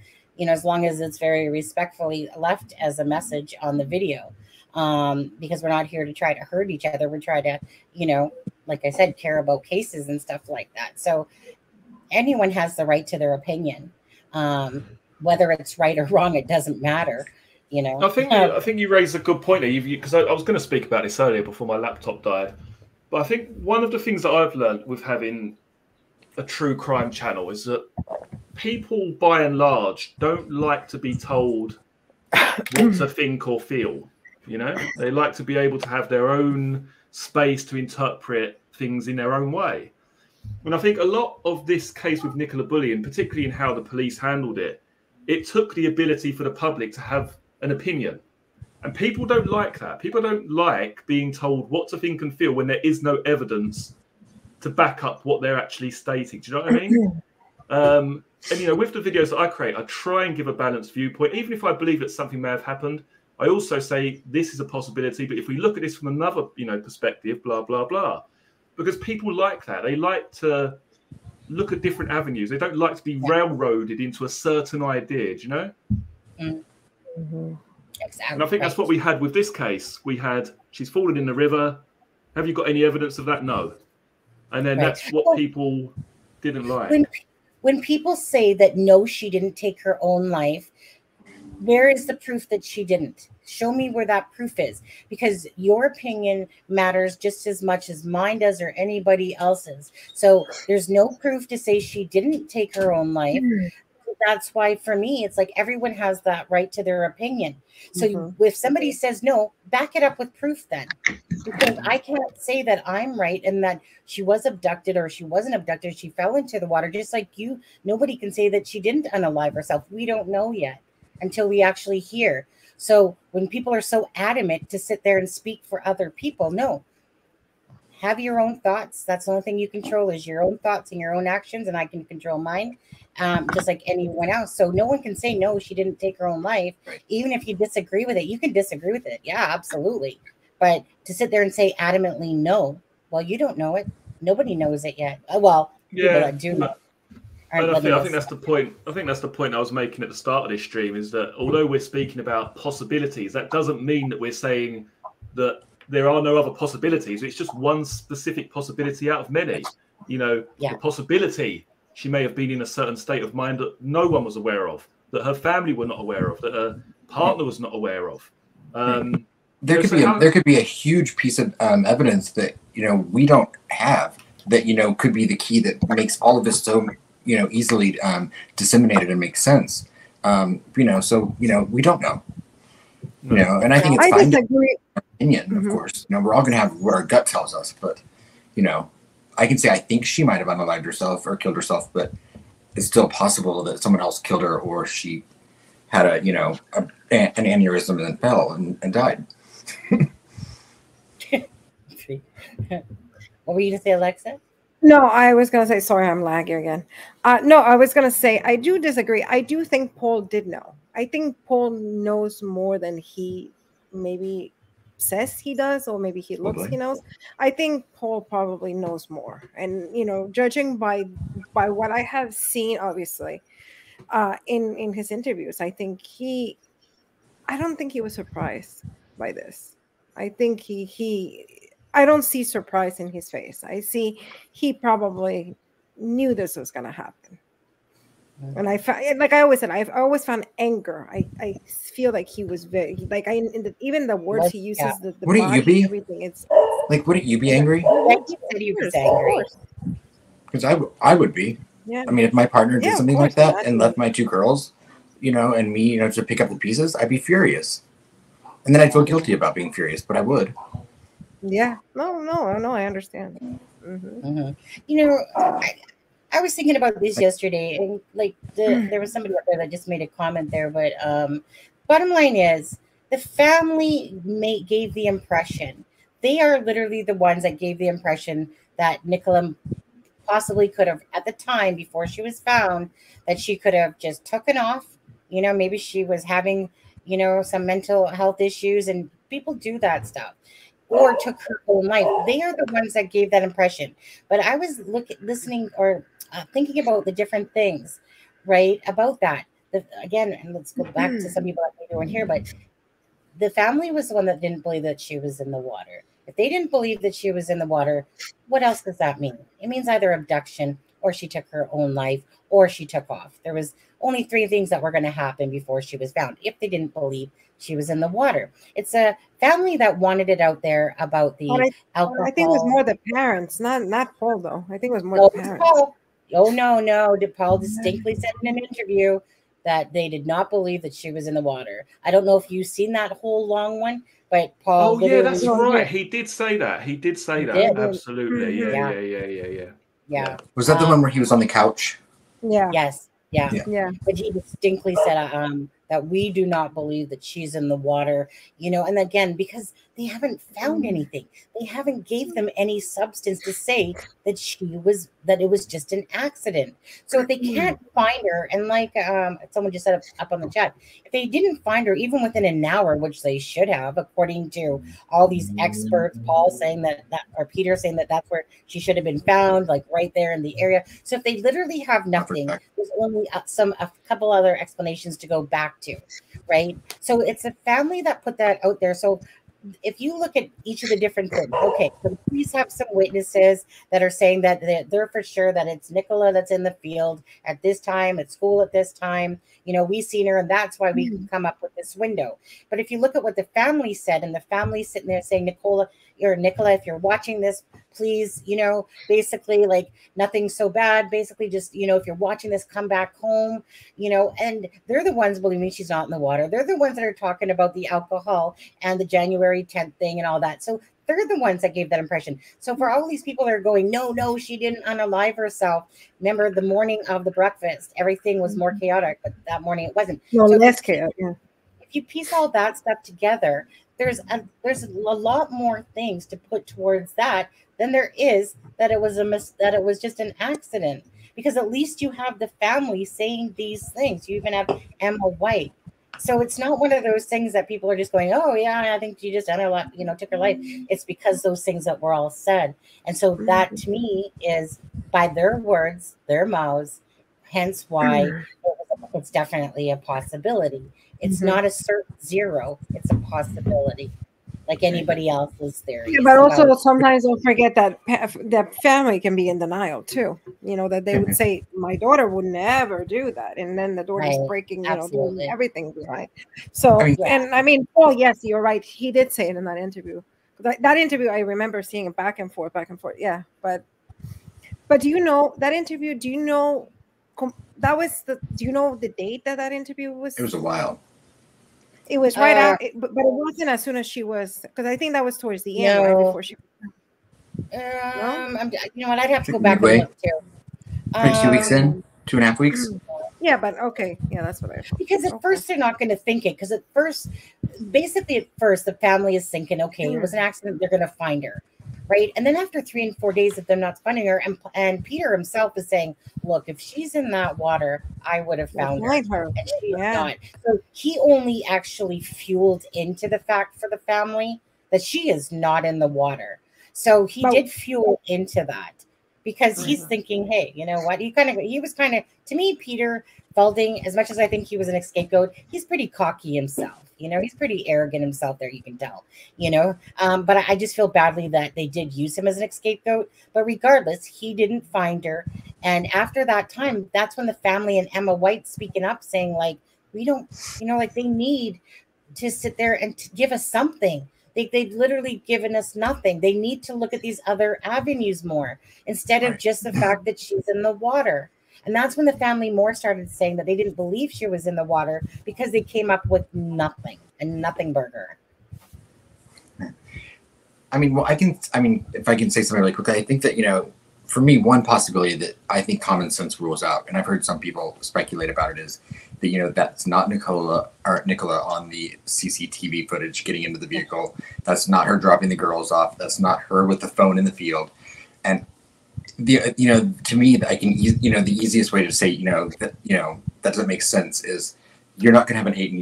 [SPEAKER 3] as long as it's very respectfully left as a message on the video. Because we're not here to try to hurt each other. We're trying to, like I said, care about cases and stuff like that. So anyone has the right to their opinion. Whether it's right or wrong, it doesn't matter.
[SPEAKER 1] I think you raised a good point there, because I was going to speak about this earlier before my laptop died. But I think one of the things that I've learned with having a true crime channel is that people, by and large, don't like to be told what to think or feel. They like to be able to have their own space to interpret things in their own way. And I think a lot of this case with Nicola Bulley, and particularly in how the police handled it, it took the ability for the public to have an opinion. And people don't like that. People don't like being told what to think and feel when there is no evidence to back up what they're actually stating. Do you know what I mean? And, with the videos that I create, I try and give a balanced viewpoint. Even if I believe that something may have happened, I also say this is a possibility, but if we look at this from another, perspective, blah, blah, blah. Because people like that. They like to look at different avenues. They don't like to be railroaded into a certain idea, do you know?
[SPEAKER 3] Mm-hmm. Exactly.
[SPEAKER 1] And I think that's what we had with this case. We had, she's fallen in the river. Have you got any evidence of that? No. And then that's what people didn't like.
[SPEAKER 3] When people say that, no, she didn't take her own life, where is the proof that she didn't? Show me where that proof is, because your opinion matters just as much as mine does or anybody else's. So there's no proof to say she didn't take her own life. That's why, for me, it's like everyone has that right to their opinion. So if somebody says no, back it up with proof then. Because I can't say that I'm right and that she was abducted or she wasn't abducted. She fell into the water just like you. Nobody can say that she didn't unalive herself. We don't know yet until we actually hear. So when people are so adamant to sit there and speak for other people, no. Have your own thoughts. That's the only thing you control is your own thoughts and your own actions, and I can control mine, just like anyone else. So no one can say, no, she didn't take her own life. Right. Even if you disagree with it, you can disagree with it. Yeah, absolutely. But to sit there and say adamantly no, well, you don't know it. Nobody knows it yet. Well, people that do know.
[SPEAKER 1] I think that's the point. I think that's the point I was making at the start of this stream, is that although we're speaking about possibilities, that doesn't mean that we're saying that there are no other possibilities. It's just one specific possibility out of many. You know, the possibility she may have been in a certain state of mind that no one was aware of, that her family were not aware of, that her partner was not aware of.
[SPEAKER 5] There could be a huge piece of evidence that, you know, we don't have, that, you know, could be the key that makes all of this so, you know, easily disseminated and makes sense. You know, so, you know, we don't know. You know, and I think it's fine to have an opinion, of course. You know, we're all going to have what our gut tells us, but, you know, I can say I think she might have unalived herself or killed herself, but it's still possible that someone else killed her, or she had a, you know, an aneurysm and then fell and died.
[SPEAKER 3] What were you going to say, Alexa?
[SPEAKER 4] No, I was going to say, sorry, I'm lagging again. No, I was going to say, I do disagree. I do think Paul did know. I think Paul knows more than he maybe says he does, or maybe he looks he knows. I think Paul probably knows more. And, you know, judging by what I have seen, obviously, in his interviews, I don't think he was surprised by this. I think I don't see surprise in his face. I see he probably knew this was going to happen. And I found, like I always said, I've always found anger. I feel like he was very, like, even the words he uses, the
[SPEAKER 5] wouldn't
[SPEAKER 4] body,
[SPEAKER 5] you be?
[SPEAKER 4] everything. It's
[SPEAKER 5] like, wouldn't you be angry?
[SPEAKER 3] He said he was angry.
[SPEAKER 5] Because I would be.
[SPEAKER 4] Yeah.
[SPEAKER 5] I mean, if my partner did something like that and
[SPEAKER 4] exactly.
[SPEAKER 5] left my two girls, you know, and me, you know, to pick up the pieces, I'd be furious. And then I'd feel guilty about being furious, but I would.
[SPEAKER 4] Yeah. No, I understand.
[SPEAKER 3] You know, I was thinking about this yesterday, and like there was somebody out there that just made a comment there, but bottom line is the family gave the impression, they are literally the ones that gave the impression that Nicola possibly could have, at the time before she was found, that she could have just taken off. You know, maybe she was having, you know, some mental health issues, and people do that stuff, or took her own life. They are the ones that gave that impression. But I was listening or thinking about the different things, right, about that. Again, and let's go back to some people that maybe weren't here, but the family was the one that didn't believe that she was in the water. If they didn't believe that she was in the water, what else does that mean? It means either abduction, or she took her own life, or she took off. There was only 3 things that were going to happen before she was found, if they didn't believe she was in the water. It's a family that wanted it out there about the alcohol.
[SPEAKER 4] I think it was more the parents, not Paul, though. I think it was more the parents.
[SPEAKER 3] Paul. Oh, no. Paul distinctly said in an interview that they did not believe that she was in the water. I don't know if you've seen that whole long one, but Paul.
[SPEAKER 1] Oh, yeah, that's right. He did say that.
[SPEAKER 3] Did.
[SPEAKER 1] Absolutely.
[SPEAKER 3] Yeah.
[SPEAKER 5] Was that the one where he was on the couch?
[SPEAKER 4] Yeah.
[SPEAKER 3] Yes. Yeah. But he distinctly said that we do not believe that she's in the water, you know, and again, because they haven't found anything. They haven't gave them any substance to say that it was just an accident. So if they can't find her, and like someone just said up on the chat, if they didn't find her even within an hour, which they should have, according to all these experts, Paul saying that or Peter saying that that's where she should have been found, like right there in the area. So if they literally have nothing, there's only a couple other explanations to go back to, right? So it's a family that put that out there. So if you look at each of the different things, okay, so the police have some witnesses that are saying that they're for sure that it's Nicola that's in the field at this time, at school at this time. You know, we seen her, and that's why we can come up with this window. But if you look at what the family said, and the family sitting there saying, Nicola, if you're watching this, please, you know, basically like nothing's so bad. Basically, just, you know, if you're watching this, come back home, you know, and they're the ones believing she's not in the water. They're the ones that are talking about the alcohol and the January 10th thing and all that. So they're the ones that gave that impression. So for all these people that are going, no, she didn't unalive herself. Remember the morning of the breakfast, everything was more chaotic, but that morning it wasn't.
[SPEAKER 4] No,
[SPEAKER 3] so
[SPEAKER 4] less chaotic. Yeah.
[SPEAKER 3] If you piece all that stuff together, there's a lot more things to put towards that than there is that it was just an accident. Because at least you have the family saying these things. You even have Emma White. So it's not one of those things that people are just going, oh yeah, I think she just took her life. It's because those things that were all said. And so that to me is by their words, their mouths, hence why it's definitely a possibility. It's not a certain zero, it's a possibility. like anybody else's theories.
[SPEAKER 4] Yeah, but also
[SPEAKER 3] about-
[SPEAKER 4] sometimes don't forget that that family can be in denial too. You know, that they would say, my daughter would never do that. And then the daughter's
[SPEAKER 3] Right.
[SPEAKER 4] breaking,
[SPEAKER 3] Absolutely.
[SPEAKER 4] doing everything behind. So, I mean, Paul, yes, you're right. He did say it in that interview. That interview, I remember seeing it back and forth. Yeah. But do you know that interview? Do you know do you know the date that interview was?
[SPEAKER 5] It was a while.
[SPEAKER 4] It was right out, but it wasn't as soon as she was, because I think that was towards the end, right before she.
[SPEAKER 3] You know what? I'd have to go back and look too.
[SPEAKER 5] 2 weeks in, 2.5 weeks.
[SPEAKER 4] Yeah, but okay, yeah, that's what I thought.
[SPEAKER 3] Because at first they're not going to think it. Because at first, the family is thinking, okay, it was an accident. They're going to find her, right? And then after 3 and 4 days of them not finding her, and Peter himself is saying, look, if she's in that water, I would have found her. And she's not. So he only actually fueled into the fact for the family that she is not in the water. So he did fuel into that because he's thinking, hey, you know what? He was kind of, to me, Peter Felding, as much as I think he was an scapegoat, he's pretty cocky himself. You know, he's pretty arrogant himself there, you can tell, you know. But I just feel badly that they did use him as an scapegoat. But regardless, he didn't find her. And after that time, that's when the family and Emma White speaking up saying, like, we don't, you know, like they need to sit there and to give us something. They've literally given us nothing. They need to look at these other avenues more instead of just the fact that she's in the water. And that's when the family more started saying that they didn't believe she was in the water because they came up with nothing, a nothing burger.
[SPEAKER 5] I mean, if I can say something really quickly, I think that, you know, for me, one possibility that I think common sense rules out, and I've heard some people speculate about it, is that, you know, that's not Nicola on the CCTV footage getting into the vehicle. That's not her dropping the girls off. That's not her with the phone in the field. And to me, I can, the easiest way to say, that doesn't make sense is you're not going to have an 8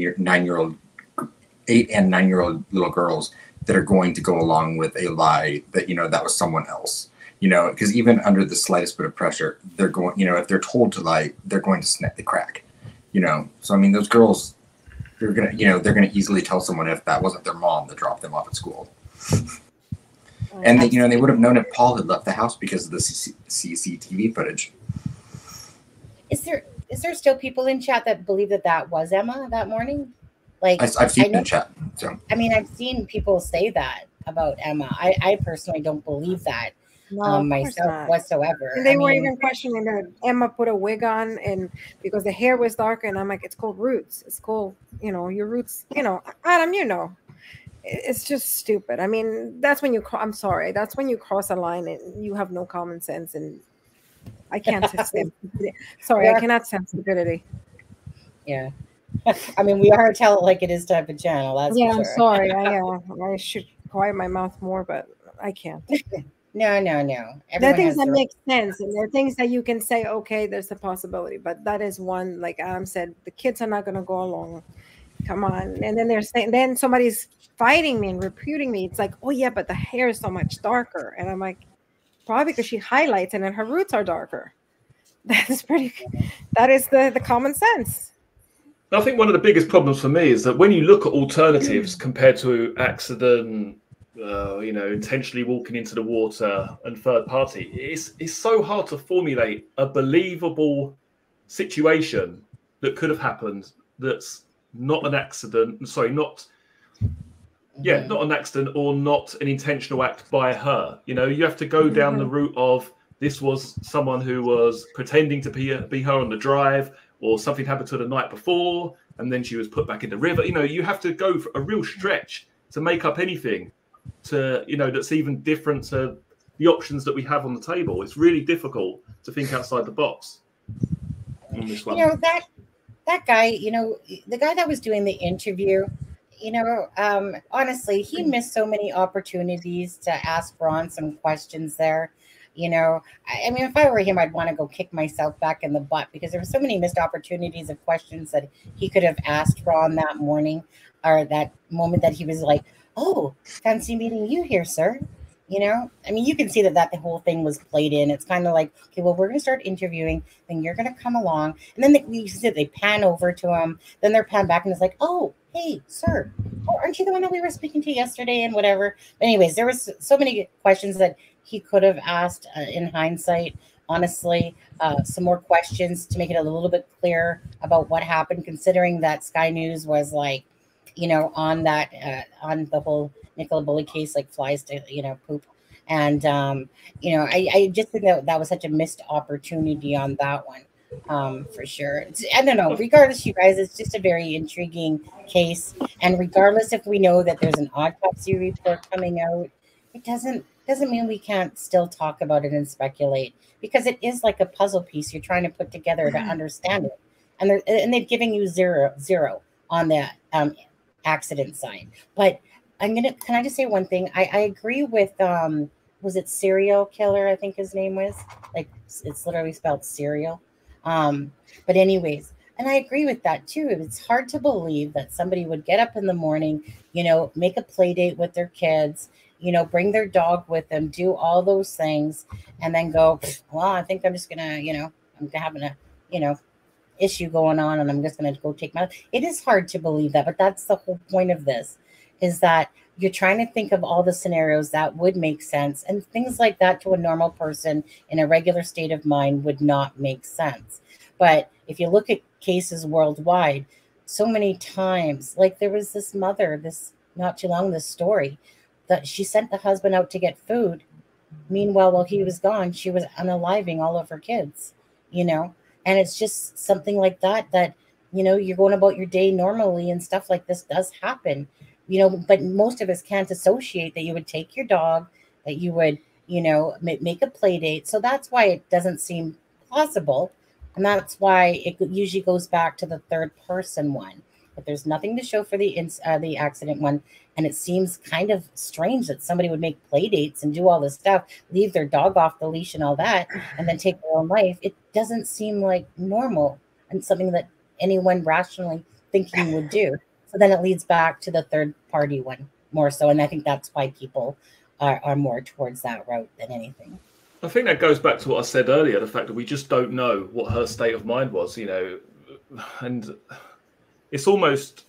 [SPEAKER 5] and 9 year old little girls that are going to go along with a lie that, that was someone else, because even under the slightest bit of pressure, they're going, if they're told to lie, they're going to snap the crack, So, I mean, those girls, they're going to easily tell someone if that wasn't their mom that dropped them off at school. And they would have known if Paul had left the house because of the CCTV footage.
[SPEAKER 3] Is there still people in chat that believe that was Emma that morning? Like
[SPEAKER 5] I've seen in chat. So
[SPEAKER 3] I mean, I've seen people say that about Emma. I personally don't believe that myself whatsoever.
[SPEAKER 4] And they were even questioning that Emma put a wig on, and because the hair was darker, and I'm like, it's called roots. It's called, your roots. Adam, it's just stupid. I mean, that's when I'm sorry. That's when you cross a line and you have no common sense, and I can't stand stupidity. Sorry, I cannot stand stupidity.
[SPEAKER 3] Yeah. I mean, we are a tell it like it is type of channel. That's for sure.
[SPEAKER 4] I'm sorry. I should quiet my mouth more, but I can't.
[SPEAKER 3] No.
[SPEAKER 4] There are things that make sense, and there are things that you can say, okay, there's a possibility, but that is one, like Adam said, the kids are not going to go along. Come on. And then they're saying, then somebody's fighting me and reputing me. It's like, oh yeah, but the hair is so much darker. And I'm like, probably because she highlights and then her roots are darker. That is the common sense.
[SPEAKER 1] I think one of the biggest problems for me is that when you look at alternatives compared to accident, intentionally walking into the water and third party, it's so hard to formulate a believable situation that could have happened that's not an accident. Sorry, not an accident or not an intentional act by her. You have to go down the route of this was someone who was pretending to be her on the drive, or something happened to her the night before, and then she was put back in the river. You have to go for a real stretch to make up anything that's even different to the options that we have on the table. It's really difficult to think outside the box on this one.
[SPEAKER 3] That guy, the guy that was doing the interview, honestly, he missed so many opportunities to ask Ron some questions there. I mean, if I were him, I'd want to go kick myself back in the butt, because there were so many missed opportunities of questions that he could have asked Ron that morning, or that moment that he was like, oh, fancy meeting you here, sir. You know, I mean, you can see that the whole thing was played in. It's kind of like, okay, well, we're going to start interviewing, then you're going to come along, and then you see they pan over to him, then they're pan back, and it's like, oh, hey, sir, oh, aren't you the one that we were speaking to yesterday, and whatever. But anyways, there was so many questions that he could have asked in hindsight. Honestly, some more questions to make it a little bit clearer about what happened, considering that Sky News was like, you know, on that on the whole Nicola Bulley case, like flies to, you know, poop. And you know, I just think that that was such a missed opportunity on that one, for sure. I don't know. Regardless, you guys, it's just a very intriguing case. And regardless if we know that there's an autopsy report coming out, it doesn't mean we can't still talk about it and speculate, because it is like a puzzle piece you're trying to put together to understand it. And they've given you zero on the accident side. But can I just say one thing? I agree with was it serial killer? I think his name was, like, it's literally spelled serial. But anyways, and I agree with that too. It's hard to believe that somebody would get up in the morning, you know, make a play date with their kids, you know, bring their dog with them, do all those things, and then go, well, I think I'm just gonna, you know, I'm having a, you know, issue going on, and I'm just gonna go take my. It is hard to believe that, but that's the whole point of this, is that you're trying to think of all the scenarios that would make sense, and things like that to a normal person in a regular state of mind would not make sense. But if you look at cases worldwide, so many times, like there was this mother, this not too long, this story, that she sent the husband out to get food. Meanwhile, while he was gone, she was unaliving all of her kids, you know? And it's just something like that, you know, you're going about your day normally and stuff like this does happen. You know, but most of us can't associate that you would take your dog, that you would, you know, make a play date. So that's why it doesn't seem plausible. And that's why it usually goes back to the third person one. But there's nothing to show for the accident one. And it seems kind of strange that somebody would make play dates and do all this stuff, leave their dog off the leash and all that, and then take their own life. It doesn't seem like normal and something that anyone rationally thinking would do. So then it leads back to the third party one more so. And I think that's why people are more towards that route than anything.
[SPEAKER 1] I think that goes back to what I said earlier, the fact that we just don't know what her state of mind was, you know, and it's almost,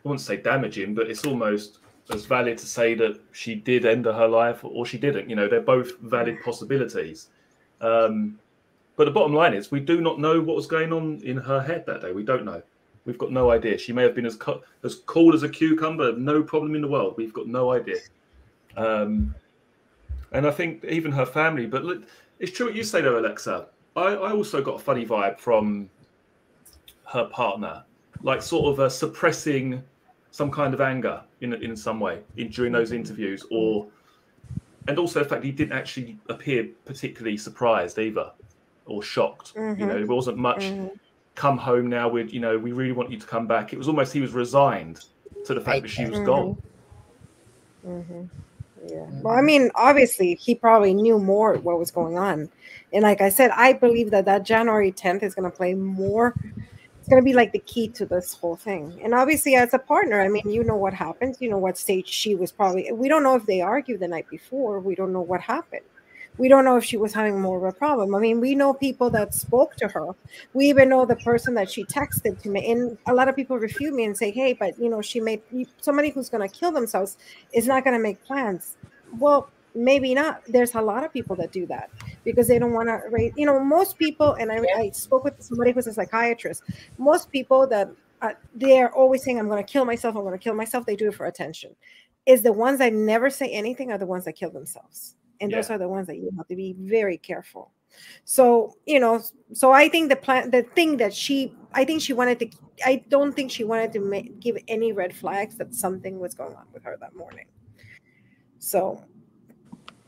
[SPEAKER 1] I wouldn't say damaging, but it's almost as valid to say that she did end her life or she didn't. You know, they're both valid possibilities. But the bottom line is we do not know what was going on in her head that day. We don't know. We've got no idea. She may have been as cool as a cucumber, no problem in the world. We've got no idea. And I think even her family, but look, it's true what you say though, Alexa. I also got a funny vibe from her partner, like sort of suppressing some kind of anger in some way during those interviews, and also the fact he didn't actually appear particularly surprised either or shocked. You know, there wasn't much. Come home now, we really want you to come back. It was almost he was resigned to the fact that she was gone.
[SPEAKER 4] Yeah. Well, I mean, obviously, he probably knew more what was going on. And like I said, I believe that January 10th is going to play more. It's going to be like the key to this whole thing. And obviously, as a partner, I mean, you know what happens. You know what stage she was probably. We don't know if they argued the night before. We don't know what happened. We don't know if she was having more of a problem. I mean, we know people that spoke to her. We even know the person that she texted to me. And a lot of people refute me and say, hey, but, you know, she made somebody who's going to kill themselves is not going to make plans. Well, maybe not. There's a lot of people that do that because they don't want to raise, you know, most people. And I spoke with somebody who's a psychiatrist. Most people that they're always saying, I'm going to kill myself. I'm going to kill myself. They do it for attention. Is the ones that never say anything are the ones that kill themselves. And those are the ones that you have to be very careful. So, you know, so I think the thing that I think she wanted to, I don't think she wanted to give any red flags that something was going on with her that morning. So,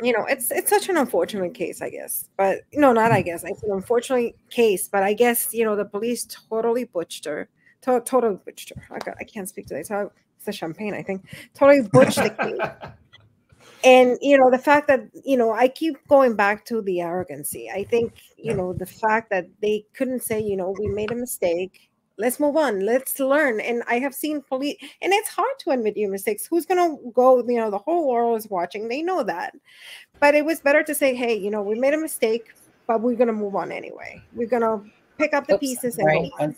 [SPEAKER 4] you know, it's such an unfortunate case, I guess. But no, not I guess. It's an unfortunate case. But I guess, you know, the police totally butchered her. Totally butchered her. I can't speak today. So it's the champagne, I think. Totally butchered the case. And, you know, the fact that, you know, I keep going back to the arrogancy. I think, you know, the fact that they couldn't say, you know, we made a mistake. let's move on. Let's learn. And I have seen police, and it's hard to admit your mistakes. Who's going to go, the whole world is watching. They know that. But it was better to say, hey, we made a mistake, but we're going to move on anyway. We're going to pick up the pieces and go on.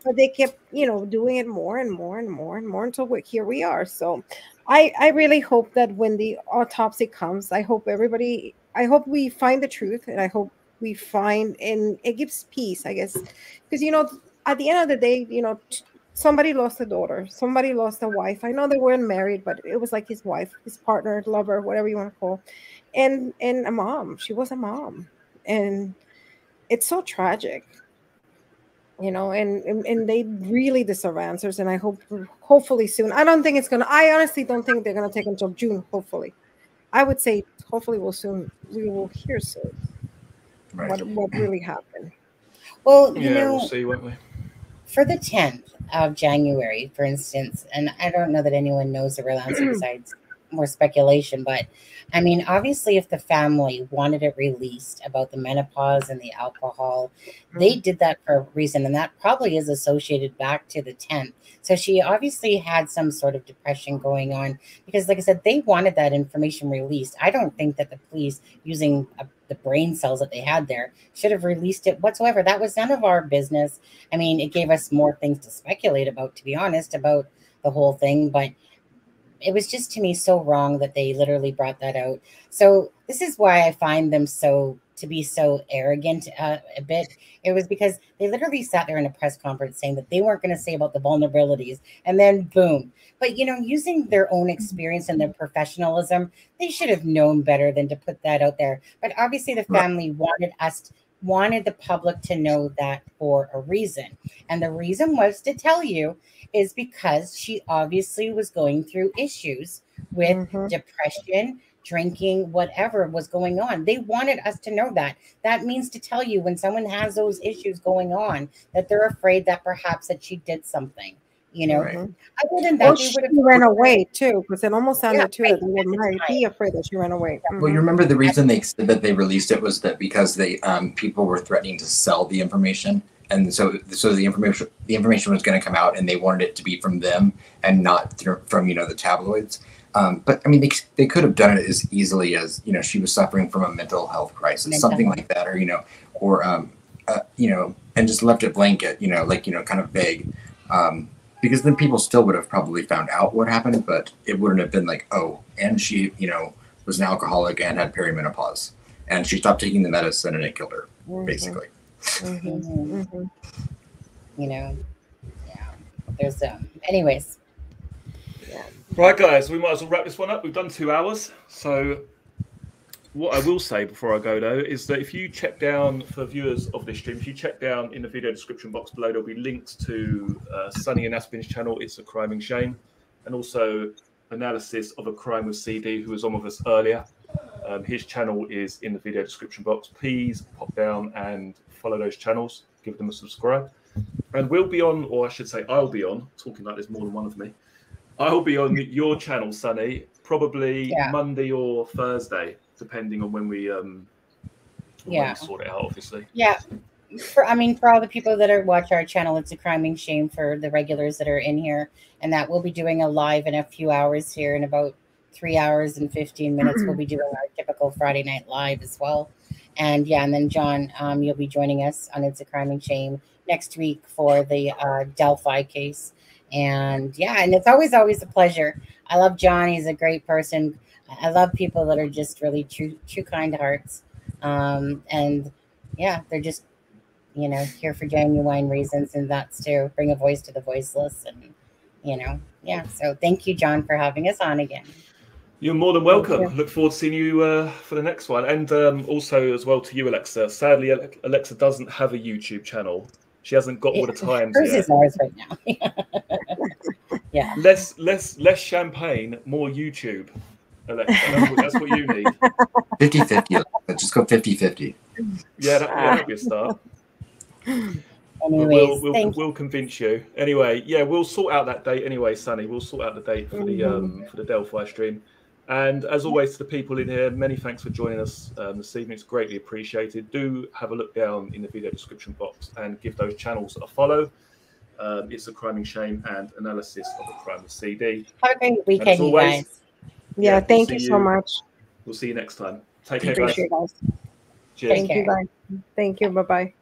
[SPEAKER 4] But they kept, doing it more and more and more and more until here we are. So I really hope that when the autopsy comes, I hope we find the truth, and I hope we find, and it gives peace, I guess. Because, at the end of the day, somebody lost a daughter, somebody lost a wife. I know they weren't married, but it was like his wife, his partner, lover, whatever you want to call, and a mom. She was a mom. And it's so tragic. And they really deserve answers, and I hope hopefully soon. I honestly don't think they're gonna take until June. Hopefully, I would say hopefully we will hear soon what really happened.
[SPEAKER 3] Well,
[SPEAKER 1] we'll see, won't we?
[SPEAKER 3] For the 10th of January, for instance, and I don't know that anyone knows the real answer besides more speculation, but I mean, obviously, if the family wanted it released about the menopause and the alcohol, they did that for a reason, and that probably is associated back to the 10th. So she obviously had some sort of depression going on because, like I said, they wanted that information released. I don't think that the police, using the brain cells that they had there, should have released it whatsoever. That was none of our business. I mean, it gave us more things to speculate about, to be honest, about the whole thing, but it was just, to me, so wrong that they literally brought that out. So this is why I find them to be so arrogant a bit. It was because they literally sat there in a press conference saying that they weren't going to say about the vulnerabilities, and then boom. But, using their own experience and their professionalism, they should have known better than to put that out there. But obviously the family wanted the public to know that for a reason. And the reason was to tell you is because she obviously was going through issues with depression, drinking, whatever was going on. They wanted us to know that. That means to tell you when someone has those issues going on, that they're afraid that perhaps that she did something. Other than that,
[SPEAKER 4] she ran away too, because it almost sounded too that they might be afraid that she ran away.
[SPEAKER 5] Well, you remember the reason they said that they released it was that because they people were threatening to sell the information, and so the information was going to come out, and they wanted it to be from them and not from the tabloids. But I mean, they could have done it as easily as she was suffering from a mental health crisis, something like that, or and just left it blanket, kind of vague. Because then people still would have probably found out what happened, but it wouldn't have been like, oh, and she, was an alcoholic and had perimenopause, and she stopped taking the medicine and it killed her, basically.
[SPEAKER 3] There's anyways.
[SPEAKER 1] Right, guys, we might as well wrap this one up. We've done 2 hours, so what I will say before I go, though, is that if you check down, for viewers of this stream, if you check down in the video description box below, there'll be links to Sunny and Aspin's channel, It's a Crime and Shame, and also analysis of a crime with CD, who was on with us earlier. His channel is in the video description box. Please pop down and follow those channels, give them a subscribe. And we'll be on, or I should say I'll be on, talking like there's more than one of me. I'll be on your channel, Sunny, probably Monday or Thursday, depending on when we sort it out, obviously.
[SPEAKER 3] Yeah. For all the people that watch our channel, It's a Crime and Shame, for the regulars that are in here, and that we'll be doing a live in a few hours here. In about 3 hours and 15 minutes, we'll be doing our typical Friday night live as well. And and then John, you'll be joining us on It's a Crime and Shame next week for the Delphi case. And and it's always a pleasure. I love John. He's a great person. I love people that are just really true kind hearts. And they're just, here for genuine reasons, and that's to bring a voice to the voiceless. And, so thank you, John, for having us on again.
[SPEAKER 1] You're more than welcome. Look forward to seeing you for the next one. And also as well to you, Alexa. Sadly, Alexa doesn't have a YouTube channel. She hasn't got all the times yet.
[SPEAKER 3] Hers is ours right now.
[SPEAKER 1] Less champagne, more YouTube. Alexa, that's what you need.
[SPEAKER 5] 50-50. Just go 50-50.
[SPEAKER 1] Yeah, that'll be a start.
[SPEAKER 3] Anyways,
[SPEAKER 1] we'll convince you. Anyway, we'll sort out that date anyway, Sunny. We'll sort out the date for the Delphi stream. And as always, to the people in here, many thanks for joining us this evening. It's greatly appreciated. Do have a look down in the video description box and give those channels a follow. It's a Crime and Shame and analysis of a crime with CD.
[SPEAKER 3] Have a great weekend, you
[SPEAKER 1] always,
[SPEAKER 3] guys.
[SPEAKER 4] Yeah,
[SPEAKER 1] we'll
[SPEAKER 4] thank
[SPEAKER 1] see
[SPEAKER 4] you so much.
[SPEAKER 1] We'll see you next time. Take care, guys.
[SPEAKER 4] Appreciate it, guys.
[SPEAKER 1] Cheers.
[SPEAKER 4] Thank you, guys. Thank you. Bye-bye.